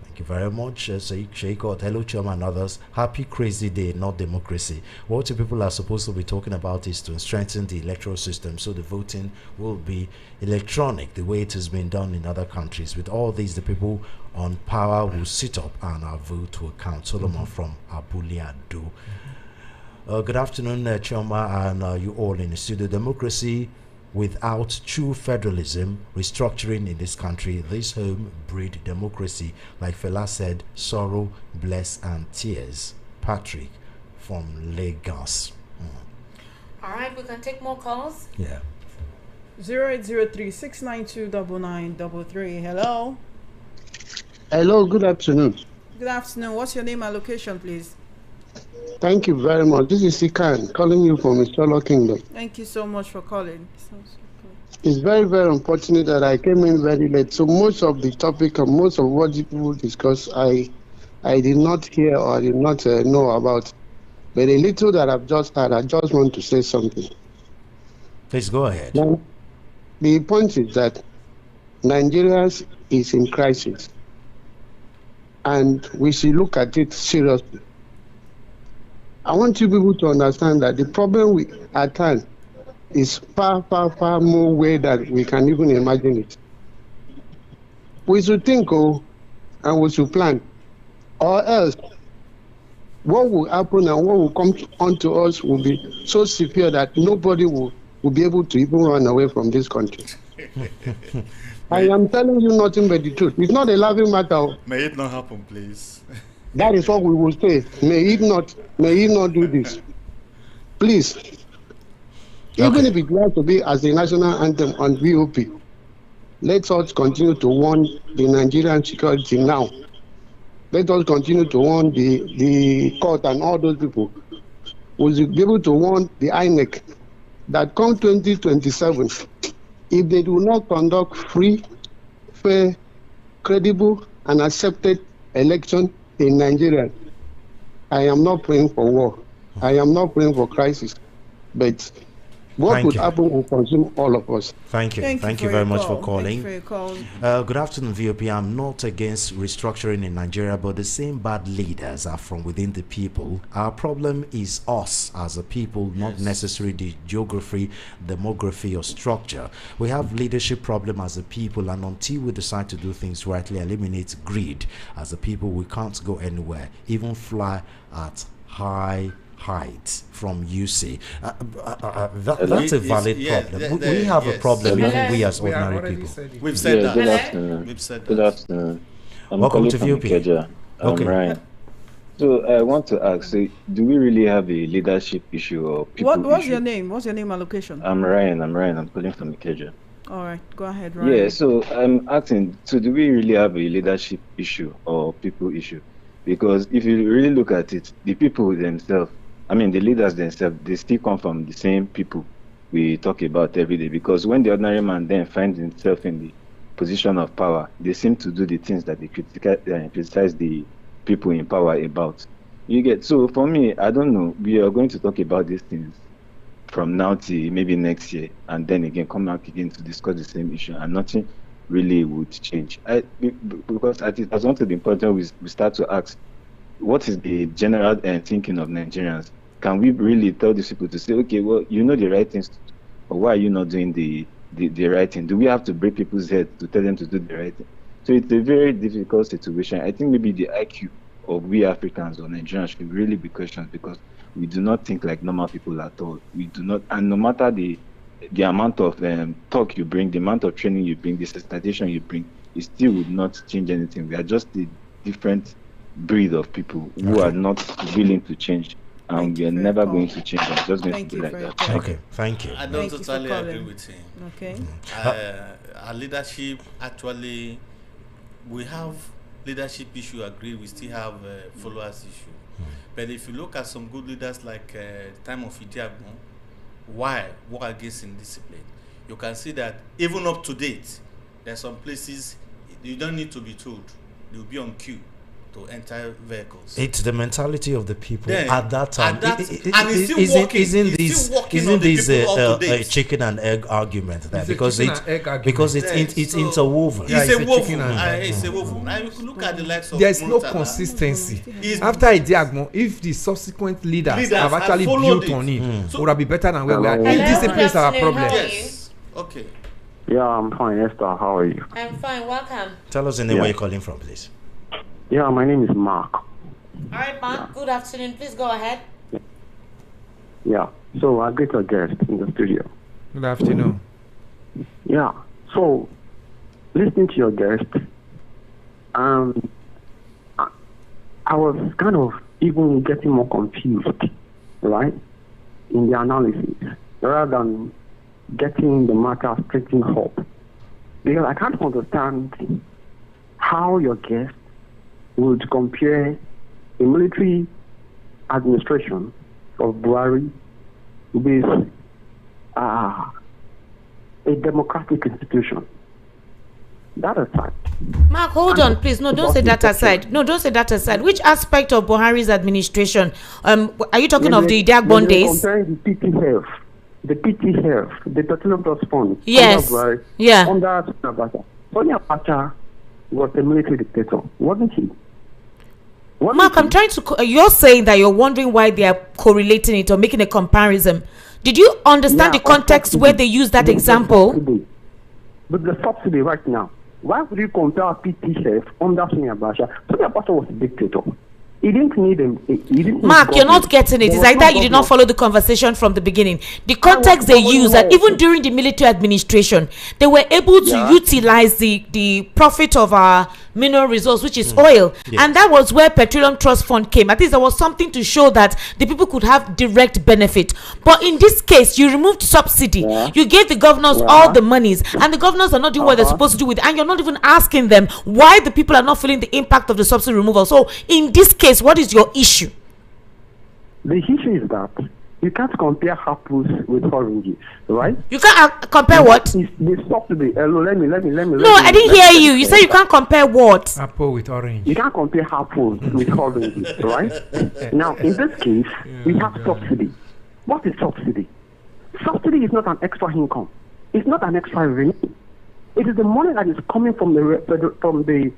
Thank you very much, Sheikot. Hello, Chioma and others. Happy Crazy Day, not democracy. What you people are supposed to be talking about is to strengthen the electoral system so the voting will be electronic, the way it has been done in other countries. With all these, the people on power will sit up and our vote will count. Solomon from Abuliadu. Good afternoon, Chioma, and you all in the studio. Democracy without true federalism, restructuring in this country, this home breed democracy, like Fela said, sorrow, bless, and tears. Patrick from Lagos. All right, we can take more calls. Yeah. 0803-692-9933. Hello. Hello, good afternoon. Good afternoon. What's your name and location, please? Thank you very much. This is Sikan calling you from Istolo Kingdom. Thank you so much for calling. It's very, very unfortunate that I came in very late. So most of the topic and most of what people discuss, I did not hear or I did not know about. But a little that I've just heard, I just want to say something. Please go ahead. Now, the point is that Nigeria is in crisis. And we should look at it seriously. I want you people to understand that the problem we at hand is far, far, far more way than we can even imagine it. We should think, and we should plan, or else what will happen and what will come onto us will be so severe that nobody will be able to even run away from this country. I am telling you nothing but the truth. It's not a laughing matter. May it not happen, please. That is what we will say. May he not do this. Please. Even if it has to be as a national anthem on VOP, let us continue to warn the Nigerian security now. Let us continue to warn the court and all those people. We'll be able to warn the INEC that come 2027, if they do not conduct free, fair, credible, and accepted election in Nigeria, I am not praying for war. I am not praying for crisis. But what would happen will consume all of us. Thank you. Thank you very much for calling. Thank you for your call. Good afternoon, VOP. I'm not against restructuring in Nigeria, but the same bad leaders are from within the people. Our problem is us as a people, not necessarily the geography, demography, or structure. We have leadership problem as a people, and until we decide to do things rightly, eliminate greed as a people, we can't go anywhere, even fly at high height from UC. That's a valid problem. We have a problem, even we as ordinary people. We've said that. Good afternoon. We've said that. Good afternoon. Welcome to VOP. Okay. Ryan. So I want to ask, do we really have a leadership issue or people What's issue? your name? What's your name and location? I'm Ryan. I'm calling from Ikeja. All right, go ahead, Ryan. Yeah, so I'm asking, so do we really have a leadership issue or people issue? Because if you really look at it, the people themselves, the leaders themselves, they still come from the same people we talk about every day. Because when the ordinary man then finds himself in the position of power, they seem to do the things that they criticize the people in power about. You get, so for me, I don't know, we are going to talk about these things from now to maybe next year, and then again come back again to discuss the same issue, and nothing really would change. Because I think as one of the important, we start to ask, what is the general thinking of Nigerians? Can we really tell these people to say, okay, well, you know the right things to do, but why are you not doing the right thing? Do we have to break people's heads to tell them to do the right thing? So it's a very difficult situation. I think maybe the IQ of we Africans or Nigerians should really be questioned, because we do not think like normal people at all. We do not, and no matter the amount of talk you bring, the amount of training you bring, the sensitization you bring, it still would not change anything. We are just a different breed of people who are not willing to change, and we are never going to change. I'm just going to be like that. Okay, thank you. I don't totally agree with him. Okay. Our leadership, actually, we have leadership issue, agree, we still have followers issue. But if you look at some good leaders like time of Idiagbon, why work against indiscipline? You can see that even up to date, there are some places you don't need to be told. They'll be on queue to enter vehicles. It's the mentality of the people Then, at that time. Isn't this a chicken and egg argument there? Because it's interwoven. It's a woven. Now you look at the likes of there's no consistency. After Idiagbon, if the subsequent leaders have actually built on it, would have been better than where we are. Indiscipline is our problem. Yes. Okay. Yeah, I'm fine, Esther. How are you? I'm fine. Welcome. Tell us the name where you're calling from, please. Yeah, my name is Mark. All right, Mark. Good afternoon. Please go ahead. Yeah. So I get a guest in the studio. Good afternoon. Yeah. So listening to your guest, I was kind of even getting more confused, right, in the analysis, rather than getting the matter straightened up. Because I can't understand how your guest would compare a military administration of Buhari with a democratic institution. That aside. Mark, hold on, please. No, don't say that aside. No, don't say that aside. Which aspect of Buhari's administration? Are you talking of the Idiagbon days? Comparing the PTF, the Petroleum Trust Fund. Yes. Under yeah. Under Abacha. Sonia Abacha was a military dictator, wasn't he? Mark, I'm trying to. You're saying that you're wondering why they are correlating it or making a comparison. Did you understand the context where they use that example? But the subsidy right now, why would you compare PTF under Sonia Abacha? Sonia Abacha was a dictator. He didn't need him. He didn't Mark, need you're not government. getting it. There It's was like no that you did not government. follow the conversation from the beginning. The context they use that even during the military administration, they were able to utilize the profit of our mineral resource, which is oil. Yes. And that was where Petroleum Trust Fund came. At least there was something to show that the people could have direct benefit. But in this case, you removed subsidy. You gave the governors all the monies, and the governors are not doing what they're supposed to do with it. And you're not even asking them why the people are not feeling the impact of the subsidy removal. So in this case, what is your issue? The issue is that you can't compare apples with oranges, right? You can't compare what? The subsidy. Let me. No, I didn't hear you. You said you can't compare what? Apple with orange. You can't compare apples with oranges, right? Now, in this case, we have subsidy. What is subsidy? Subsidy is not an extra income. It's not an extra revenue. It is the money that is coming from the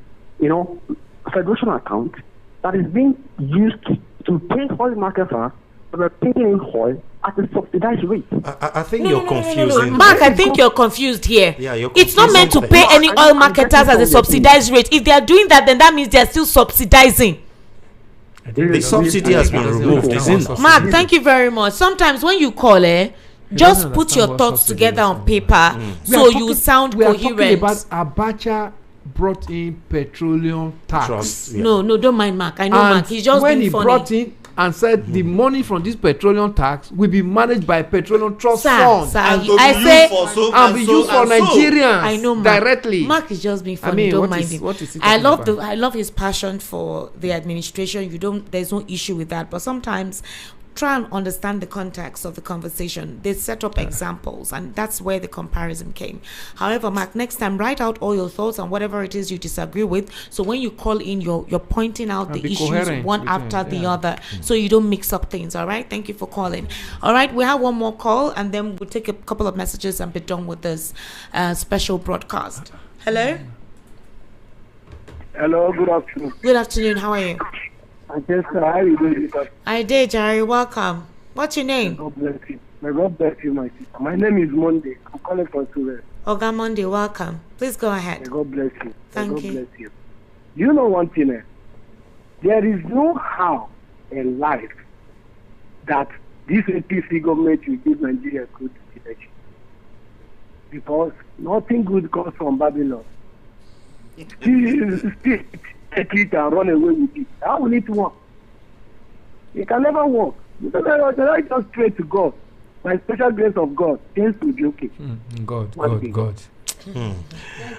federation account that is being used to pay oil marketers that are paying in oil at a subsidized rate. I think you're confusing. Mark, I think you're confused here. Yeah, you're it's not meant to confusing pay things. any oil marketers at a subsidized rate. If they are doing that, then that means they are still subsidizing. The subsidy has been removed, isn't it? Mark, thank you very much. Sometimes when you call, just put your thoughts together on paper so you sound we are coherent. talking about Abacha brought in petroleum tax. No, don't mind Mark. I know and Mark. He's just when being he funny. brought in and said the money from this petroleum tax will be managed by petroleum trust fund and be used for Nigerians. I know Mark. Directly. Mark is just being funny. Don't mind him. I love his passion for the administration. There's no issue with that. But sometimes try and understand the context of the conversation. They set up examples, and that's where the comparison came. However, Mark, next time write out all your thoughts on whatever it is you disagree with. So when you call in, you're pointing out the issues one after the other, so you don't mix up things. All right. Thank you for calling. All right, we have one more call, and then we'll take a couple of messages and be done with this special broadcast. Hello. Hello. Good afternoon. Good afternoon. How are you? Yes, sir. How are you doing? I did, Jerry. Welcome. What's your name? God bless you. May God bless you, my sister. My name is Monday. I'm calling from Suez. Oga Monday, welcome. Please go ahead. May God bless you. Thank you. God bless you. You know one thing, there is no how in life that this APC government will give Nigeria good election. Because nothing good comes from Babylon. Still take it and run away with it. How will it work? It can never work. Because I just pray to God. By special grace of God, things will be okay. God.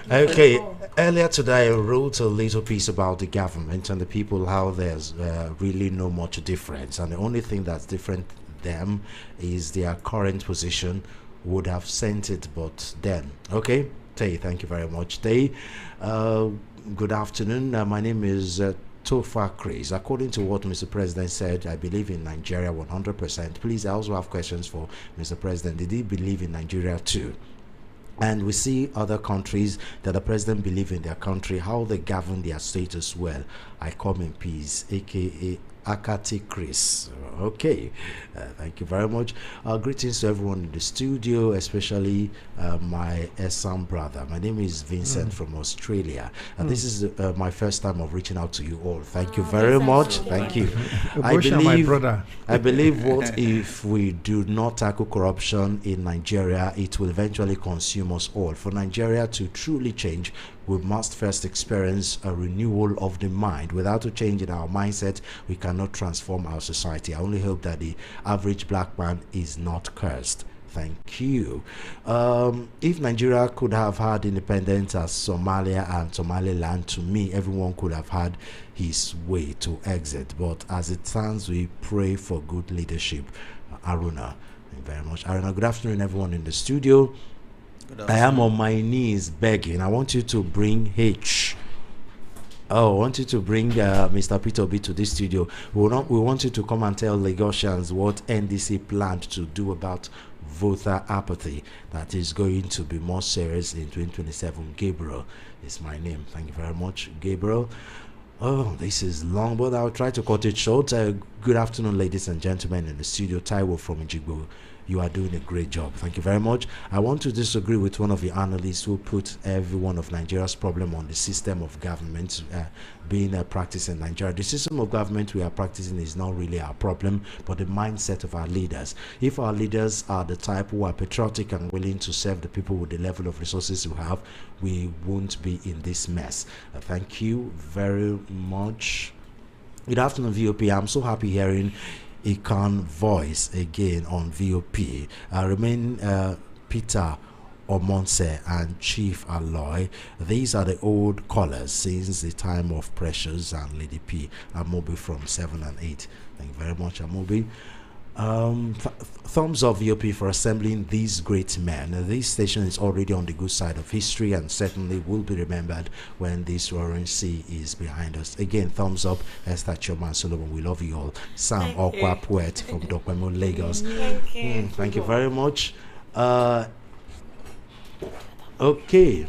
Okay, earlier today I wrote a little piece about the government and the people, how there's really no much difference, and the only thing that's different them is their current position. Would have sent it, but then okay. Tay, thank you very much. Tay, good afternoon. My name is Tofa Chris. According to what Mr. President said, I believe in Nigeria 100%. Please, I also have questions for Mr. President. Did he believe in Nigeria too? And we see other countries that the president believe in their country, how they govern their status well. I come in peace, aka Akati Chris. Okay, thank you very much. Greetings to everyone in the studio, especially my Essam brother. My name is Vincent from Australia. This is my first time of reaching out to you all. Thank you very much. Thank you. I believe what if we do not tackle corruption in Nigeria, it will eventually consume us all. For Nigeria to truly change, we must first experience a renewal of the mind. Without a change in our mindset, we cannot transform our society. I only hope that the average black man is not cursed. Thank you. If Nigeria could have had independence as Somalia and Somaliland, to me, everyone could have had his way to exit. But as it stands, we pray for good leadership. Aruna, thank you very much. Aruna, good afternoon, everyone in the studio. I am on my knees begging. I want you to bring H. Oh, I want you to bring Mr. Peter B to this studio. We want you to come and tell Lagosians what NDC planned to do about voter apathy that is going to be more serious in 2027. Gabriel is my name. Thank you very much, Gabriel. Oh, this is long, but I'll try to cut it short. Good afternoon, ladies and gentlemen in the studio. Taiwo from Ijigbo You are doing a great job. Thank you very much. I want to disagree with one of the analysts who put every one of Nigeria's problem on the system of government being practiced in Nigeria. The system of government we are practicing is not really our problem, but the mindset of our leaders. If our leaders are the type who are patriotic and willing to serve the people with the level of resources we have, we won't be in this mess. Thank you very much. Good afternoon, VOP. I'm so happy hearing Ikan voice again on VOP. Remain Peter Omonse and Chief Alloy. These are the old callers since the time of Precious and Lady P. Amobi from 7 and 8. Thank you very much, Amobi. Thumbs up VOP for assembling these great men. This station is already on the good side of history and certainly will be remembered when this roaring sea is behind us. Again, thumbs up, Esther, Chioma, and Solomon. We love you all. Sam Okwa Poet from Dokwemo, Lagos. Thank you very much. Okay.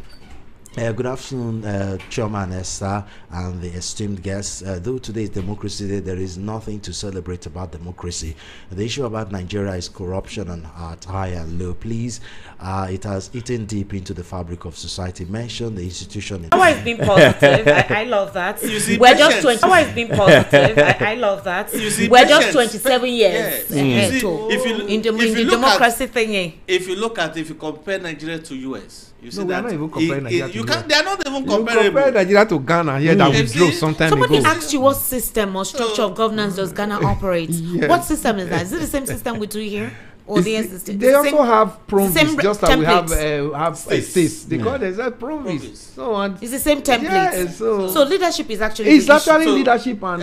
Good afternoon, Chioma and Esther and the esteemed guests. Though today is Democracy Day, there is nothing to celebrate about democracy. The issue about Nigeria is corruption and at high and low. Please, it has eaten deep into the fabric of society. Mention the institution. Always been positive. I love that. We're just 20. Always been positive. I love that. We're just 27 years in democracy thingy. If you compare Nigeria to US, you see we are that not even comparing Nigeria to they are not even you comparable. compare Nigeria to Ghana here that withdrew some time ago. Somebody asked you what system or structure of governance does Ghana operate? Yes. What system is that? Is it the same system we do here? Or They also have province, just like we have states. They call it a province. So it's the same template. Yes, so leadership is actually leadership and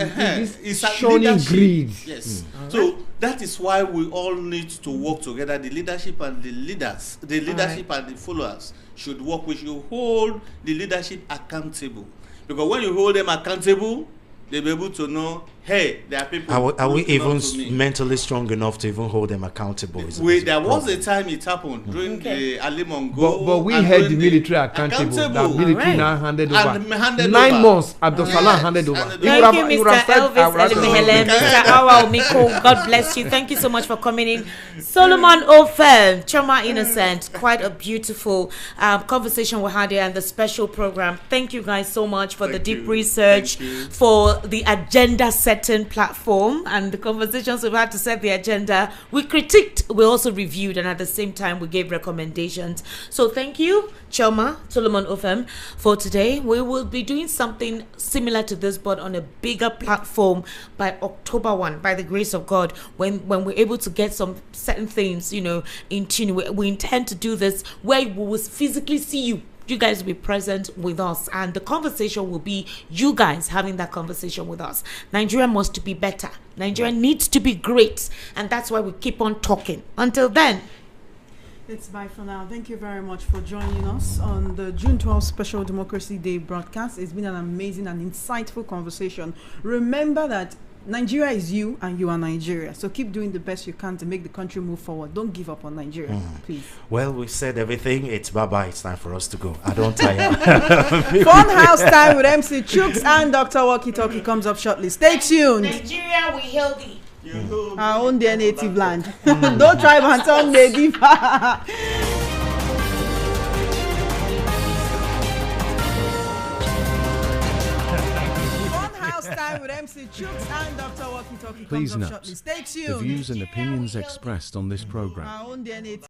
it's showing greed. Yes. So that is why we all need to work together. The leadership and the leaders, the leadership and the followers should work. We should hold the leadership accountable, because when you hold them accountable, they'll be able to know, hey, there are people. Are we even mentally strong enough to even hold them accountable? There was a time it happened during the Ali Mongo. But we held the military accountable. The military now handed over. 9 months, Abdul Salam handed over. Thank you, Mr. Elvis Elimihele, Mr. Awa Omiko. God bless you. Thank you so much for coming in. Solomon Ofem, Chioma Innocent. Quite a beautiful conversation we had here and the special program. Thank you guys so much for the deep research, for the agenda setting platform and the conversations we've had to set the agenda. We critiqued, we also reviewed, and at the same time we gave recommendations. So thank you, Chioma, Solomon Ofem, for today. We will be doing something similar to this, but on a bigger platform by October 1, by the grace of God, when we're able to get some certain things, in tune. We intend to do this where we will physically see you. You guys will be present with us, and the conversation will be you guys having that conversation with us. Nigeria must be better. Nigeria needs to be great, and that's why we keep on talking. Until then, it's bye for now. Thank you very much for joining us on the June 12th Special Democracy Day broadcast. It's been an amazing and insightful conversation. Remember that Nigeria is you and you are Nigeria. So keep doing the best you can to make the country move forward. Don't give up on Nigeria, please. Well, we've said everything. It's bye-bye. It's time for us to go. I don't tire. Fun house time with MC Chooks and Dr. Walkie Talkie comes up shortly. Stay tuned. Nigeria, we hail thee. Our own dear native land. Don't try Banton native. Time with MC Chooks and Dr. Walkie Talkie. Please comes up note, shortly. Stay tuned. the views and opinions expressed on this program